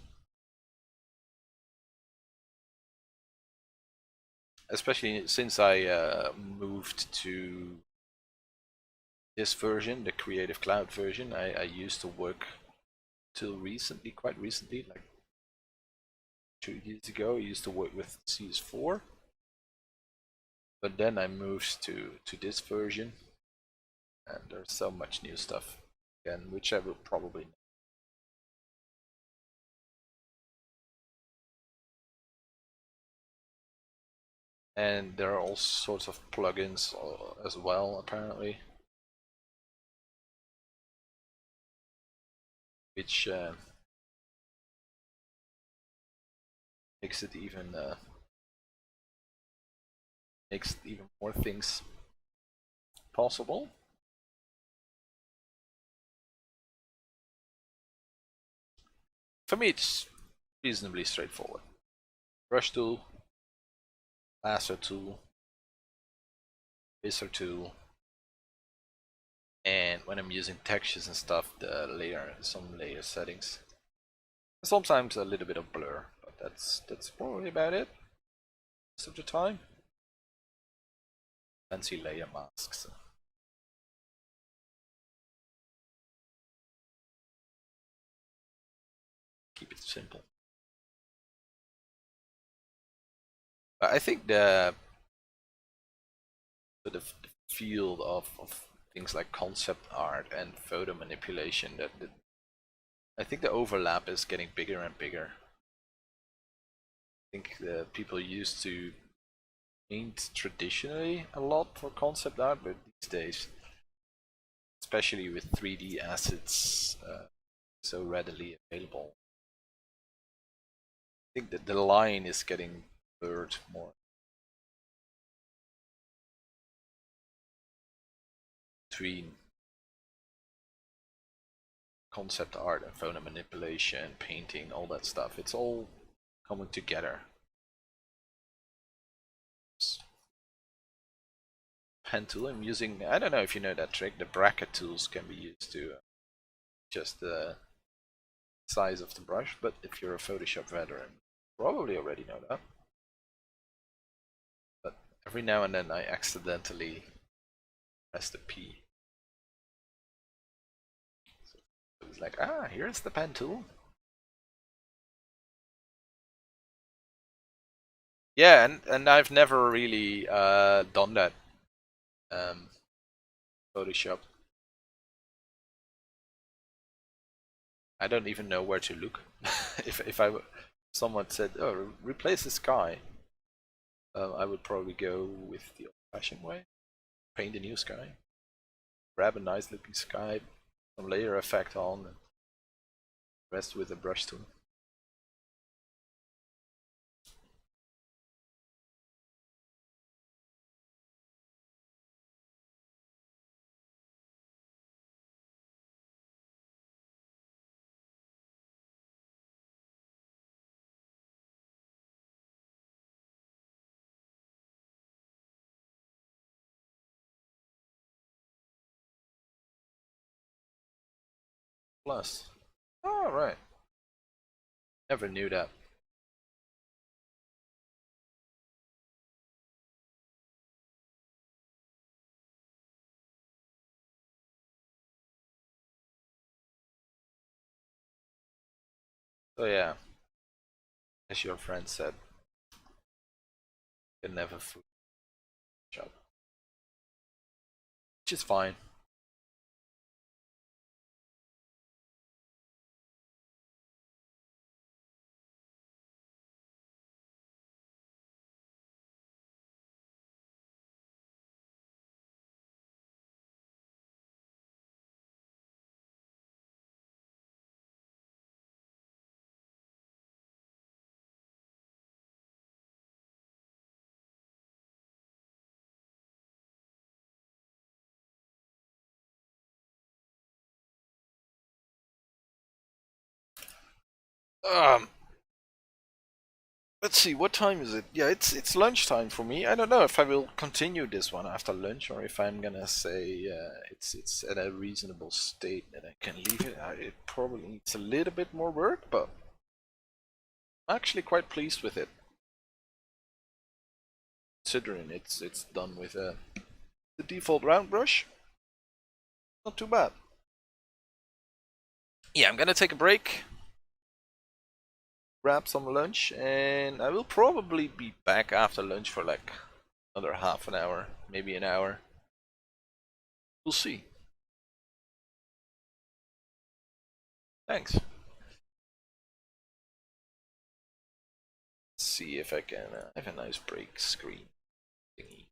Especially since I moved to this version, the Creative Cloud version. I used to work till recently, quite recently, like 2 years ago. I used to work with CS4, but then I moved to this version, and there's so much new stuff again, which I will probably. And there are all sorts of plugins as well, apparently, which makes it even more things possible. For me, it's reasonably straightforward. Brush tool, lasso tool, eraser tool, and when I'm using textures and stuff, some layer settings. Sometimes a little bit of blur, but that's probably about it most of the time. Fancy layer masks. Keep it simple. But I think the sort of field of things like concept art and photo manipulation, I think the overlap is getting bigger and bigger. I think the people used to paint traditionally a lot for concept art, but these days, especially with 3D assets so readily available, I think that the line is getting blurred more between concept art and photo manipulation, painting, all that stuff. It's all coming together. Pen tool I'm using, I don't know if you know that trick, the bracket tools can be used to adjust the size of the brush, but if you're a Photoshop veteran, probably already know that. But every now and then I accidentally press the P. So it's like, here's the pen tool. Yeah, and I've never really done that. Photoshop. I don't even know where to look. if someone said, "Oh, replace the sky," I would probably go with the old-fashioned way: paint a new sky, grab a nice-looking sky, some layer effect on, and rest with a brush tool. Plus, oh right, never knew that. So yeah, as your friend said, you can never Photoshop, which is fine. Um, Let's see, what time is it? Yeah, it's lunchtime for me. I don't know if I will continue this one after lunch or if I'm gonna say it's at a reasonable state that I can leave it. It probably needs a little bit more work, but I'm actually quite pleased with it, considering it's done with the default round brush. Not too bad. Yeah, I'm gonna take a break, grab some lunch, and I will probably be back after lunch for like another half an hour, maybe an hour. We'll see. Thanks. See if I can have a nice break screen thingy.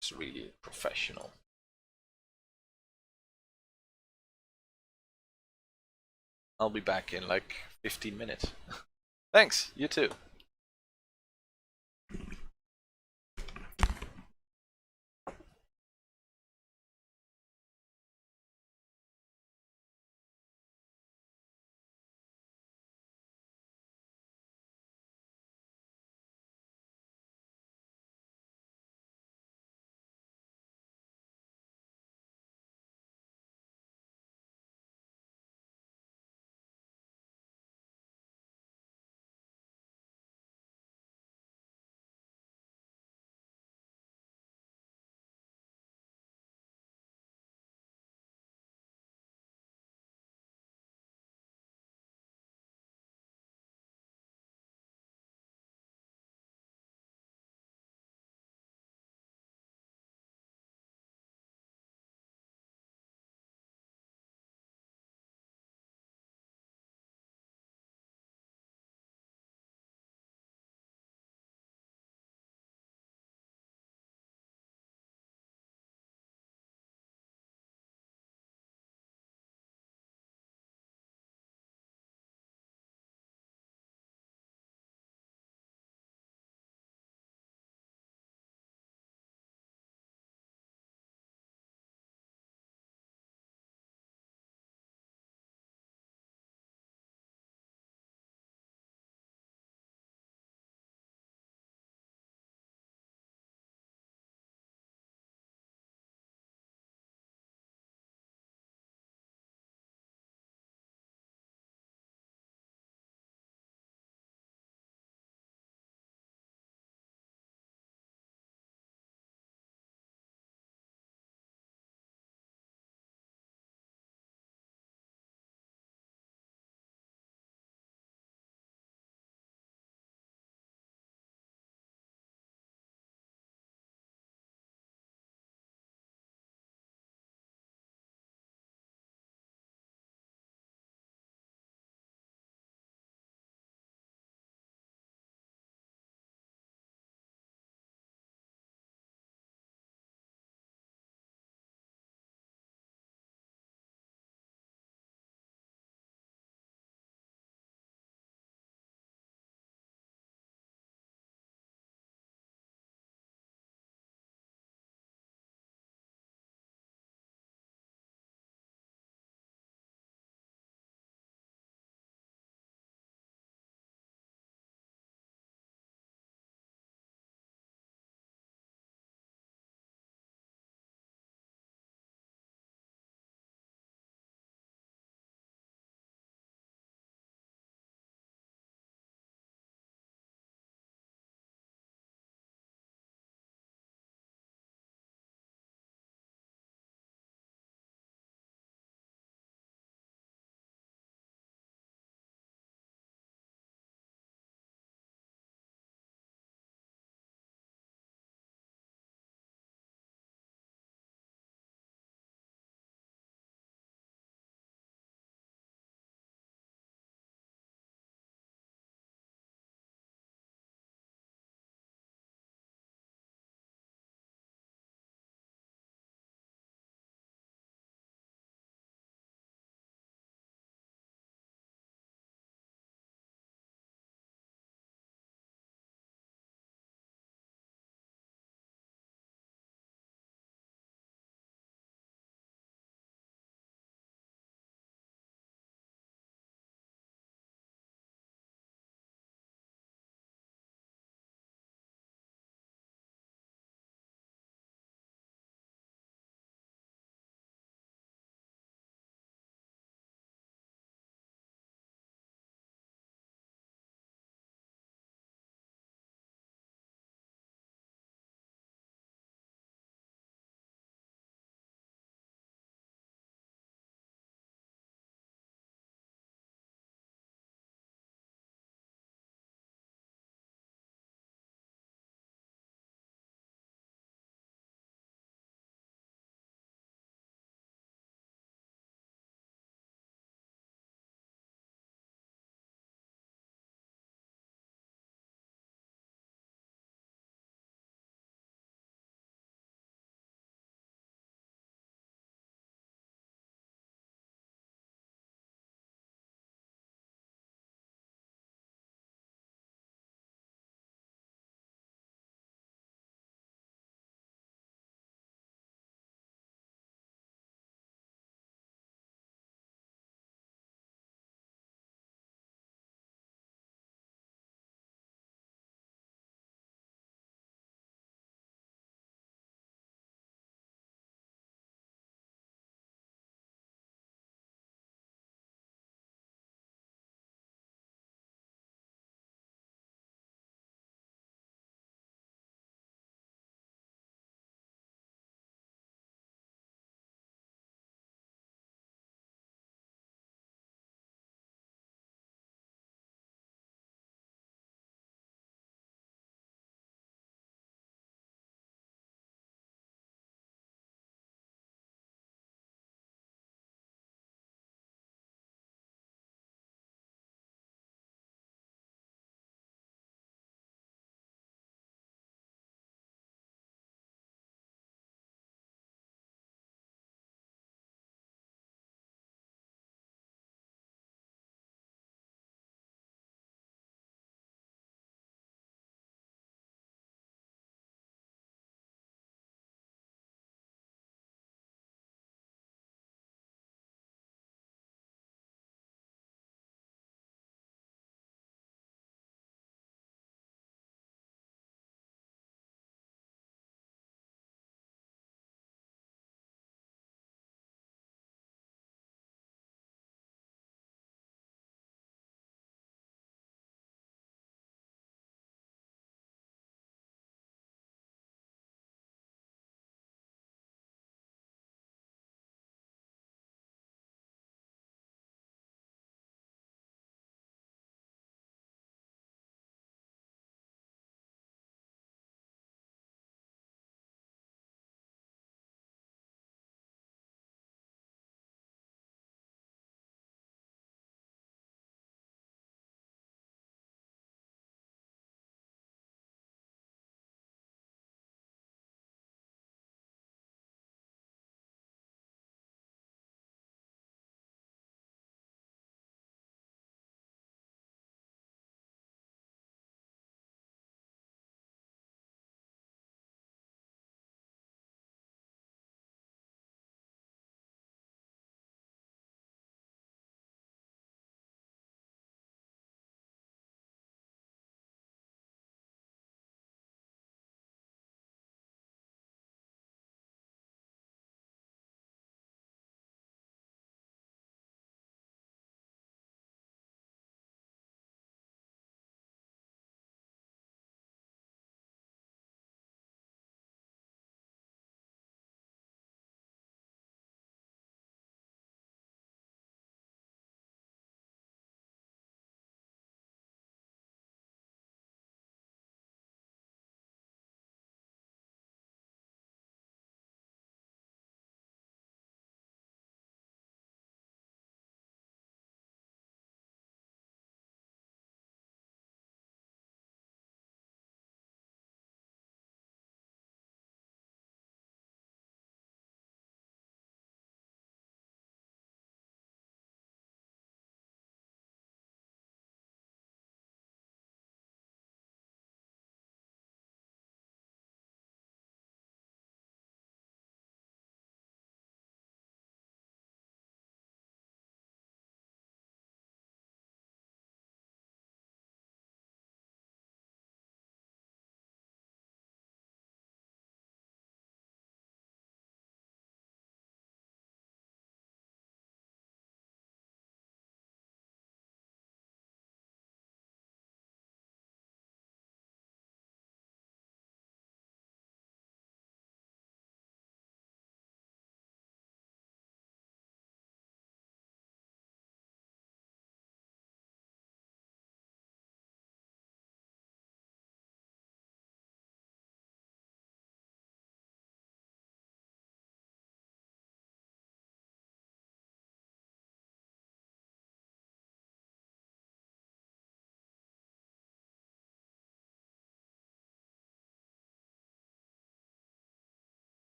It's really professional. I'll be back in like 15 minutes. Thanks, you too.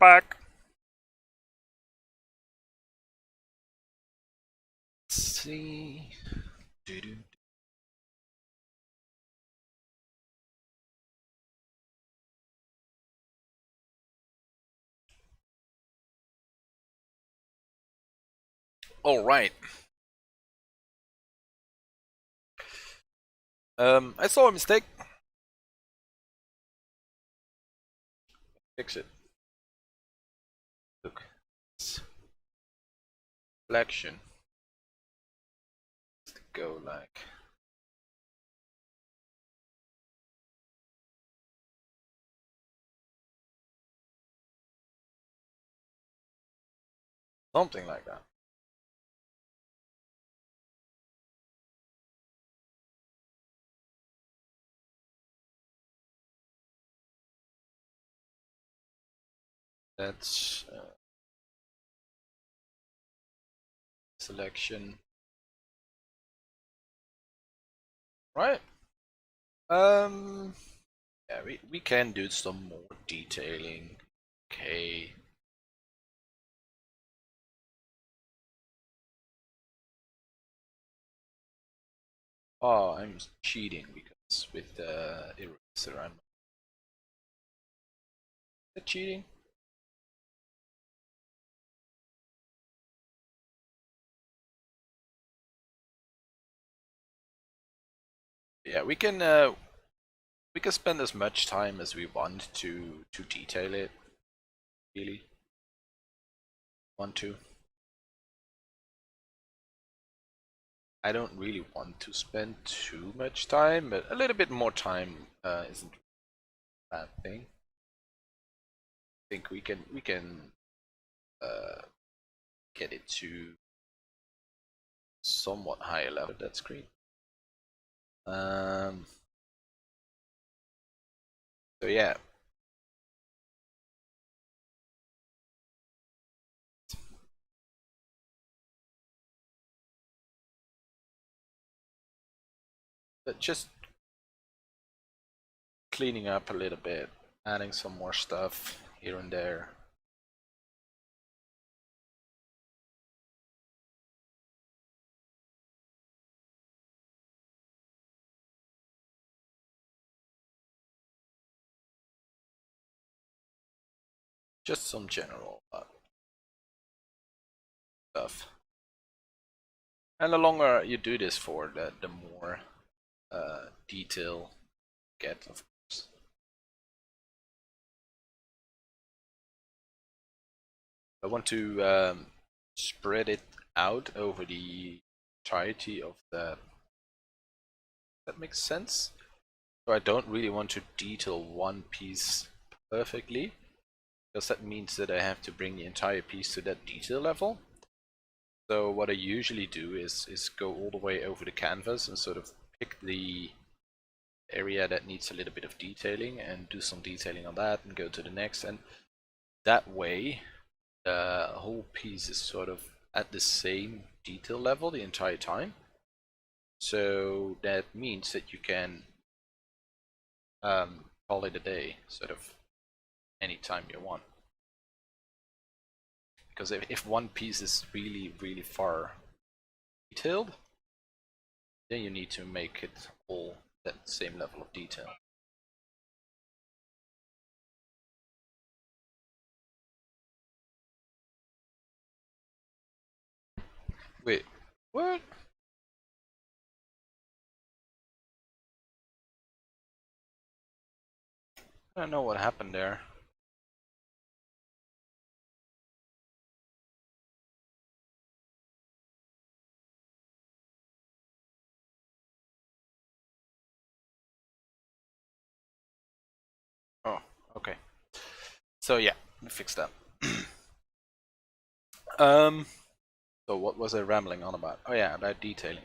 back. Let's see. Doo-doo. All right. I saw a mistake. Fix it. Look. Selection. Let's go like. Something like that. That's selection. Right. Yeah, we can do some more detailing. Okay. Oh, I'm cheating because with the eraser I'm. Is that cheating? Yeah, we can spend as much time as we want to detail it. Really want to. I don't really want to spend too much time, but a little bit more time isn't a bad thing. I think we can get it to somewhat higher level that screen. So yeah. But just cleaning up a little bit, adding some more stuff here and there. Just some general stuff. And the longer you do this for, the more detail you get, of course. I want to spread it out over the entirety of the. That makes sense. So I don't really want to detail one piece perfectly, because that means that I have to bring the entire piece to that detail level. So what I usually do is go all the way over the canvas and sort of pick the area that needs a little bit of detailing and do some detailing on that and go to the next, and that way the whole piece is sort of at the same detail level the entire time. So that means that you can call it a day sort of anytime you want. Because if one piece is really far detailed, then you need to make it all that same level of detail. Wait, what? I don't know what happened there. Oh, okay. So yeah, we fixed that. So what was I rambling on about? Oh yeah, about detailing.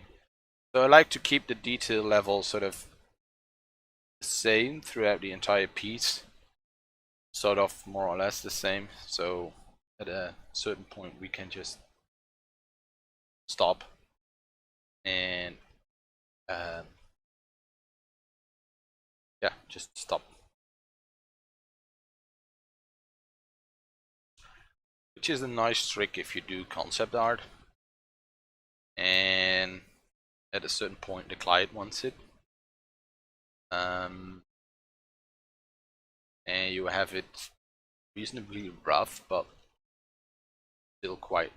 So I like to keep the detail level sort of the same throughout the entire piece. Sort of more or less the same. So at a certain point we can just stop and yeah, just stop. which is a nice trick if you do concept art and at a certain point the client wants it. And you have it reasonably rough, but still quite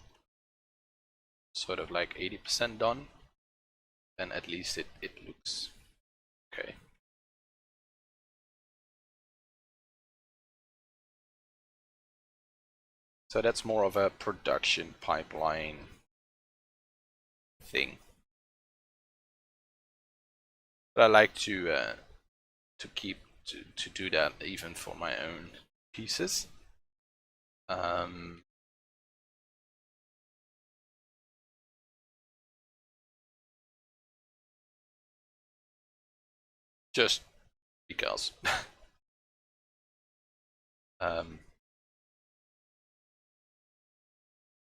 sort of like 80% done, then at least it looks okay. So that's more of a production pipeline thing. But I like to keep to do that even for my own pieces. Just because.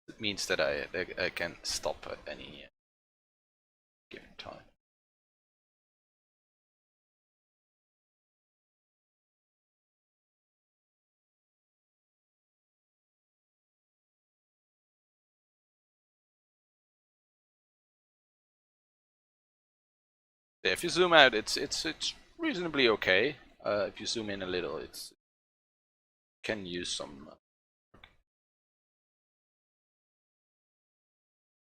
It means that I can stop at any given time. If you zoom out, it's reasonably okay. If you zoom in a little, it's can use some.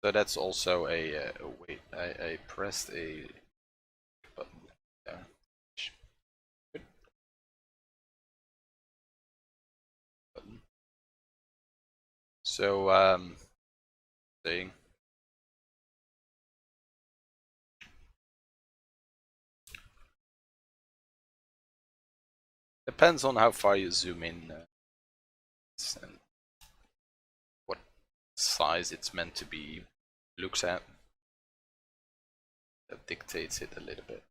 So that's also a wait. I pressed a button there. Button. So saying. Depends on how far you zoom in and what size it's meant to be looks at. That dictates it a little bit.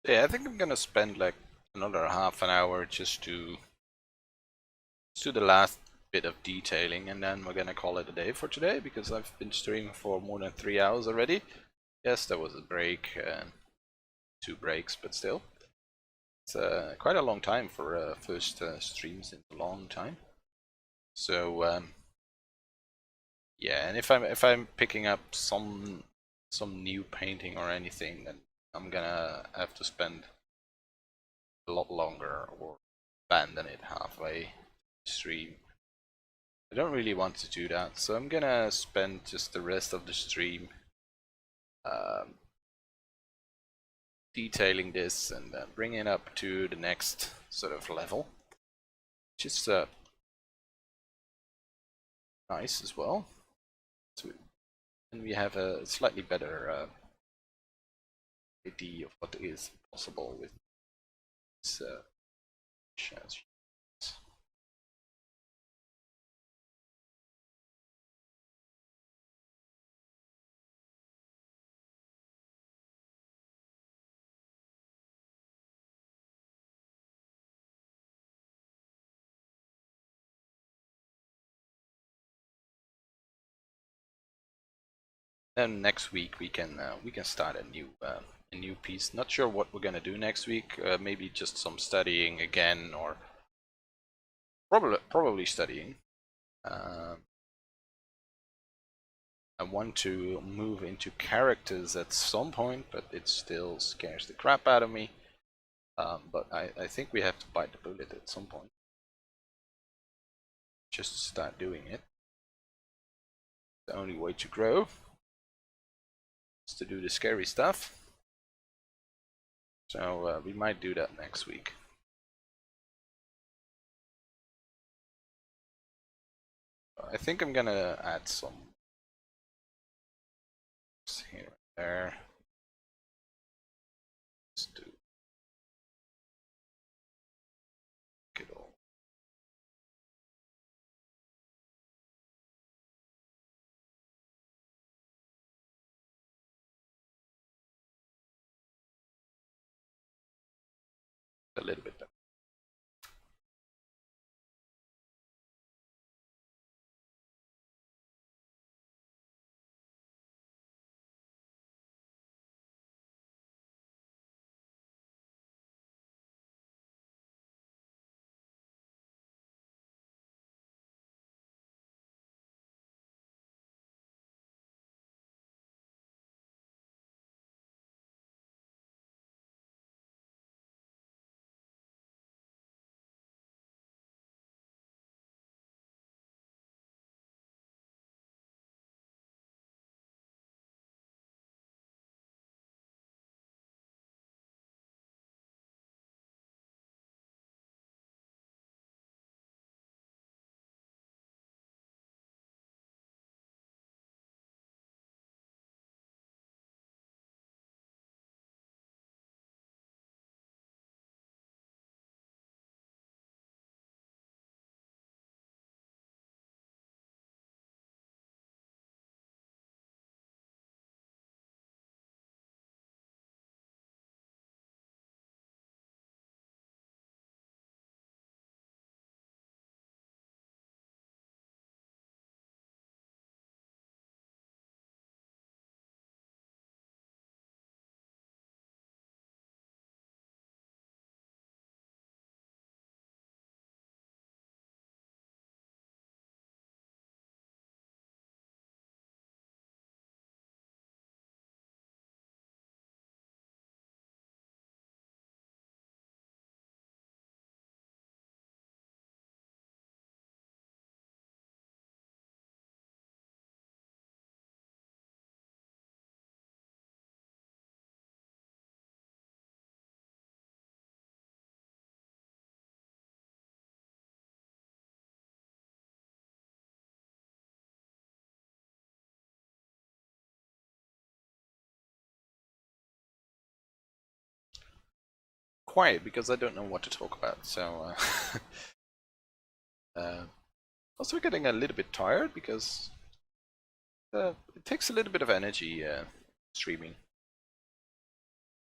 Yeah, I think I'm gonna spend like another half an hour just to do the last bit of detailing, and then we're gonna call it a day for today because I've been streaming for more than 3 hours already. Yes, there was a break, 2 breaks, but still, it's quite a long time for first streams in a long time. So yeah, and if I'm picking up some new painting or anything, then I'm gonna have to spend a lot longer or abandon it halfway stream. I don't really want to do that, so I'm gonna spend just the rest of the stream detailing this and bringing it up to the next sort of level, which is nice as well. So, and we have a slightly better idea of what is possible with this chance. Then next week we can start a new piece. Not sure what we're gonna do next week. Maybe just some studying again, or probably studying. I want to move into characters at some point, but it still scares the crap out of me. But I think we have to bite the bullet at some point. Just start doing it. The only way to grow is to do the scary stuff. So we might do that next week. I think I'm gonna add some here and there. Let's do it all. A little bit better. Quiet because I don't know what to talk about. So also getting a little bit tired because it takes a little bit of energy streaming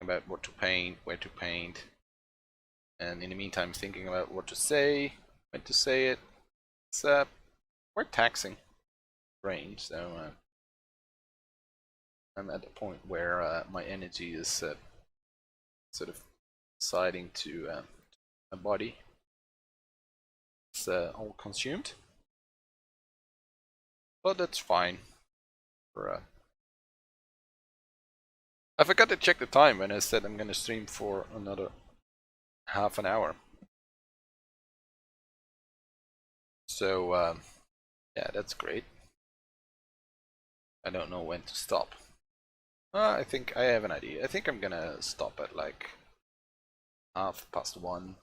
about what to paint, where to paint, and in the meantime thinking about what to say, when to say it. It's quite taxing brain. So I'm at the point where my energy is sort of deciding to my body. It's all consumed, but that's fine. For I forgot to check the time when I said I'm gonna stream for another half an hour. So yeah, that's great. I don't know when to stop. I think I have an idea. I think I'm gonna stop at like 1:30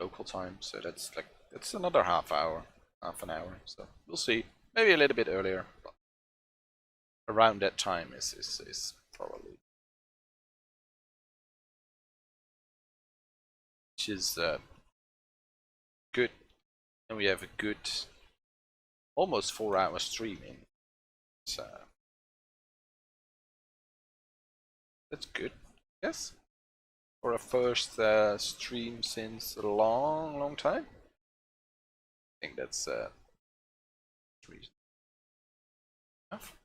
local time. So that's another half an hour. So we'll see. Maybe a little bit earlier, but around that time is probably, which is good. And we have a good almost 4 hour streaming. So that's good. Yes. For a first stream since a long time. I think that's reason enough.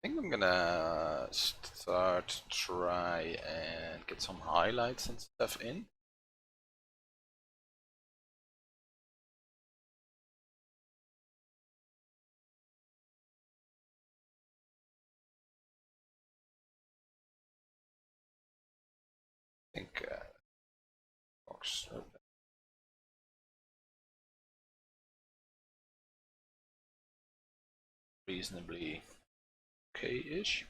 I think I'm gonna start try and get some highlights and stuff in. looks reasonably okay-ish.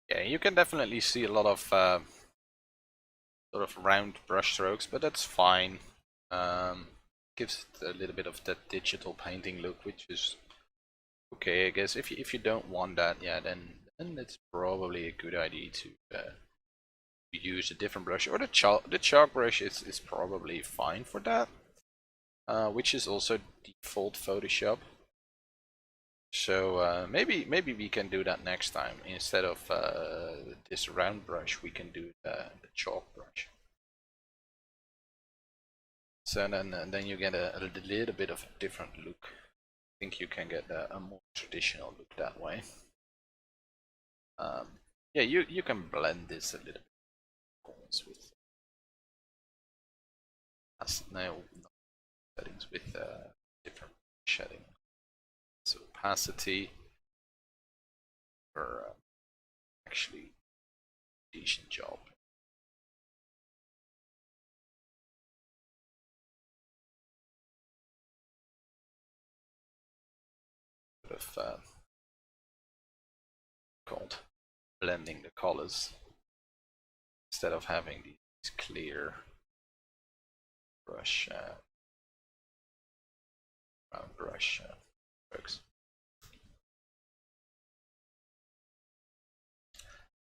Yeah, you can definitely see a lot of sort of round brush strokes, but that's fine. Gives it a little bit of that digital painting look, which is okay, I guess. If you don't want that, yeah, then it's probably a good idea to use a different brush, or the chalk brush is probably fine for that, which is also default Photoshop. So maybe we can do that next time. Instead of this round brush, we can do the chalk brush. So then you get a little bit of a different look. I think you can get a more traditional look that way. Yeah, you can blend this a little bit with now settings with different shading. So opacity for actually decent job. Sort of called blending the colors instead of having these clear brush round brush strokes.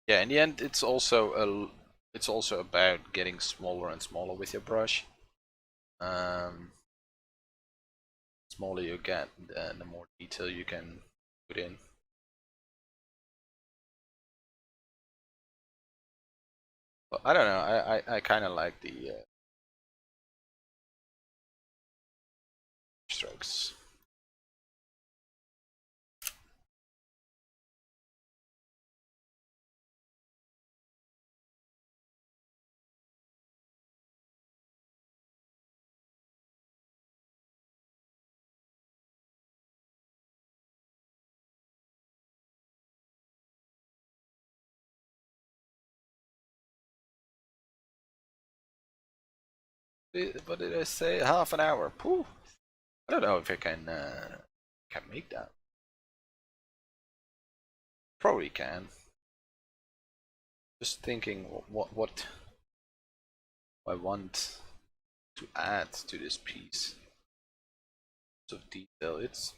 Yeah, in the end, it's also about getting smaller and smaller with your brush. Smaller you get, the more detail you can put in. But I don't know. I kind of like the strokes. What did I say? Half an hour. Pooh. I don't know if I can make that. Probably can. Just thinking what I want to add to this piece of detail. It's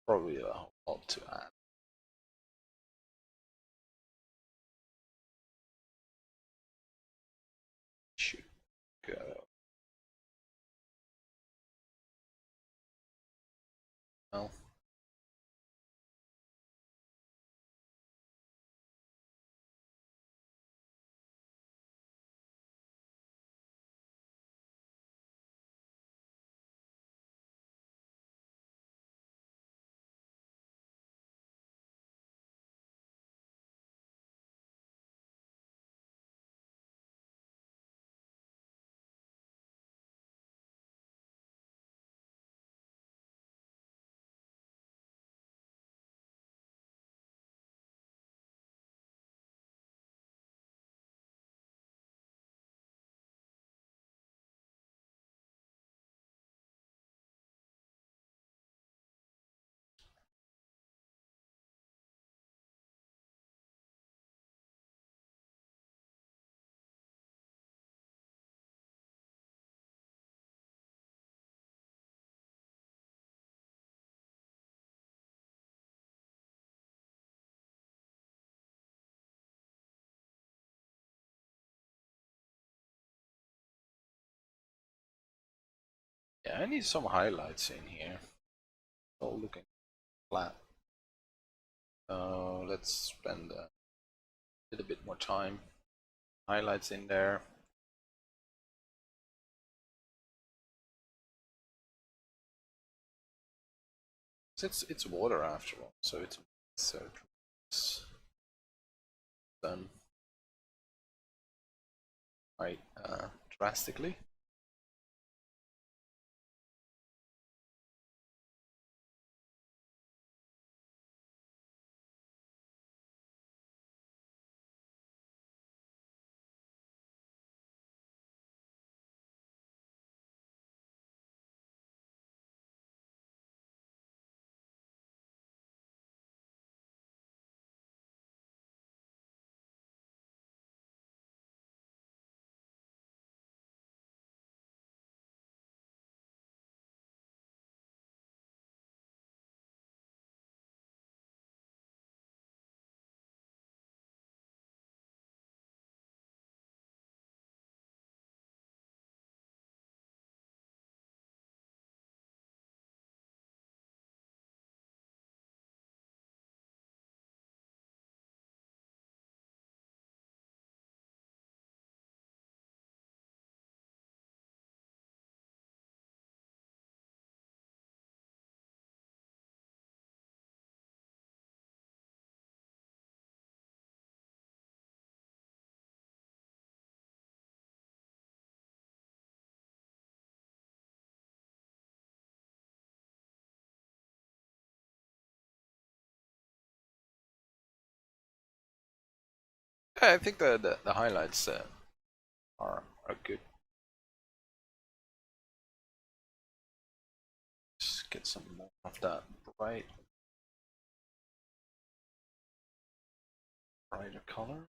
probably a lot to add. Should go. Well, Yeah, I need some highlights in here. All looking flat. Let's spend a little bit more time. Highlights in there. It's water after all, so it's done quite drastically. Yeah, I think the highlights are good. Just get some more of that brighter color.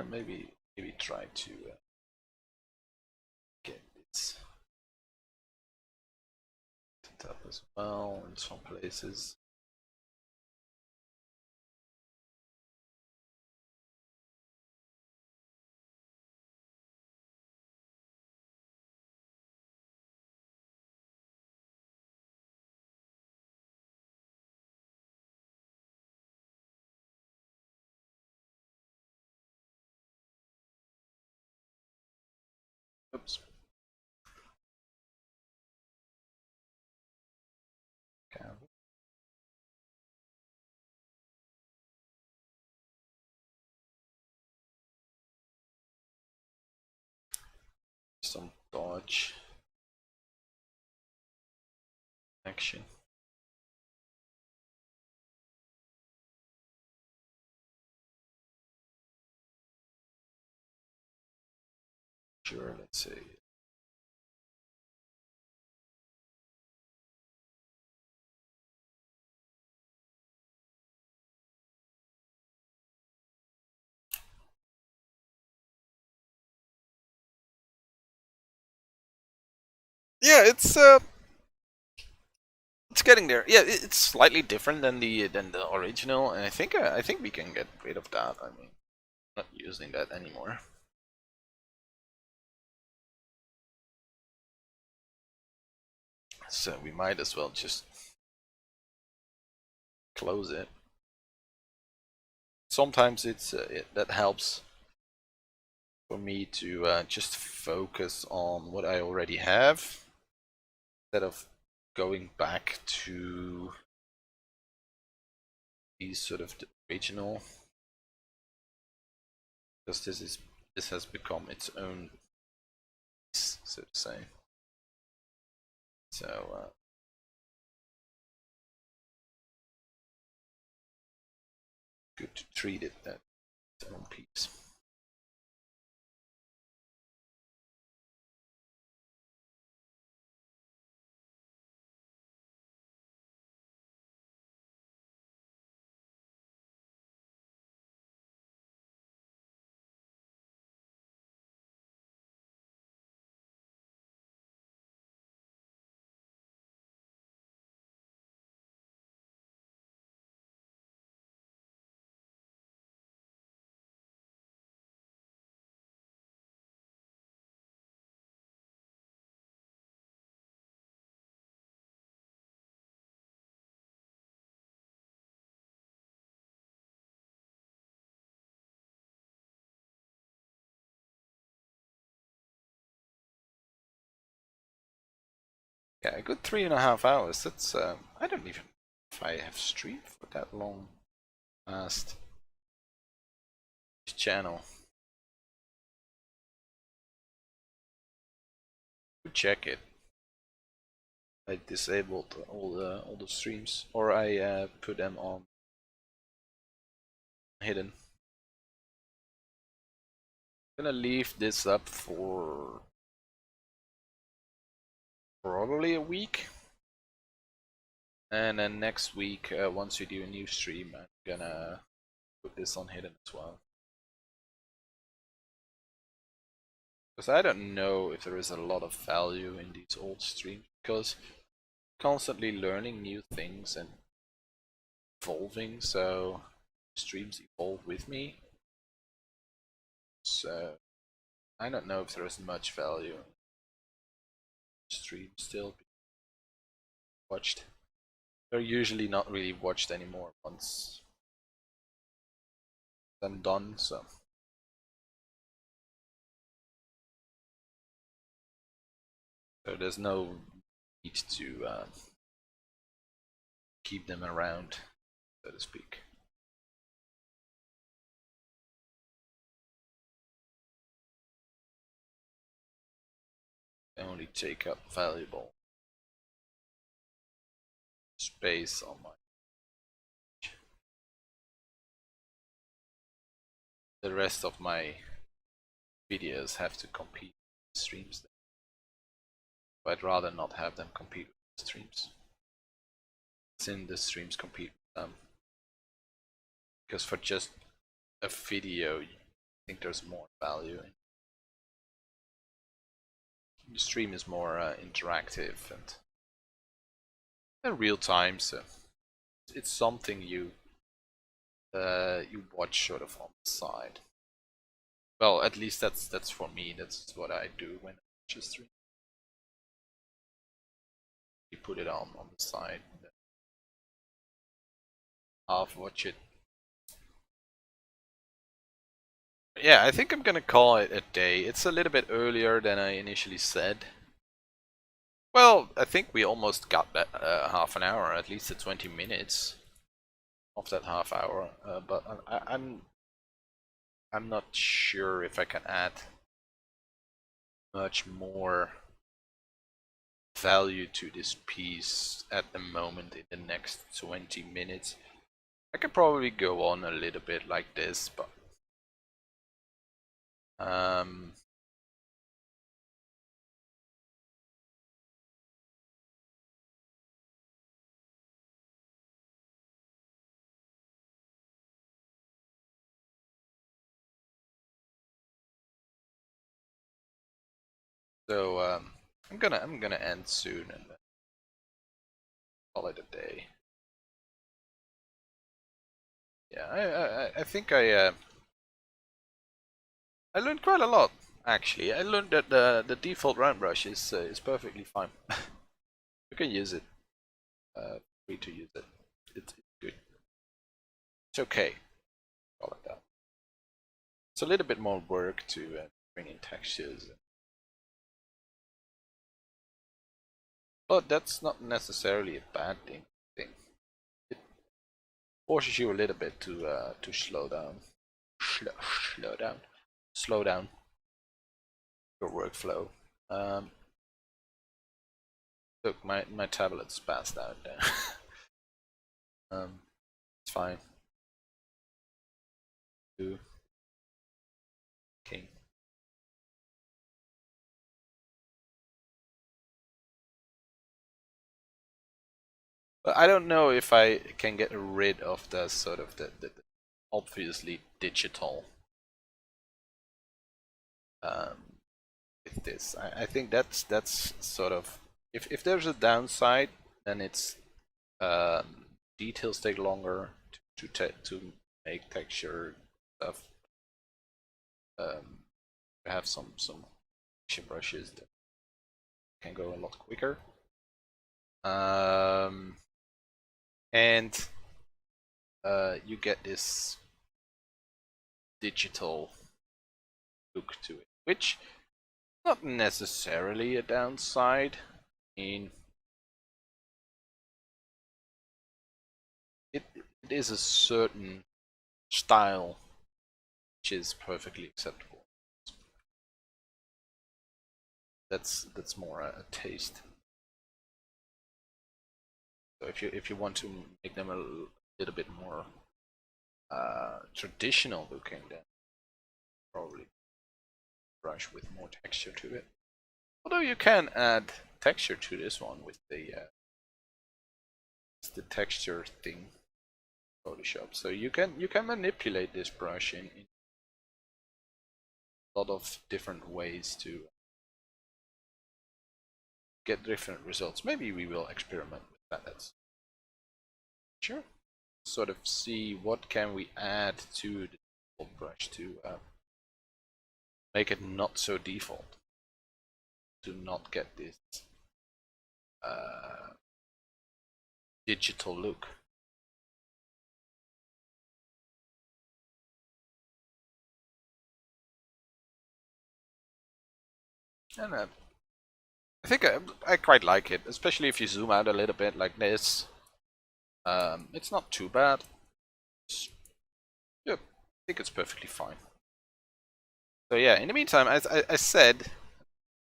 Maybe try to get it to top as well in some places. Oops. Canvas. Some dodge action. Sure, let's see. Yeah, it's getting there. Yeah, it's slightly different than the original, and I think we can get rid of that. I mean, not using that anymore. So we might as well just close it. Sometimes that helps for me to just focus on what I already have instead of going back to these sort of the original, because this has become its own piece, so to say. So good to treat it as its own piece. Yeah, a good 3.5 hours. That's I don't even know if I have streamed for that long past this channel. Check it. I disabled all the streams, or I put them on hidden. I'm gonna leave this up for probably a week, and then next week, once we do a new stream, I'm gonna put this on hidden as well. Because I don't know if there is a lot of value in these old streams, because constantly learning new things and evolving, so streams evolve with me. So I don't know if there is much value in streams still being watched. They're usually not really watched anymore once I'm done, so there's no need to keep them around, so to speak. They only take up valuable space on my the rest of my videos have to compete with streams. But I'd rather not have them compete with streams. Since the streams compete with them. Because for just a video, I think there's more value in. The stream is more interactive and real time, so it's something you watch sort of on the side. Well, at least that's for me. That's what I do when I watch a stream. You put it on the side, and then half watch it. Yeah, I think I'm gonna call it a day. It's a little bit earlier than I initially said. Well, I think we almost got that half an hour, at least the 20 minutes of that half hour. But I'm not sure if I can add much more value to this piece at the moment in the next 20 minutes. I could probably go on a little bit like this, but so I'm gonna end soon and call it a day. Yeah, I think I learned quite a lot actually. I learned that the default round brush is perfectly fine. You can use it. Free to use it. It's good. It's okay. Call it that. It's a little bit more work to bring in textures, but that's not necessarily a bad thing. It forces you a little bit to slow down, slow down your workflow. Look, my tablet's passed out there. It's fine. King. But I don't know if I can get rid of the sort of the obviously digital with this. I think that's sort of if there's a downside, then it's details take longer to make texture stuff. Have some texture brushes that can go a lot quicker. And you get this digital look to it, which not necessarily a downside. I mean, it is a certain style which is perfectly acceptable. That's more a taste. So if you want to make them a little bit more traditional looking, then probably brush with more texture to it. Although you can add texture to this one with the texture thing, Photoshop. So you can manipulate this brush in a lot of different ways to get different results. Maybe we will experiment with that. That's sure. Sort of see what can we add to the default brush to make it not so default, to not get this digital look. And I think I quite like it, especially if you zoom out a little bit like this. It's not too bad. Yeah, I think it's perfectly fine. So yeah, in the meantime, as I said,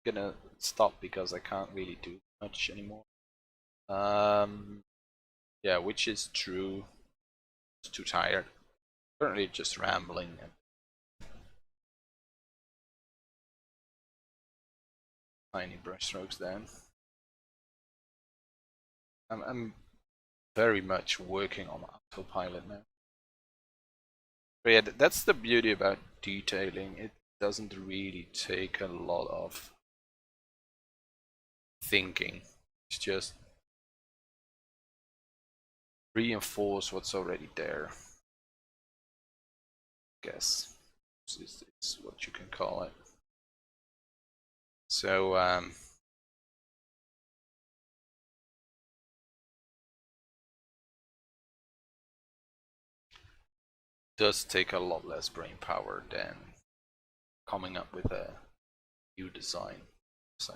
I'm gonna stop because I can't really do much anymore. Yeah, which is true. It's too tired. Currently just rambling and tiny brush strokes then. I'm very much working on autopilot now. But yeah, that's the beauty about detailing. It doesn't really take a lot of thinking. It's just reinforce what's already there. I guess this is what you can call it. So does take a lot less brain power than coming up with a new design. So.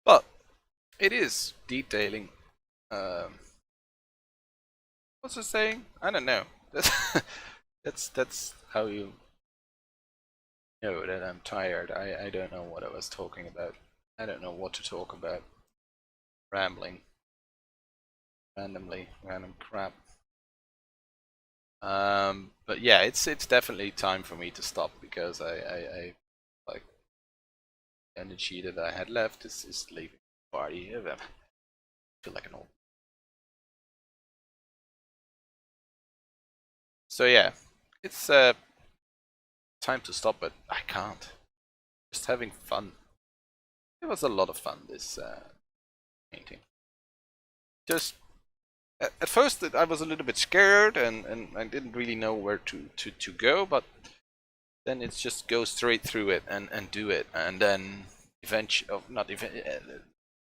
But it is detailing. What's it saying? I don't know. That's how you know that I'm tired. I don't know what I was talking about. I don't know what to talk about. Rambling. Randomly. Random crap. But yeah, it's definitely time for me to stop because I like the energy that I had left is leaving the party. I feel like an old. So yeah, it's time to stop, but I can't. Just having fun. It was a lot of fun, this painting. Just at first I was a little bit scared and I didn't really know where to go, but then it's just go straight through it and do it, and then eventually, not even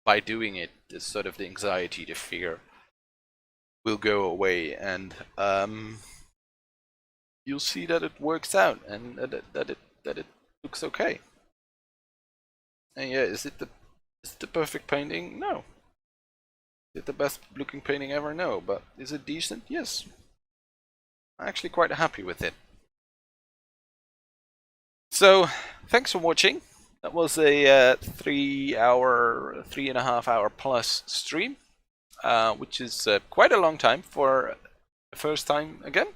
by doing it, this sort of the anxiety, the fear will go away, and you'll see that it works out and that it looks okay. And yeah, is it the perfect painting? No. Is it the best looking painting ever? No. But is it decent? Yes. I'm actually quite happy with it. So, thanks for watching. That was a 3 and a half hour plus stream. which is quite a long time for the first time again.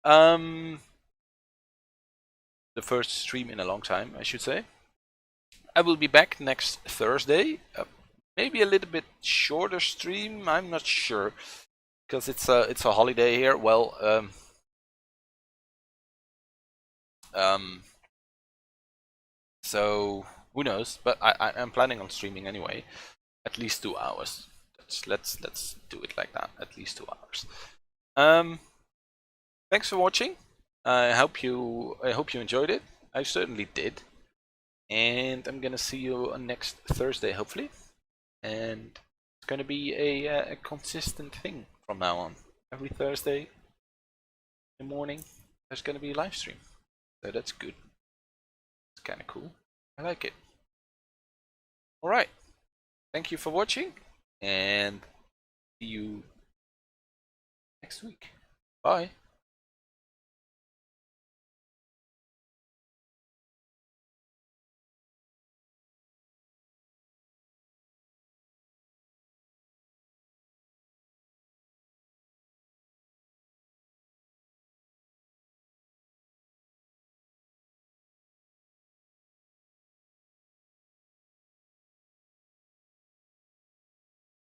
The first stream in a long time, I should say. I will be back next Thursday. Maybe a little bit shorter stream. I'm not sure because it's a holiday here. Well, so who knows? But I'm planning on streaming anyway, at least 2 hours. Let's do it like that. At least 2 hours. Thanks for watching. I hope you enjoyed it. I certainly did. And I'm gonna see you on next Thursday, hopefully. And it's gonna be a consistent thing from now on. Every Thursday in the morning, there's gonna be a live stream. So that's good. It's kind of cool. I like it. All right. Thank you for watching, and see you next week. Bye.